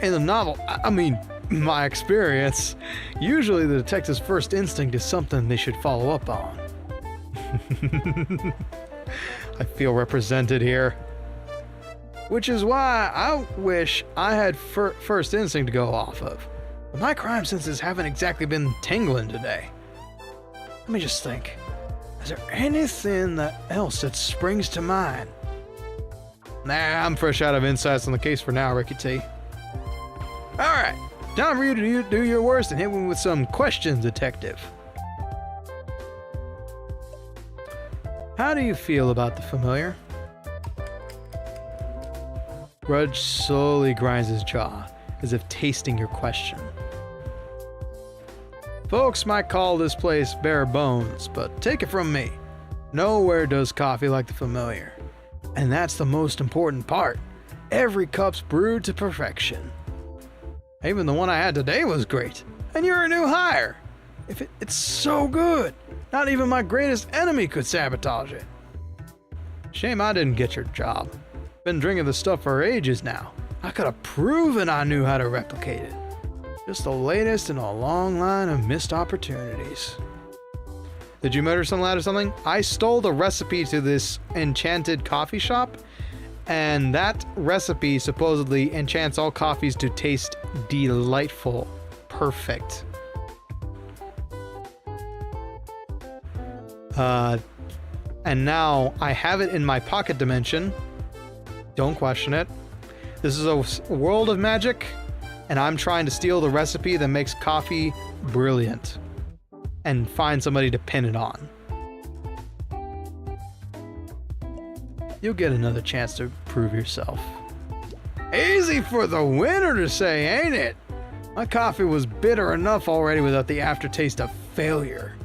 In the novel, I mean, my experience, usually the detective's first instinct is something they should follow up on. I feel represented here. Which is why I wish I had first instinct to go off of. But my crime senses haven't exactly been tingling today. Let me just think. Is there anything else that springs to mind? Nah, I'm fresh out of insights on the case for now, Ricky T. Alright, time for you to do your worst and hit me with some questions, detective. How do you feel about the familiar? Grudge slowly grinds his jaw, as if tasting your question. Folks might call this place bare bones, but take it from me. Nowhere does coffee like the familiar. And that's the most important part. Every cup's brewed to perfection. Even the one I had today was great. And you're a new hire. It's so good. Not even my greatest enemy could sabotage it. Shame I didn't get your job. Been drinking the stuff for ages now. I could have proven I knew how to replicate it. Just the latest in a long line of missed opportunities. Did you murder some lad or something? I stole the recipe to this enchanted coffee shop, and that recipe supposedly enchants all coffees to taste delightful. Perfect. And now I have it in my pocket dimension. Don't question it. This is a world of magic, and I'm trying to steal the recipe that makes coffee brilliant and find somebody to pin it on. You'll get another chance to prove yourself. Easy for the winner to say, ain't it? My coffee was bitter enough already without the aftertaste of failure.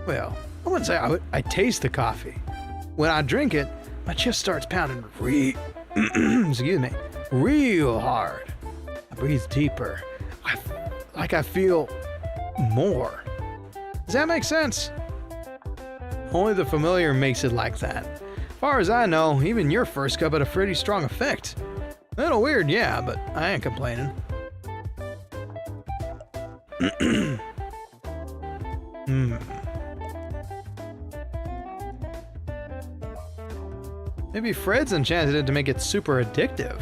Well, I wouldn't say I taste the coffee. When I drink it, my chest starts pounding excuse me, real hard. I breathe deeper. I feel more. Does that make sense? Only the familiar makes it like that. As far as I know, even your first cup had a pretty strong effect. A little weird, yeah, but I ain't complaining. Maybe Fred's enchanted it to make it super addictive.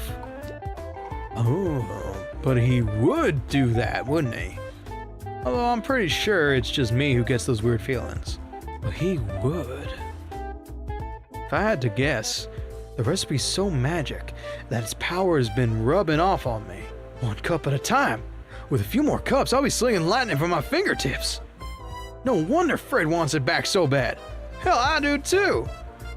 Oh, but he would do that, wouldn't he? Although I'm pretty sure it's just me who gets those weird feelings. But he would. If I had to guess, the recipe's so magic that its power has been rubbing off on me. 1 cup at a time. With a few more cups, I'll be slinging lightning from my fingertips. No wonder Fred wants it back so bad. Hell, I do too.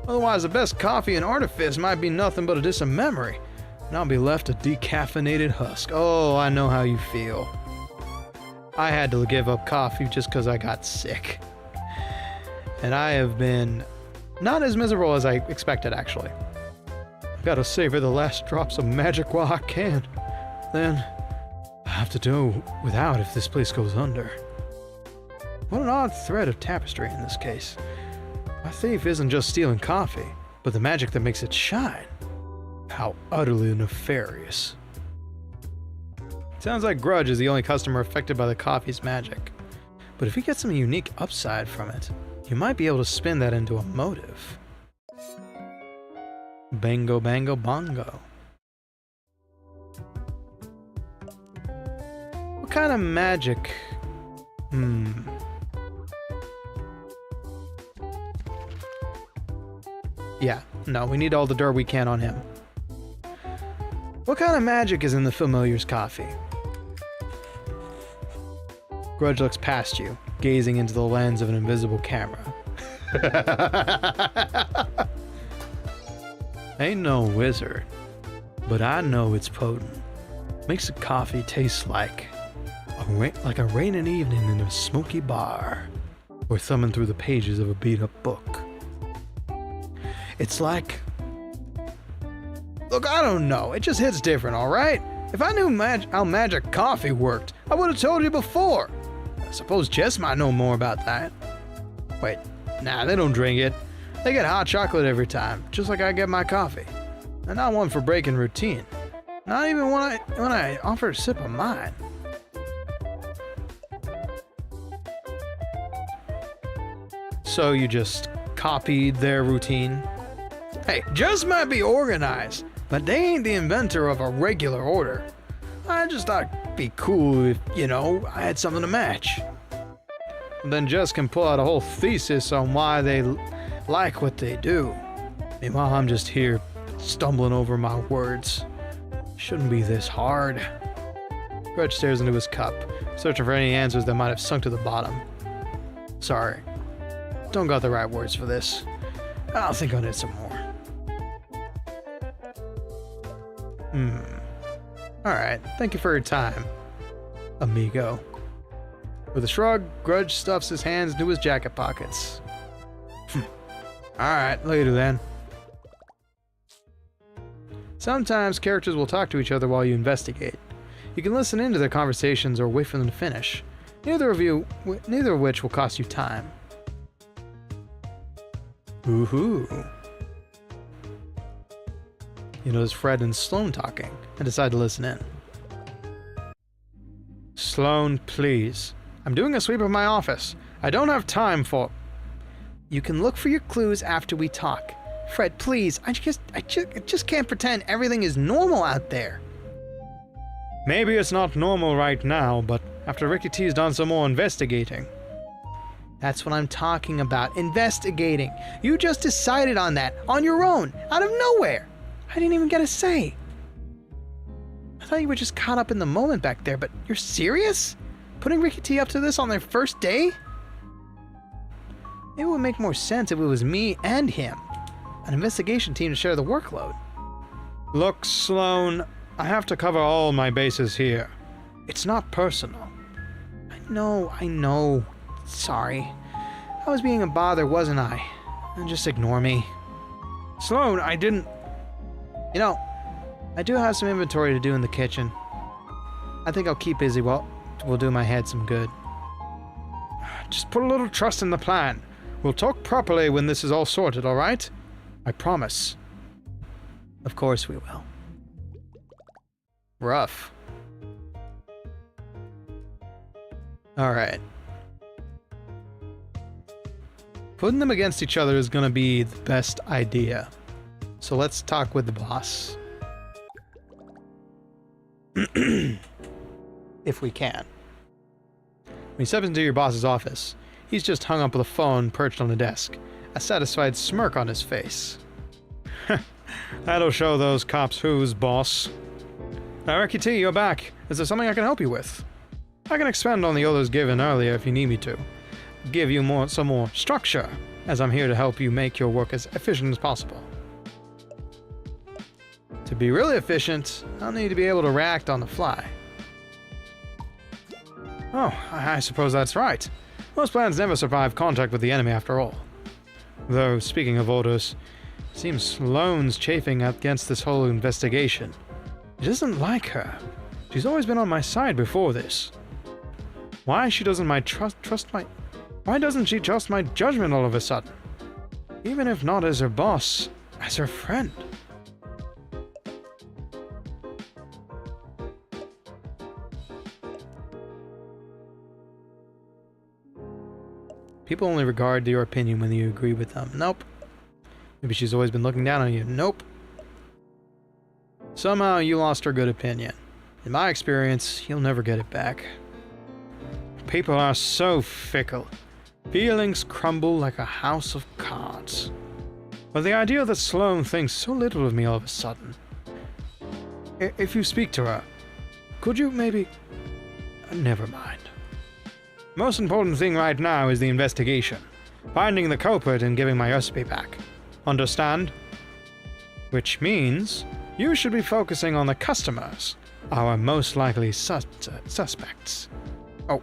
Otherwise, the best coffee and artifice might be nothing but a distant memory, and I'll be left a decaffeinated husk. Oh, I know how you feel. I had to give up coffee just because I got sick. And I have been not as miserable as I expected, actually. I've got to savor the last drops of magic while I can. Then, I have to do without if this place goes under. What an odd thread of tapestry in this case. My thief isn't just stealing coffee, but the magic that makes it shine. How utterly nefarious. Sounds like Grudge is the only customer affected by the coffee's magic. But if he gets some unique upside from it, you might be able to spin that into a motive. Bango, bango, bongo. What kind of magic? Yeah, no, we need all the dirt we can on him. What kind of magic is in the familiar's coffee? Grudge looks past you, gazing into the lens of an invisible camera. Ain't no wizard, but I know it's potent. Makes the coffee taste like a raining evening in a smoky bar, or thumbing through the pages of a beat-up book. It's like... Look, I don't know. It just hits different, alright? If I knew how magic coffee worked, I would have told you before. I suppose Jess might know more about that. Wait, nah, they don't drink it. They get hot chocolate every time, just like I get my coffee. And not one for breaking routine. Not even when I offer a sip of mine. So you just copied their routine? Hey, Jess might be organized, but they ain't the inventor of a regular order. I just thought it'd be cool if, I had something to match. And then Jess can pull out a whole thesis on why they like what they do. Meanwhile, I'm just here stumbling over my words. Shouldn't be this hard. Grudge stares into his cup, searching for any answers that might have sunk to the bottom. Sorry. Don't got the right words for this. I'll think on it some more. Alright, thank you for your time, amigo. With a shrug, Grudge stuffs his hands into his jacket pockets. Alright, later then. Sometimes characters will talk to each other while you investigate. You can listen into their conversations or wait for them to finish. Neither of which will cost you time. Woohoo! You notice Fred and Sloan talking, and decide to listen in. Sloan, please. I'm doing a sweep of my office. I don't have time for... You can look for your clues after we talk. Fred, please, I just can't pretend everything is normal out there. Maybe it's not normal right now, but after Ricky T's done some more investigating. That's what I'm talking about, investigating. You just decided on that, on your own, out of nowhere. I didn't even get a say. I thought you were just caught up in the moment back there, but you're serious? Putting Ricky T up to this on their first day? It would make more sense if it was me and him. An investigation team to share the workload. Look, Sloan, I have to cover all my bases here. It's not personal. I know. Sorry. I was being a bother, wasn't I? Just ignore me. Sloan, I didn't... You know, I do have some inventory to do in the kitchen. I think I'll keep busy while we'll do my head some good. Just put a little trust in the plan. We'll talk properly when this is all sorted, alright? I promise. Of course we will. Rough. Alright. Putting them against each other is gonna be the best idea. So let's talk with the boss. If we can. When you step into your boss's office, he's just hung up with a phone perched on the desk, a satisfied smirk on his face. That'll show those cops who's boss. Ricky T, you're back. Is there something I can help you with? I can expand on the orders given earlier if you need me to. Give you some more structure, as I'm here to help you make your work as efficient as possible. To be really efficient, I'll need to be able to react on the fly. Oh, I suppose that's right. Most plans never survive contact with the enemy after all. Though, speaking of orders, it seems Sloane's chafing against this whole investigation. He doesn't like her. She's always been on my side before this. Why doesn't she trust my judgment all of a sudden? Even if not as her boss, as her friend. People only regard your opinion when you agree with them. Nope. Maybe she's always been looking down on you. Nope. Somehow you lost her good opinion. In my experience, you'll never get it back. People are so fickle. Feelings crumble like a house of cards. But the idea that Sloane thinks so little of me all of a sudden. If you speak to her, could you maybe... Never mind. Most important thing right now is the investigation. Finding the culprit and giving my recipe back. Understand? Which means you should be focusing on the customers, our most likely suspects. Oh,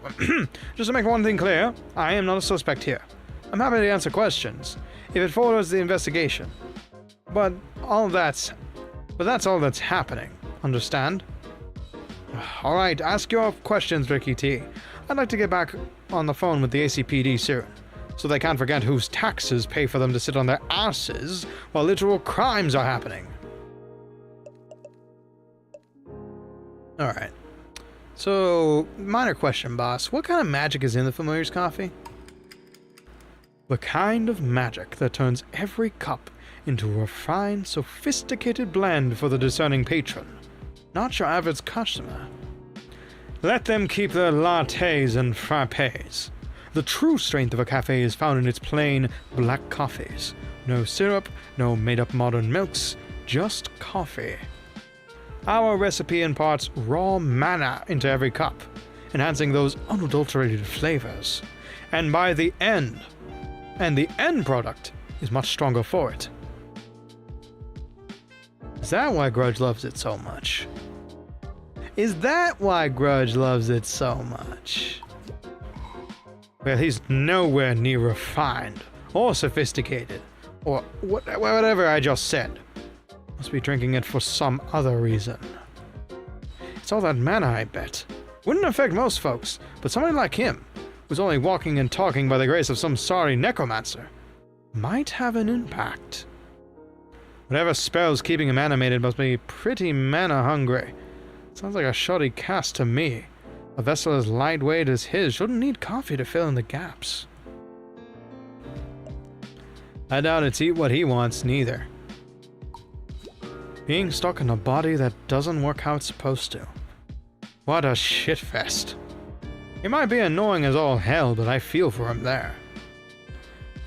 just to make one thing clear, I am not a suspect here. I'm happy to answer questions, if it furthers the investigation. But that's all that's happening, understand? Alright, ask your questions, Ricky T. I'd like to get back on the phone with the ACPD soon, so they can't forget whose taxes pay for them to sit on their asses while literal crimes are happening. Alright. So, minor question, boss. What kind of magic is in the Familiar's coffee? The kind of magic that turns every cup into a refined, sophisticated blend for the discerning patron, not your average customer. Let them keep their lattes and frappes. The true strength of a cafe is found in its plain, black coffees. No syrup, no made-up modern milks, just coffee. Our recipe imparts raw mana into every cup, enhancing those unadulterated flavors. And by the end product is much stronger for it. Is that why Grudge loves it so much? Is that why Grudge loves it so much? Well, he's nowhere near refined, or sophisticated, or whatever I just said. Must be drinking it for some other reason. It's all that mana, I bet. Wouldn't affect most folks, but somebody like him, who's only walking and talking by the grace of some sorry necromancer, might have an impact. Whatever spell's keeping him animated must be pretty mana-hungry. Sounds like a shoddy cast to me. A vessel as lightweight as his shouldn't need coffee to fill in the gaps. I doubt it's what he wants, neither. Being stuck in a body that doesn't work how it's supposed to. What a shitfest. He might be annoying as all hell, but I feel for him there.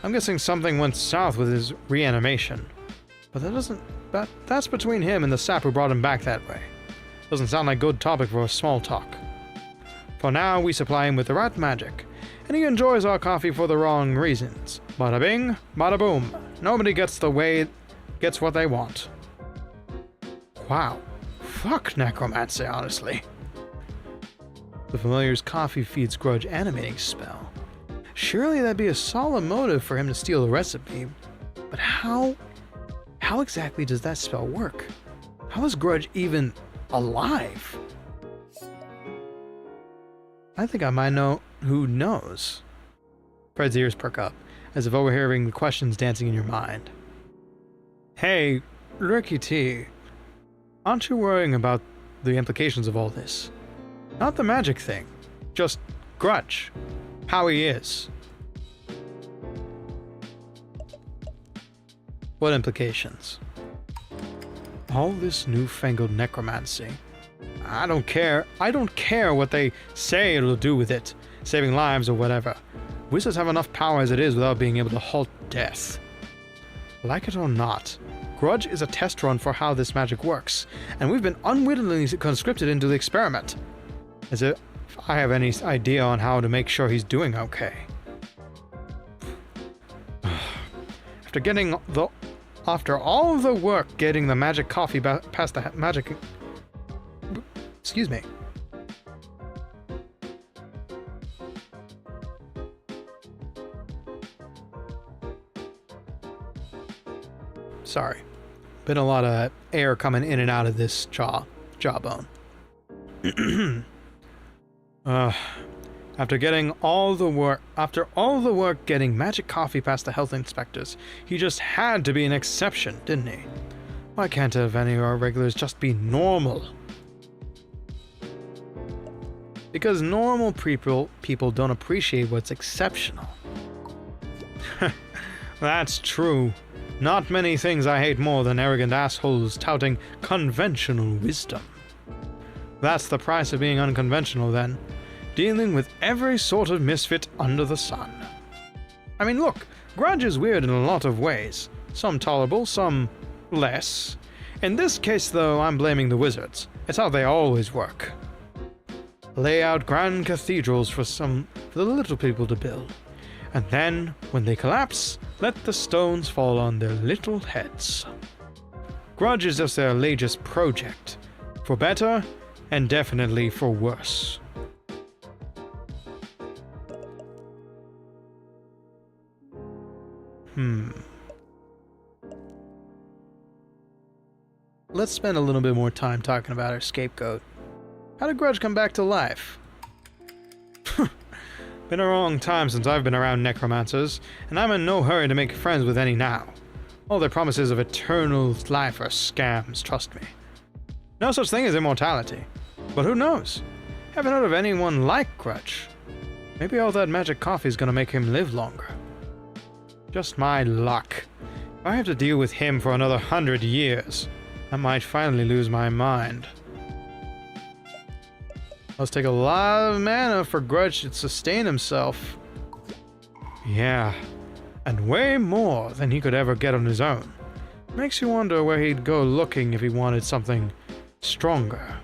I'm guessing something went south with his reanimation. But that's between him and the sap who brought him back that way. Doesn't sound like good topic for a small talk. For now, we supply him with the right magic, and he enjoys our coffee for the wrong reasons. Bada bing, bada boom. Nobody gets what they want. Wow. Fuck necromancy, honestly. The familiar's coffee feeds Grudge animating spell. Surely that'd be a solid motive for him to steal the recipe. But how exactly does that spell work? How is Grudge even alive? I think I might know who knows. Fred's ears perk up, as if overhearing the questions dancing in your mind. Hey, Ricky T, aren't you worrying about the implications of all this? Not the magic thing, just Grudge. How he is. What implications? All this newfangled necromancy. I don't care. I don't care what they say it'll do with it, saving lives or whatever. Wizards have enough power as it is without being able to halt death. Like it or not, Grudge is a test run for how this magic works, and we've been unwittingly conscripted into the experiment. As if I have any idea on how to make sure he's doing okay. After all the work getting the magic coffee past the magic... Excuse me. Sorry. Been a lot of air coming in and out of this jawbone. After all the work getting magic coffee past the health inspectors, he just had to be an exception, didn't he? Why can't any of our regulars just be normal? Because normal people don't appreciate what's exceptional. That's true. Not many things I hate more than arrogant assholes touting conventional wisdom. That's the price of being unconventional, then. Dealing with every sort of misfit under the sun. I mean, look, Grudge is weird in a lot of ways. Some tolerable, some less. In this case, though, I'm blaming the wizards. It's how they always work. Lay out grand cathedrals for the little people to build. And then, when they collapse, let the stones fall on their little heads. Grudge is just their latest project. For better, and definitely for worse. Let's spend a little bit more time talking about our scapegoat. How did Grudge come back to life? Been a long time since I've been around necromancers, and I'm in no hurry to make friends with any now. All their promises of eternal life are scams, trust me. No such thing as immortality. But who knows? Haven't heard of anyone like Grudge. Maybe all that magic coffee's gonna make him live longer. Just my luck. If I have to deal with him for another 100 years, I might finally lose my mind. Must take a lot of mana for Grudge to sustain himself. Yeah, and way more than he could ever get on his own. Makes you wonder where he'd go looking if he wanted something stronger.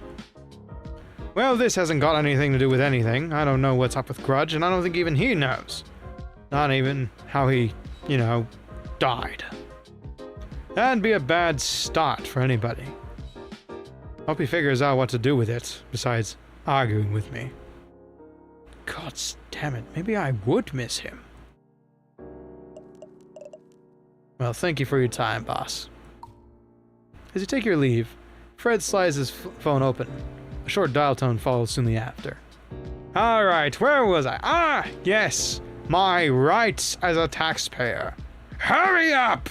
Well, this hasn't got anything to do with anything. I don't know what's up with Grudge, and I don't think even he knows. Not even how he, died. That'd be a bad start for anybody. Hope he figures out what to do with it, besides arguing with me. God damn it, maybe I would miss him. Well, thank you for your time, boss. As you take your leave, Fred slides his phone open. A short dial tone follows soon after. Alright, where was I? Ah, yes, my rights as a taxpayer. Hurry up!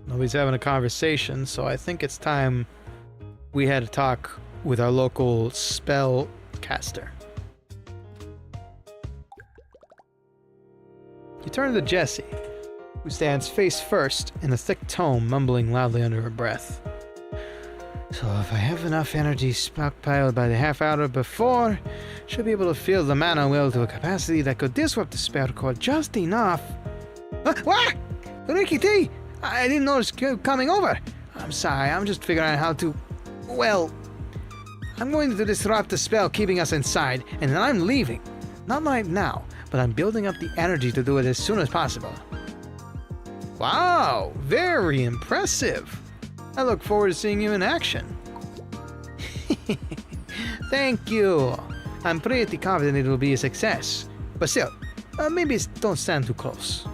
Nobody's having a conversation, so I think it's time we had a talk with our local spell caster. You turn to Jessie, who stands face first in a thick tome, mumbling loudly under her breath. So if I have enough energy stockpiled by the half hour before, should be able to fill the mana well to a capacity that could disrupt the spell core just enough. What? Ricky T! I didn't notice you coming over. I'm sorry, I'm just figuring out how to... Well, I'm going to disrupt the spell keeping us inside, and then I'm leaving. Not right now, but I'm building up the energy to do it as soon as possible. Wow, very impressive. I look forward to seeing you in action. Thank you. I'm pretty confident it will be a success. But still, maybe don't stand too close.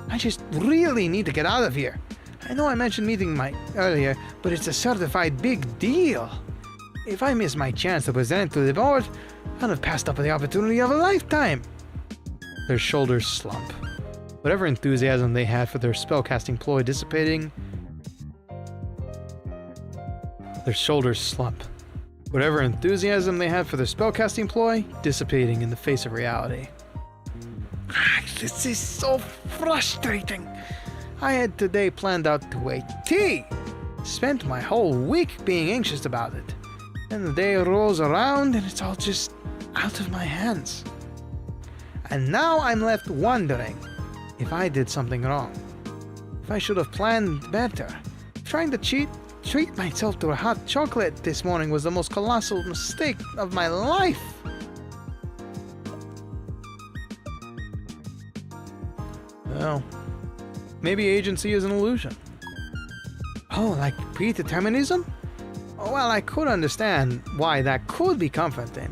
I just really need to get out of here. I know I mentioned meeting Mike earlier, but it's a certified big deal. If I miss my chance to present to the board, I'll have passed up the opportunity of a lifetime. Their shoulders slump. Whatever enthusiasm they had for their spellcasting ploy dissipating. Their shoulders slump. Whatever enthusiasm they had for their spellcasting ploy dissipating in the face of reality. This is so frustrating. I had today planned out to a T. Spent my whole week being anxious about it. Then the day rolls around and it's all just out of my hands. And now I'm left wondering if I did something wrong. If I should have planned better. Trying to treat myself to a hot chocolate this morning was the most colossal mistake of my life. Well, maybe agency is an illusion. Oh, like predeterminism? Well, I could understand why that could be comforting.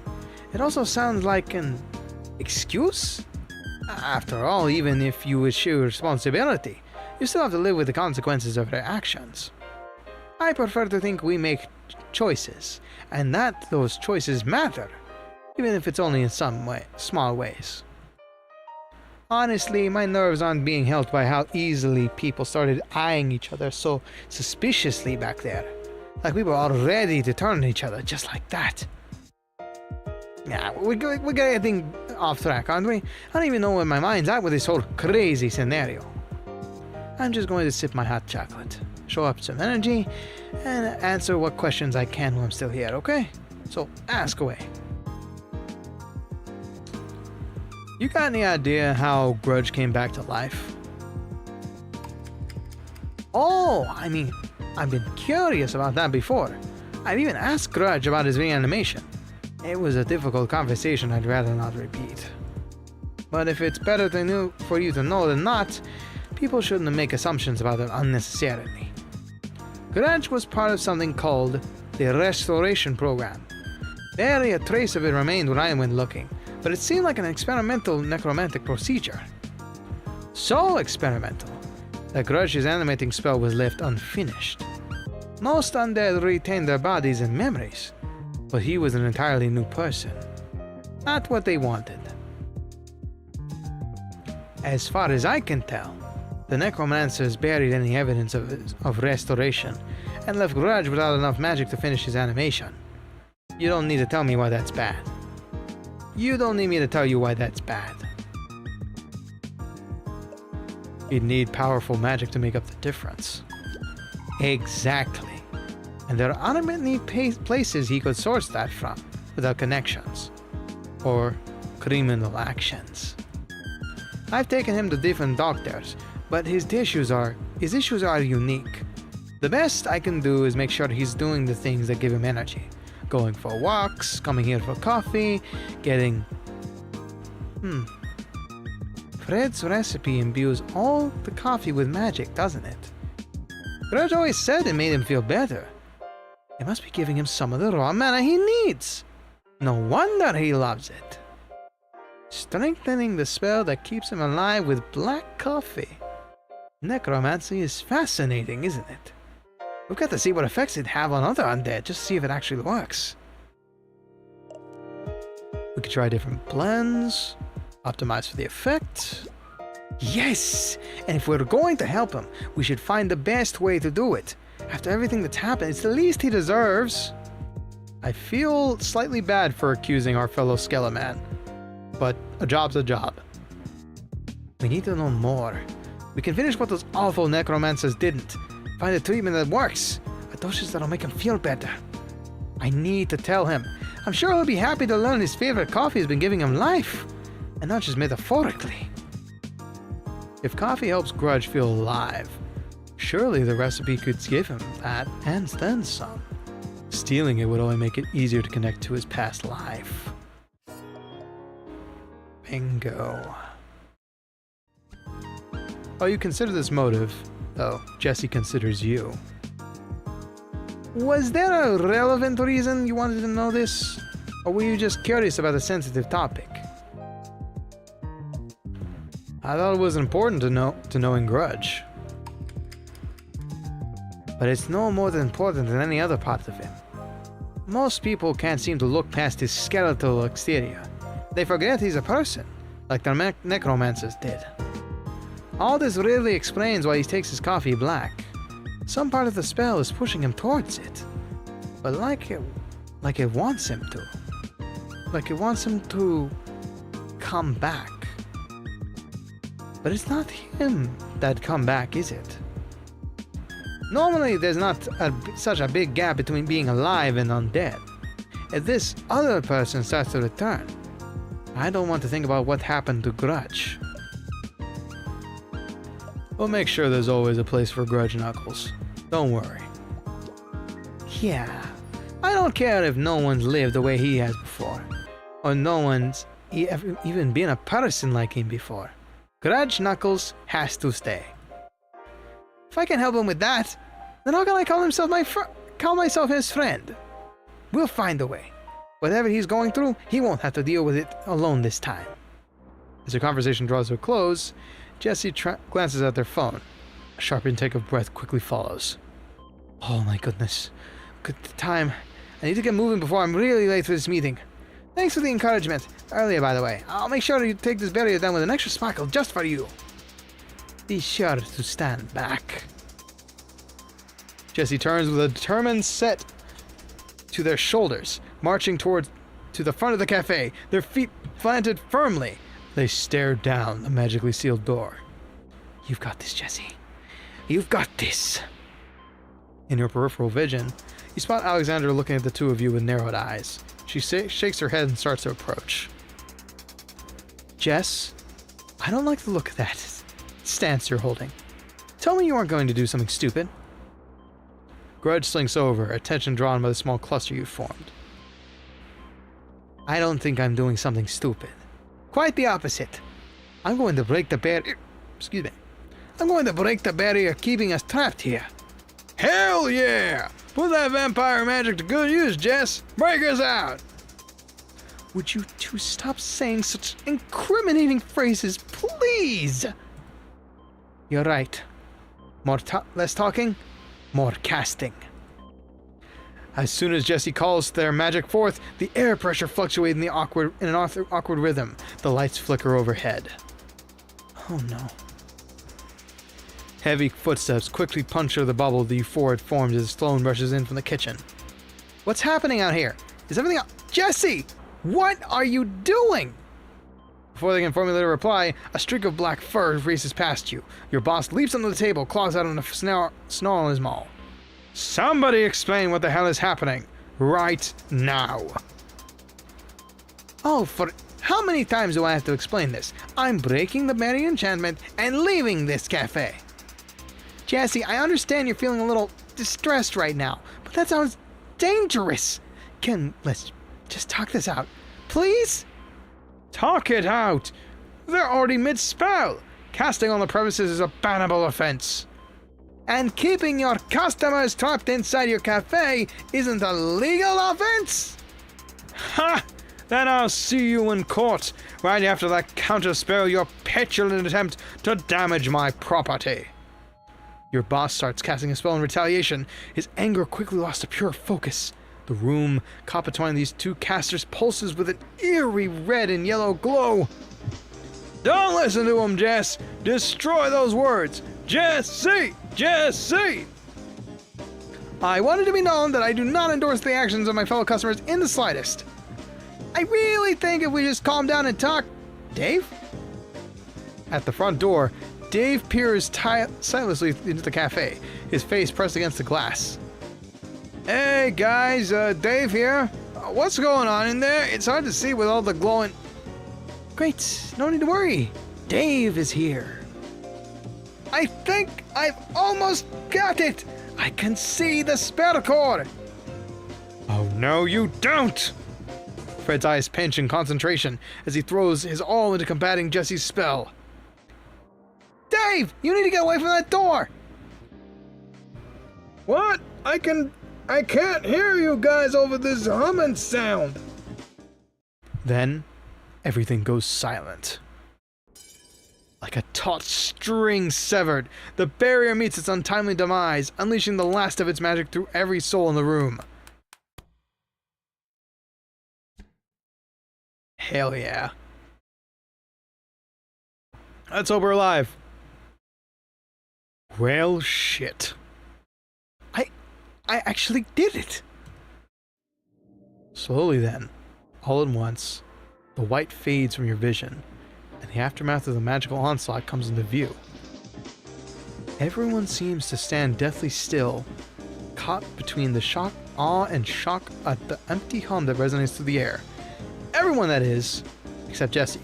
It also sounds like an excuse? After all, even if you eschew responsibility, you still have to live with the consequences of your actions. I prefer to think we make choices, and that those choices matter, even if it's only in some small ways. Honestly, my nerves aren't being helped by how easily people started eyeing each other so suspiciously back there. Like we were all ready to turn on each other just like that. Yeah, we're getting off track, aren't we? I don't even know where my mind's at with this whole crazy scenario. I'm just going to sip my hot chocolate, show up some energy, and answer what questions I can while I'm still here, okay? So, ask away. You got any idea how Grudge came back to life? Oh, I mean, I've been curious about that before. I've even asked Grudge about his reanimation. It was a difficult conversation I'd rather not repeat. But if it's better for you to know than not, people shouldn't make assumptions about it unnecessarily. Grudge was part of something called the Restoration Program. Barely a trace of it remained when I went looking, but it seemed like an experimental necromantic procedure. So experimental that Grudge's animating spell was left unfinished. Most undead retained their bodies and memories, but he was an entirely new person. Not what they wanted. As far as I can tell, the necromancers buried any evidence of restoration and left Grudge without enough magic to finish his animation. You don't need to tell me why that's bad. You don't need me to tell you why that's bad. You'd need powerful magic to make up the difference. Exactly. And there aren't many places he could source that from without connections or criminal actions. I've taken him to different doctors, but his issues are unique. The best I can do is make sure he's doing the things that give him energy. Going for walks, coming here for coffee, getting... Fred's recipe imbues all the coffee with magic, doesn't it? Grudge always said it made him feel better. It must be giving him some of the raw mana he needs. No wonder he loves it. Strengthening the spell that keeps him alive with black coffee. Necromancy is fascinating, isn't it? We've got to see what effects it'd have on other undead, just to see if it actually works. We could try different blends, optimize for the effect. Yes! And if we're going to help him, we should find the best way to do it. After everything that's happened, it's the least he deserves. I feel slightly bad for accusing our fellow Skeleman, but a job's a job. We need to know more. We can finish what those awful necromancers didn't. Find a treatment that works. A dosage that'll make him feel better. I need to tell him. I'm sure he'll be happy to learn his favorite coffee has been giving him life. And not just metaphorically. If coffee helps Grudge feel alive, surely the recipe could give him that and then some. Stealing it would only make it easier to connect to his past life. Bingo. Oh, you consider this motive, though Jesse considers you. Was there a relevant reason you wanted to know this? Or were you just curious about a sensitive topic? I thought it was important to knowing Grudge. But it's no more than important than any other part of him. Most people can't seem to look past his skeletal exterior. They forget he's a person, like the necromancers did. All this really explains why he takes his coffee black. Some part of the spell is pushing him towards it. But like it wants him to. Like it wants him to come back. But it's not him that come back, is it? Normally there's not such a big gap between being alive and undead. If this other person starts to return, I don't want to think about what happened to Grudge. We'll make sure there's always a place for Grudge Knuckles. Don't worry. Yeah, I don't care if no one's lived the way he has before. Or no one's even been a person like him before. Grudge Knuckles has to stay. If I can help him with that, then how can I call myself his friend? We'll find a way. Whatever he's going through, he won't have to deal with it alone this time. As the conversation draws to a close, Jessie glances at their phone. A sharp intake of breath quickly follows. Oh my goodness. Good time. I need to get moving before I'm really late for this meeting. Thanks for the encouragement. Earlier, by the way. I'll make sure to take this barrier down with an extra sparkle just for you. Be sure to stand back. Jessie turns with a determined set to their shoulders, marching to the front of the cafe, their feet planted firmly. They stare down the magically sealed door. You've got this, Jessie. You've got this. In your peripheral vision, you spot Alexandra looking at the two of you with narrowed eyes. She shakes her head and starts to approach. Jess, I don't like the look of that stance you're holding. Tell me you aren't going to do something stupid. Grudge slinks over, attention drawn by the small cluster you formed. I don't think I'm doing something stupid. Quite the opposite. I'm going to break the barrier. Excuse me. I'm going to break the barrier keeping us trapped here. Hell yeah! Put that vampire magic to good use, Jess. Break us out. Would you two stop saying such incriminating phrases, please? You're right. Less talking, more casting. As soon as Jessie calls their magic forth, the air pressure fluctuates in an awkward rhythm. The lights flicker overhead. Oh no. Heavy footsteps quickly puncture the bubble the euphoric forms as Sloane rushes in from the kitchen. What's happening out here? Is everything Jessie! What are you doing? Before they can formulate a reply, a streak of black fur races past you. Your boss leaps under the table, claws out on a snarl in his maw. Somebody explain what the hell is happening right now. Oh, for how many times do I have to explain this? I'm breaking the barrier enchantment and leaving this cafe. Jessie, I understand you're feeling a little distressed right now, but that sounds dangerous. Let's just talk this out, please? Talk it out. They're already mid-spell. Casting on the premises is a bannable offense. And keeping your customers trapped inside your cafe isn't a legal offense? Ha! Then I'll see you in court, right after that counterspell your petulant attempt to damage my property. Your boss starts casting a spell in retaliation. His anger quickly lost to pure focus. The room caught between these two casters pulses with an eerie red and yellow glow. Don't listen to him, Jess. Destroy those words. Jessie! Jessie! I want it to be known that I do not endorse the actions of my fellow customers in the slightest. I really think if we just calm down and talk... Dave? At the front door, Dave peers sightlessly into the cafe, his face pressed against the glass. Hey guys, Dave here. What's going on in there? It's hard to see with all the glowing... Great, no need to worry. Dave is here. I think I've almost got it. I can see the spell core. Oh no, you don't. Fred's eyes pinch in concentration as he throws his all into combating Jessie's spell. Dave, you need to get away from that door. What? I can I can't hear you guys over this humming sound. Then, everything goes silent. Like a taut string severed, the barrier meets its untimely demise, unleashing the last of its magic through every soul in the room. Hell yeah. Let's hope we're alive. Well, shit. I actually did it! Slowly then, all at once, the white fades from your vision, and the aftermath of the magical onslaught comes into view. Everyone seems to stand deathly still, caught between the awe and shock at the empty hum that resonates through the air. Everyone, that is, except Jesse.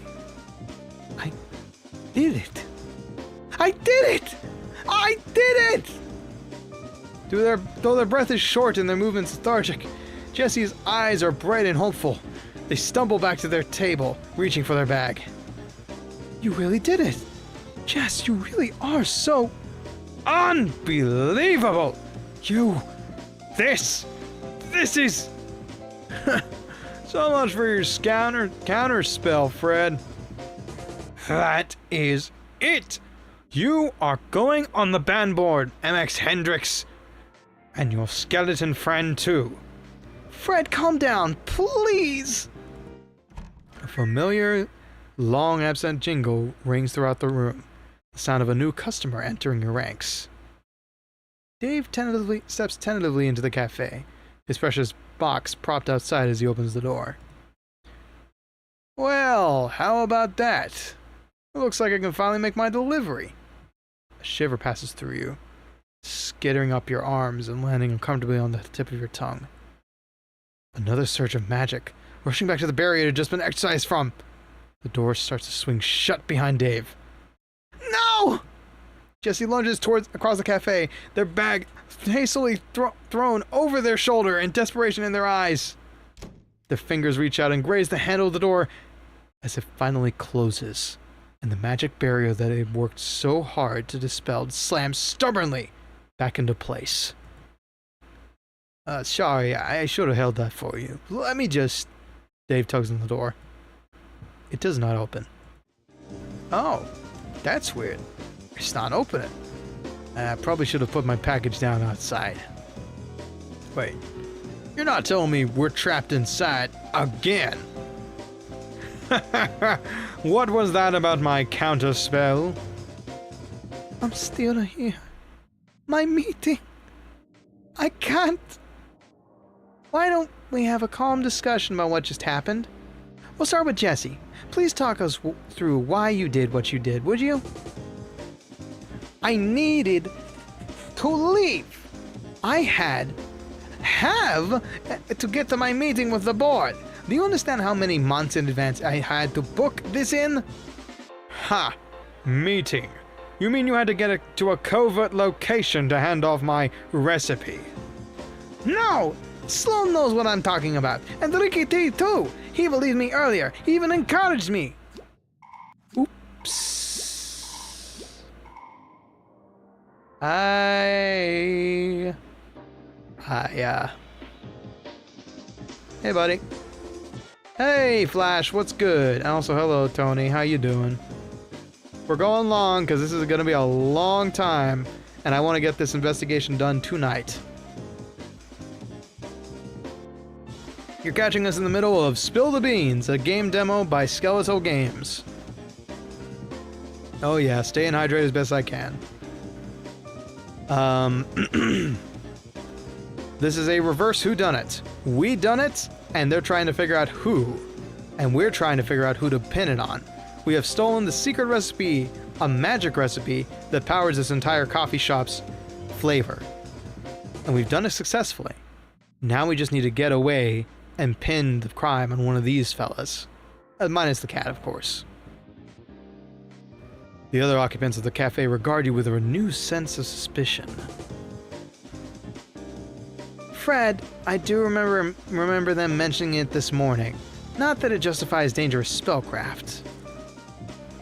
I did it! I did it! I did it! Though their breath is short and their movements lethargic, Jesse's eyes are bright and hopeful. They stumble back to their table, reaching for their bag. You really did it! Jess, you really are so unbelievable! This is... So much for your counter spell, Fred. That is it! You are going on the ban board, MX Hendrix. And your skeleton friend, too. Fred, calm down, please! A familiar, long-absent jingle rings throughout the room, the sound of a new customer entering your ranks. Dave steps tentatively into the cafe, his precious box propped outside as he opens the door. Well, how about that? It looks like I can finally make my delivery. A shiver passes through you, skittering up your arms and landing uncomfortably on the tip of your tongue. Another surge of magic, rushing back to the barrier it had just been exorcised from. The door starts to swing shut behind Dave. No! Jesse lunges across the cafe, their bag hastily thrown over their shoulder and desperation in their eyes. Their fingers reach out and graze the handle of the door as it finally closes, and the magic barrier that they had worked so hard to dispel slams stubbornly back into place. Sorry, I should have held that for you. Let me just... Dave tugs on the door. It does not open. Oh, that's weird. It's not opening. I probably should have put my package down outside. Wait, you're not telling me we're trapped inside again? What was that about my counter spell? I'm still here. My meeting. I can't. Why don't we have a calm discussion about what just happened? We'll start with Jesse. Please talk us through why you did what you did, would you? I needed to leave. I have to get to my meeting with the board. Do you understand how many months in advance I had to book this in? Ha! Meeting. You mean you had to get to a covert location to hand off my recipe? No! Sloan knows what I'm talking about. And Ricky T too. He believed me earlier. He even encouraged me. Oops. Hey, buddy. Hey, Flash, what's good? And also, hello, Tony. How you doing? We're going long, because this is going to be a long time, and I want to get this investigation done tonight. You're catching us in the middle of Spill the Beans, a game demo by Skeletal Games. Oh yeah, staying hydrated as best I can. This is a reverse whodunit. We done it, and they're trying to figure out who. And we're trying to figure out who to pin it on. We have stolen the secret recipe, a magic recipe, that powers this entire coffee shop's flavor. And we've done it successfully. Now we just need to get away and pin the crime on one of these fellas. Minus the cat, of course. The other occupants of the cafe regard you with a renewed sense of suspicion. Fred, I do remember them mentioning it this morning. Not that it justifies dangerous spellcraft.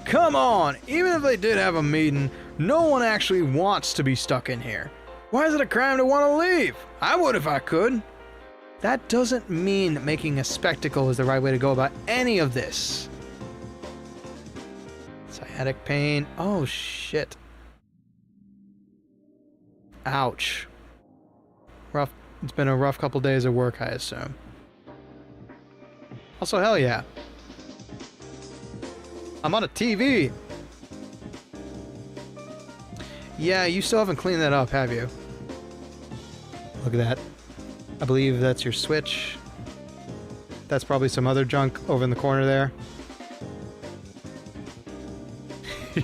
Come on! Even if they did have a meeting, no one actually wants to be stuck in here. Why is it a crime to want to leave? I would if I could. That doesn't mean making a spectacle is the right way to go about any of this. Sciatic pain. Oh, shit. Ouch. Rough. It's been a rough couple days of work, I assume. Also, hell yeah. I'm on a TV. Yeah, you still haven't cleaned that up, have you? Look at that. I believe that's your Switch. That's probably some other junk over in the corner there. I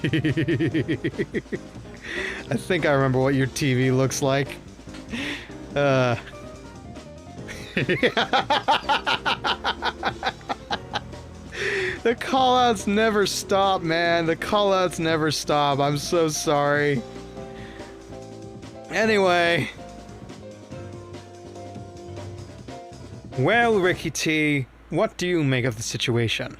think I remember what your TV looks like. The callouts never stop, man. The callouts never stop. I'm so sorry. Anyway. Well, Ricky T, what do you make of the situation?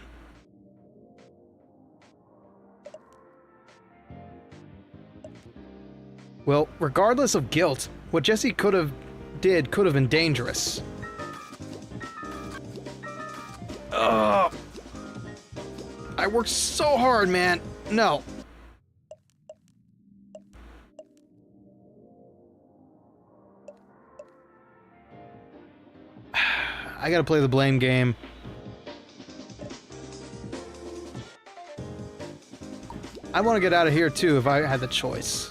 Well, regardless of guilt, what Jesse could have been dangerous. Ugh. I worked so hard, man. No. I gotta play the blame game. I want to get out of here too if I had the choice.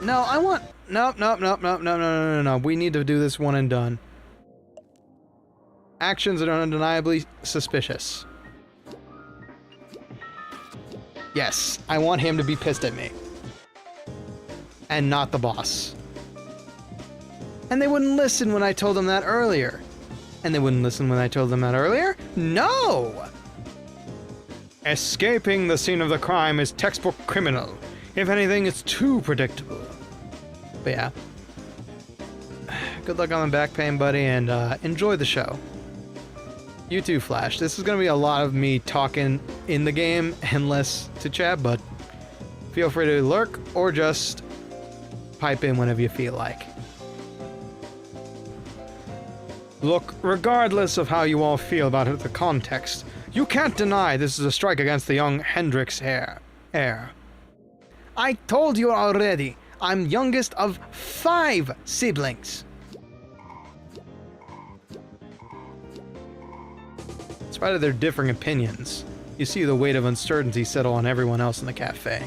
No, I want... No. We need to do this one and done. Actions are undeniably suspicious. Yes, I want him to be pissed at me. And not the boss. And they wouldn't listen when I told them that earlier. And they wouldn't listen when I told them that earlier? No! Escaping the scene of the crime is textbook criminal. If anything, it's too predictable. But yeah. Good luck on the back pain, buddy, and enjoy the show. You too, Flash. This is going to be a lot of me talking in the game and less to chat, but feel free to lurk or just pipe in whenever you feel like. Look, regardless of how you all feel about it, the context, you can't deny this is a strike against the young Hendrix heir. I told you already, I'm youngest of 5 siblings. In spite of their differing opinions, you see the weight of uncertainty settle on everyone else in the cafe.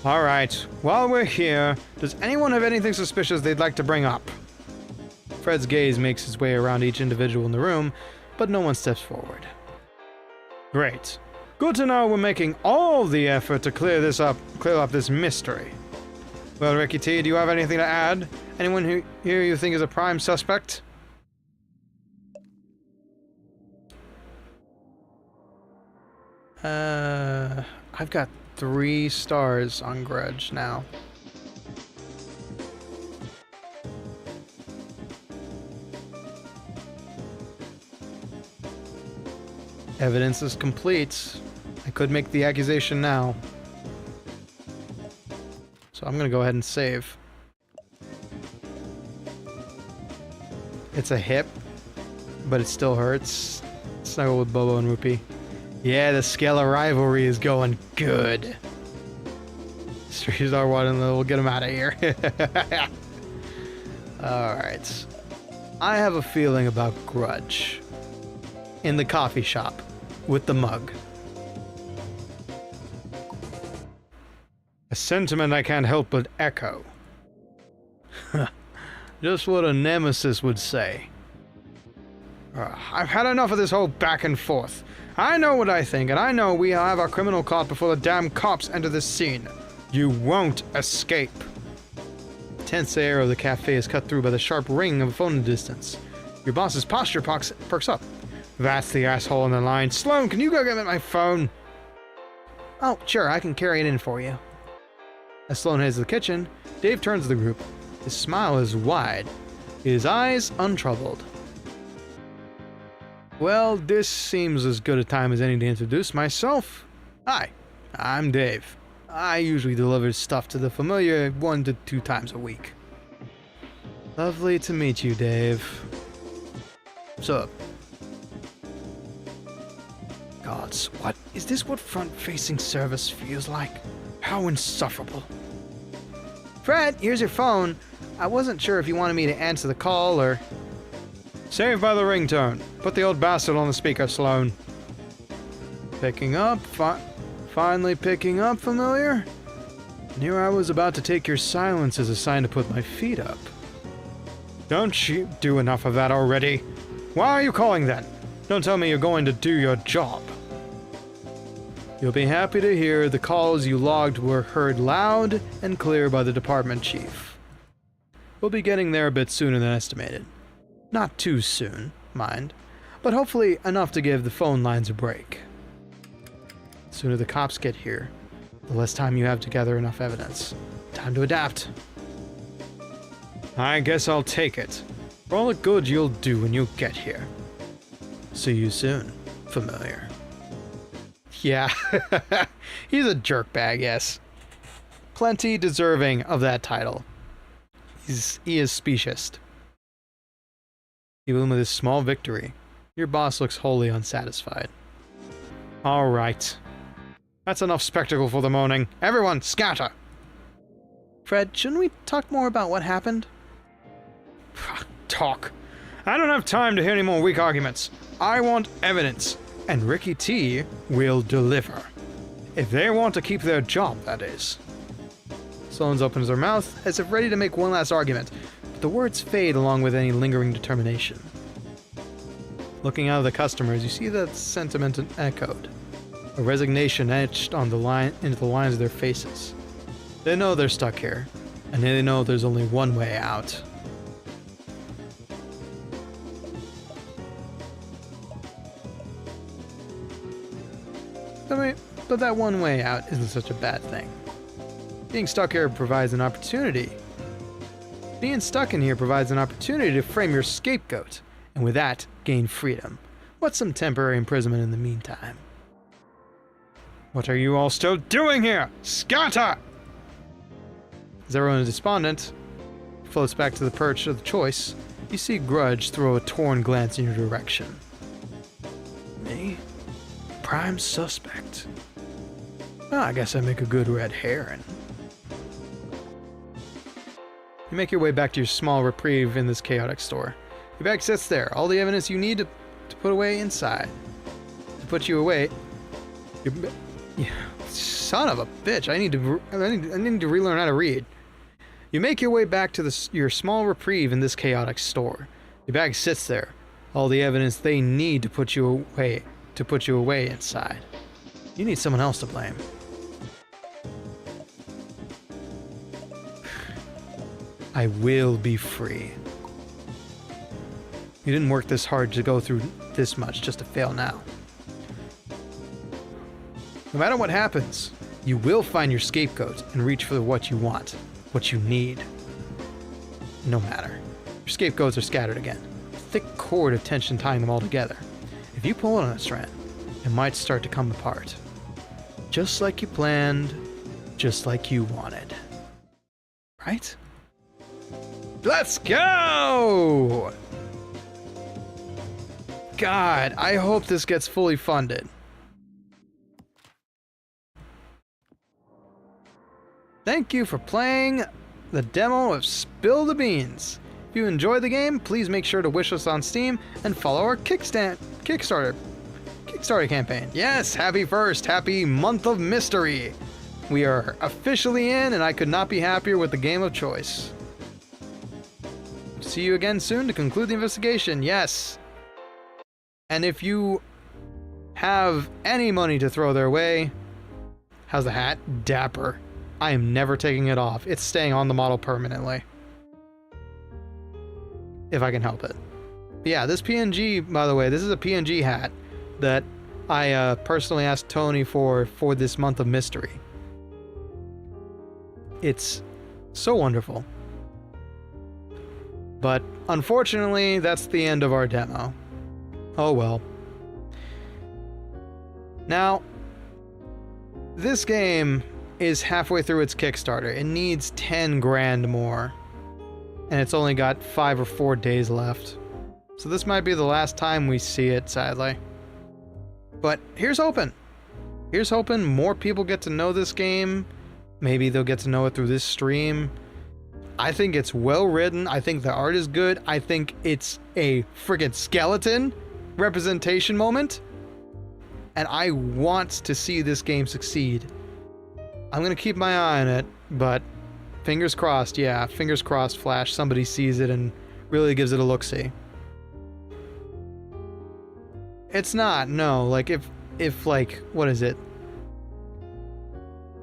Alright, while we're here, does anyone have anything suspicious they'd like to bring up? Fred's gaze makes his way around each individual in the room, but no one steps forward. Great. Good to know we're making all the effort to clear up this mystery. Well, Ricky T, do you have anything to add? Anyone here you think is a prime suspect? I've got 3 stars on Grudge now. Evidence is complete. I could make the accusation now. So I'm gonna go ahead and save. It's a hip, but it still hurts. Snuggle with Bobo and Rupee. Yeah, the scale of rivalry is going good. Streets are one and we'll get him out of here. Alright. I have a feeling about Grudge. In the coffee shop. With the mug. A sentiment I can't help but echo. Just what a nemesis would say. I've had enough of this whole back and forth. I know what I think, and I know we'll have our criminal caught before the damn cops enter this scene. You won't escape. The tense air of the cafe is cut through by the sharp ring of a phone distance. Your boss's posture perks up. That's the asshole on the line. Sloan, can you go get me my phone? Oh, sure, I can carry it in for you. As Sloan heads to the kitchen, Dave turns to the group. His smile is wide, his eyes untroubled. Well, this seems as good a time as any to introduce myself. Hi, I'm Dave. I usually deliver stuff to the familiar 1 to 2 times a week. Lovely to meet you, Dave. What's up? Gods, what? Is this what front-facing service feels like? How insufferable. Fred, here's your phone. I wasn't sure if you wanted me to answer the call or... Saved by the ringtone. Put the old bastard on the speaker, Sloan. Picking up, finally picking up, familiar? Knew I was about to take your silence as a sign to put my feet up. Don't you do enough of that already? Why are you calling then? Don't tell me you're going to do your job. You'll be happy to hear the calls you logged were heard loud and clear by the department chief. We'll be getting there a bit sooner than estimated. Not too soon, mind, but hopefully enough to give the phone lines a break. The sooner the cops get here, the less time you have to gather enough evidence. Time to adapt. I guess I'll take it. For all the good you'll do when you get here. See you soon, familiar. Yeah, he's a jerkbag, yes. Plenty deserving of that title. He is specious. Even with his small victory, your boss looks wholly unsatisfied. Alright. That's enough spectacle for the morning. Everyone, scatter! Fred, shouldn't we talk more about what happened? Talk. I don't have time to hear any more weak arguments. I want evidence. And Ricky T will deliver. If they want to keep their job, that is. Sloan opens her mouth as if ready to make one last argument, but the words fade along with any lingering determination. Looking out of the customers, you see that sentiment echoed. A resignation etched on the line into the lines of their faces. They know they're stuck here, and they know there's only one way out. But that one way out isn't such a bad thing. Being stuck here provides an opportunity. Being stuck in here provides an opportunity to frame your scapegoat, and with that, gain freedom. What's some temporary imprisonment in the meantime? What are you all still doing here? Scatter! As everyone is despondent, floats back to the perch of the choice, you see Grudge throw a torn glance in your direction. Me? Prime suspect. Well, I guess I make a good red herring. You make your way back to your small reprieve in this chaotic store. Your bag sits there, all the evidence you need to put away inside. To put you away... son of a bitch, I need to relearn how to read. You make your way back to your small reprieve in this chaotic store. Your bag sits there, all the evidence they need to put you away inside. You need someone else to blame. I will be free. You didn't work this hard to go through this much just to fail now. No matter what happens, you will find your scapegoat and reach for what you want, what you need. No matter. Your scapegoats are scattered again. A thick cord of tension tying them all together. If you pull on a strand, it might start to come apart. Just like you planned, just like you wanted. Right? Let's go! God, I hope this gets fully funded. Thank you for playing the demo of Spill the Beans. If you enjoyed the game, please make sure to wish us on Steam and follow our Kickstarter campaign. Yes, happy month of mystery. We are officially in, and I could not be happier with the game of choice. See you again soon to conclude the investigation. Yes. And if you have any money to throw their way, how's the hat? Dapper. I am never taking it off. It's staying on the model permanently. If I can help it. But yeah, this PNG, by the way, this is a PNG hat that I personally asked Tony for this month of mystery. It's so wonderful. But unfortunately, that's the end of our demo. Oh well. Now, this game is halfway through its Kickstarter. It needs 10 grand more. And it's only got 5 or 4 days left. So this might be the last time we see it, sadly. But here's hoping. Here's hoping more people get to know this game. Maybe they'll get to know it through this stream. I think it's well written. I think the art is good. I think it's a friggin' skeleton representation moment. And I want to see this game succeed. I'm gonna keep my eye on it, but fingers crossed, yeah, fingers crossed, Flash, somebody sees it and really gives it a look-see. It's not, no, like if like, what is it?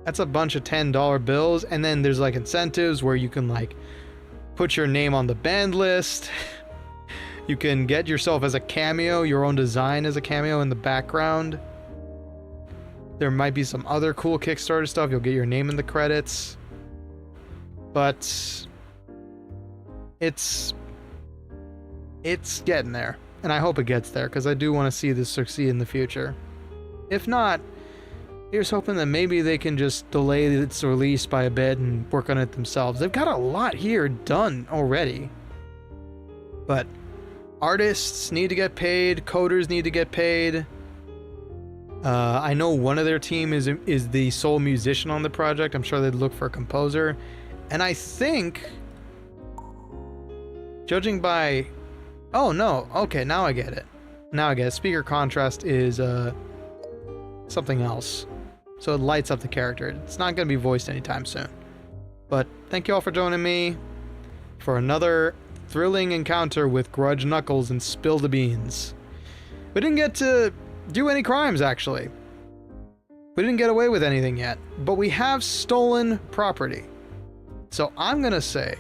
That's a bunch of $10 bills, and then there's like incentives where you can like put your name on the band list. You can get yourself as a cameo, your own design as a cameo in the background. There might be some other cool Kickstarter stuff. You'll get your name in the credits. But it's getting there. And I hope it gets there, because I do want to see this succeed in the future. If not, here's hoping that maybe they can just delay its release by a bit and work on it themselves. They've got a lot here done already. But artists need to get paid, coders need to get paid. I know one of their team is the sole musician on the project. I'm sure they'd look for a composer. And I think, judging by... Oh, no. Okay, now I get it. Now I get it. Speaker contrast is something else. So it lights up the character. It's not going to be voiced anytime soon. But thank you all for joining me for another thrilling encounter with Grudge Knuckles and Spill the Beans. We didn't get to do any crimes, actually. We didn't get away with anything yet, but we have stolen property. So I'm gonna say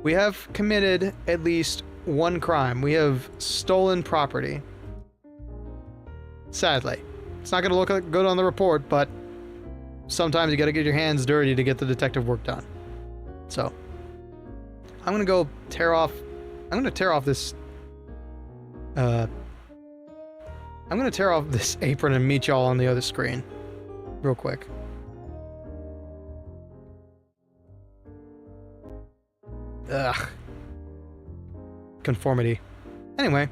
we have committed at least one crime. We have stolen property. Sadly. It's not gonna look good on the report, but sometimes you gotta get your hands dirty to get the detective work done. So I'm gonna go tear off this I'm gonna tear off this apron and meet y'all on the other screen real quick. Ugh. Conformity. Anyway,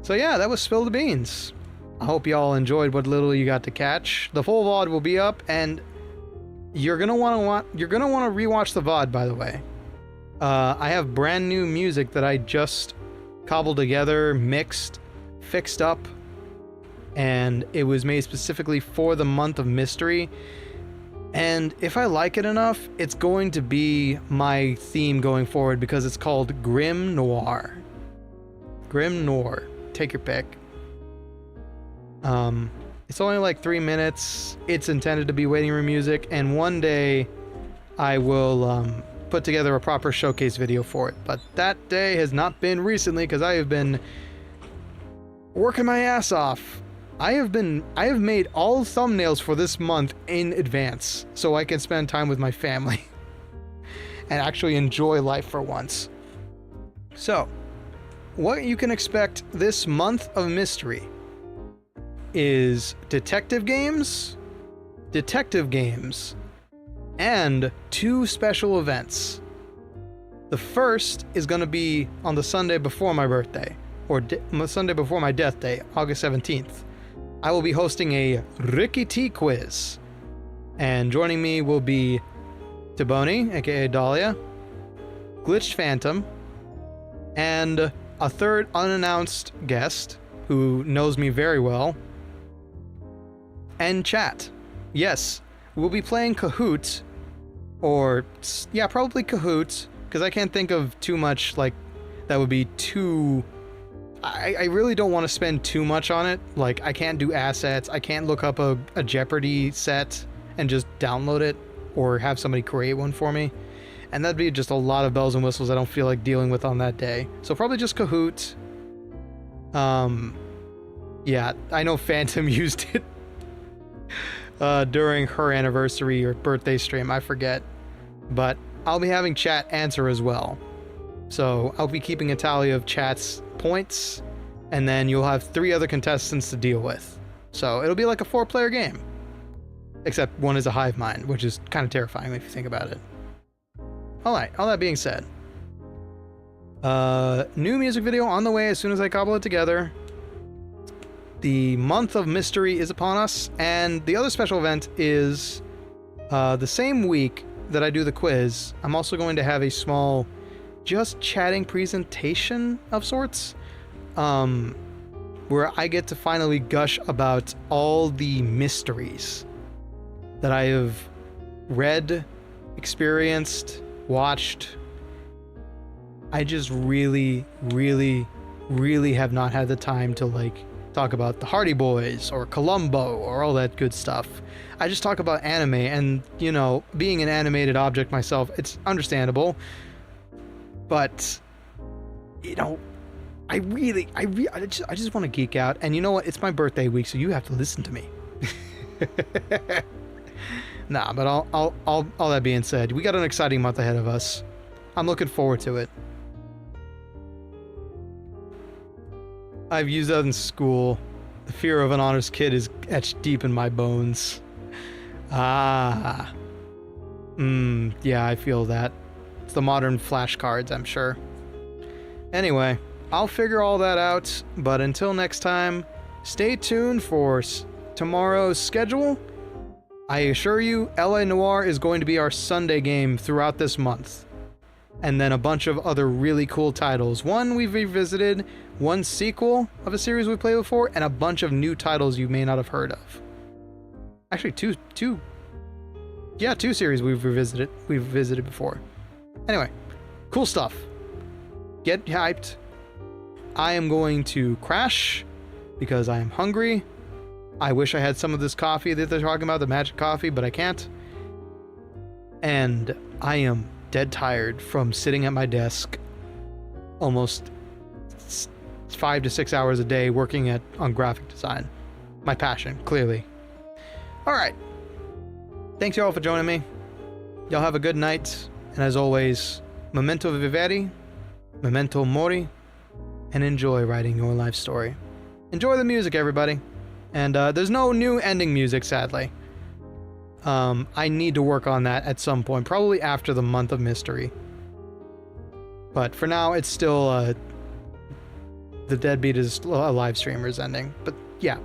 so yeah, that was Spill the Beans. I hope y'all enjoyed what little you got to catch. The full VOD will be up, and you're gonna want to rewatch the VOD, by the way. I have brand new music that I just cobbled together, mixed, fixed up, and it was made specifically for the month of mystery. And if I like it enough, it's going to be my theme going forward, because it's called Grim Noir. Grim Noir. Take your pick. It's only like 3 minutes. It's intended to be waiting room music, and one day I will put together a proper showcase video for it. But that day has not been recently, because I have been working my ass off. I have made all thumbnails for this month in advance so I can spend time with my family and actually enjoy life for once. So, what you can expect this month of mystery is detective games, and 2 special events. The first is going to be on the Sunday before my birthday, or Sunday before my death day, August 17th. I will be hosting a Ricky T quiz, and joining me will be Tboni, aka Dahlia, Glitched Phantom, and a third unannounced guest who knows me very well, and chat. Yes, we'll be playing Kahoot, or yeah, probably Kahoot, because I can't think of too much like that would be too... I really don't want to spend too much on it. Like, I can't do assets, I can't look up a Jeopardy set and just download it, or have somebody create one for me. And that'd be just a lot of bells and whistles I don't feel like dealing with on that day. So probably just Kahoot. Yeah, I know Phantom used it during her anniversary or birthday stream, I forget. But I'll be having chat answer as well. So I'll be keeping a tally of chat's points, and then you'll have 3 other contestants to deal with. So it'll be like a 4-player game. Except one is a hive mind, which is kind of terrifying if you think about it. Alright, all that being said. New music video on the way as soon as I cobble it together. The month of mystery is upon us, and the other special event is the same week that I do the quiz. I'm also going to have a small just chatting presentation of sorts, where I get to finally gush about all the mysteries that I have read, experienced, watched. I just really, really, really have not had the time to like talk about the Hardy Boys or Columbo or all that good stuff. I just talk about anime, and you know, being an animated object myself, it's understandable. But you know, I just want to geek out, and you know what? It's my birthday week, so you have to listen to me. Nah, but all that being said, we got an exciting month ahead of us. I'm looking forward to it. I've used that in school. The fear of an honors kid is etched deep in my bones. Yeah, I feel that. It's the modern flashcards, I'm sure. Anyway, I'll figure all that out, but until next time, stay tuned for tomorrow's schedule. I assure you, LA Noire is going to be our Sunday game throughout this month. And then a bunch of other really cool titles. One we've revisited, one sequel of a series we played before, and a bunch of new titles you may not have heard of. Actually, two series we've visited before. Anyway, cool stuff. Get hyped. I am going to crash because I am hungry. I wish I had some of this coffee that they're talking about, the magic coffee, but I can't. And I am dead tired from sitting at my desk almost 5 to 6 hours a day working on graphic design. My passion, clearly. All right. Thanks y'all for joining me. Y'all have a good night. And as always, memento vivere, memento mori, and enjoy writing your life story. Enjoy the music, everybody. And there's no new ending music, sadly. I need to work on that at some point, probably after the month of mystery. But for now, it's still the Deadbeat is a live streamer's ending. But yeah.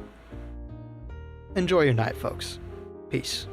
Enjoy your night, folks. Peace.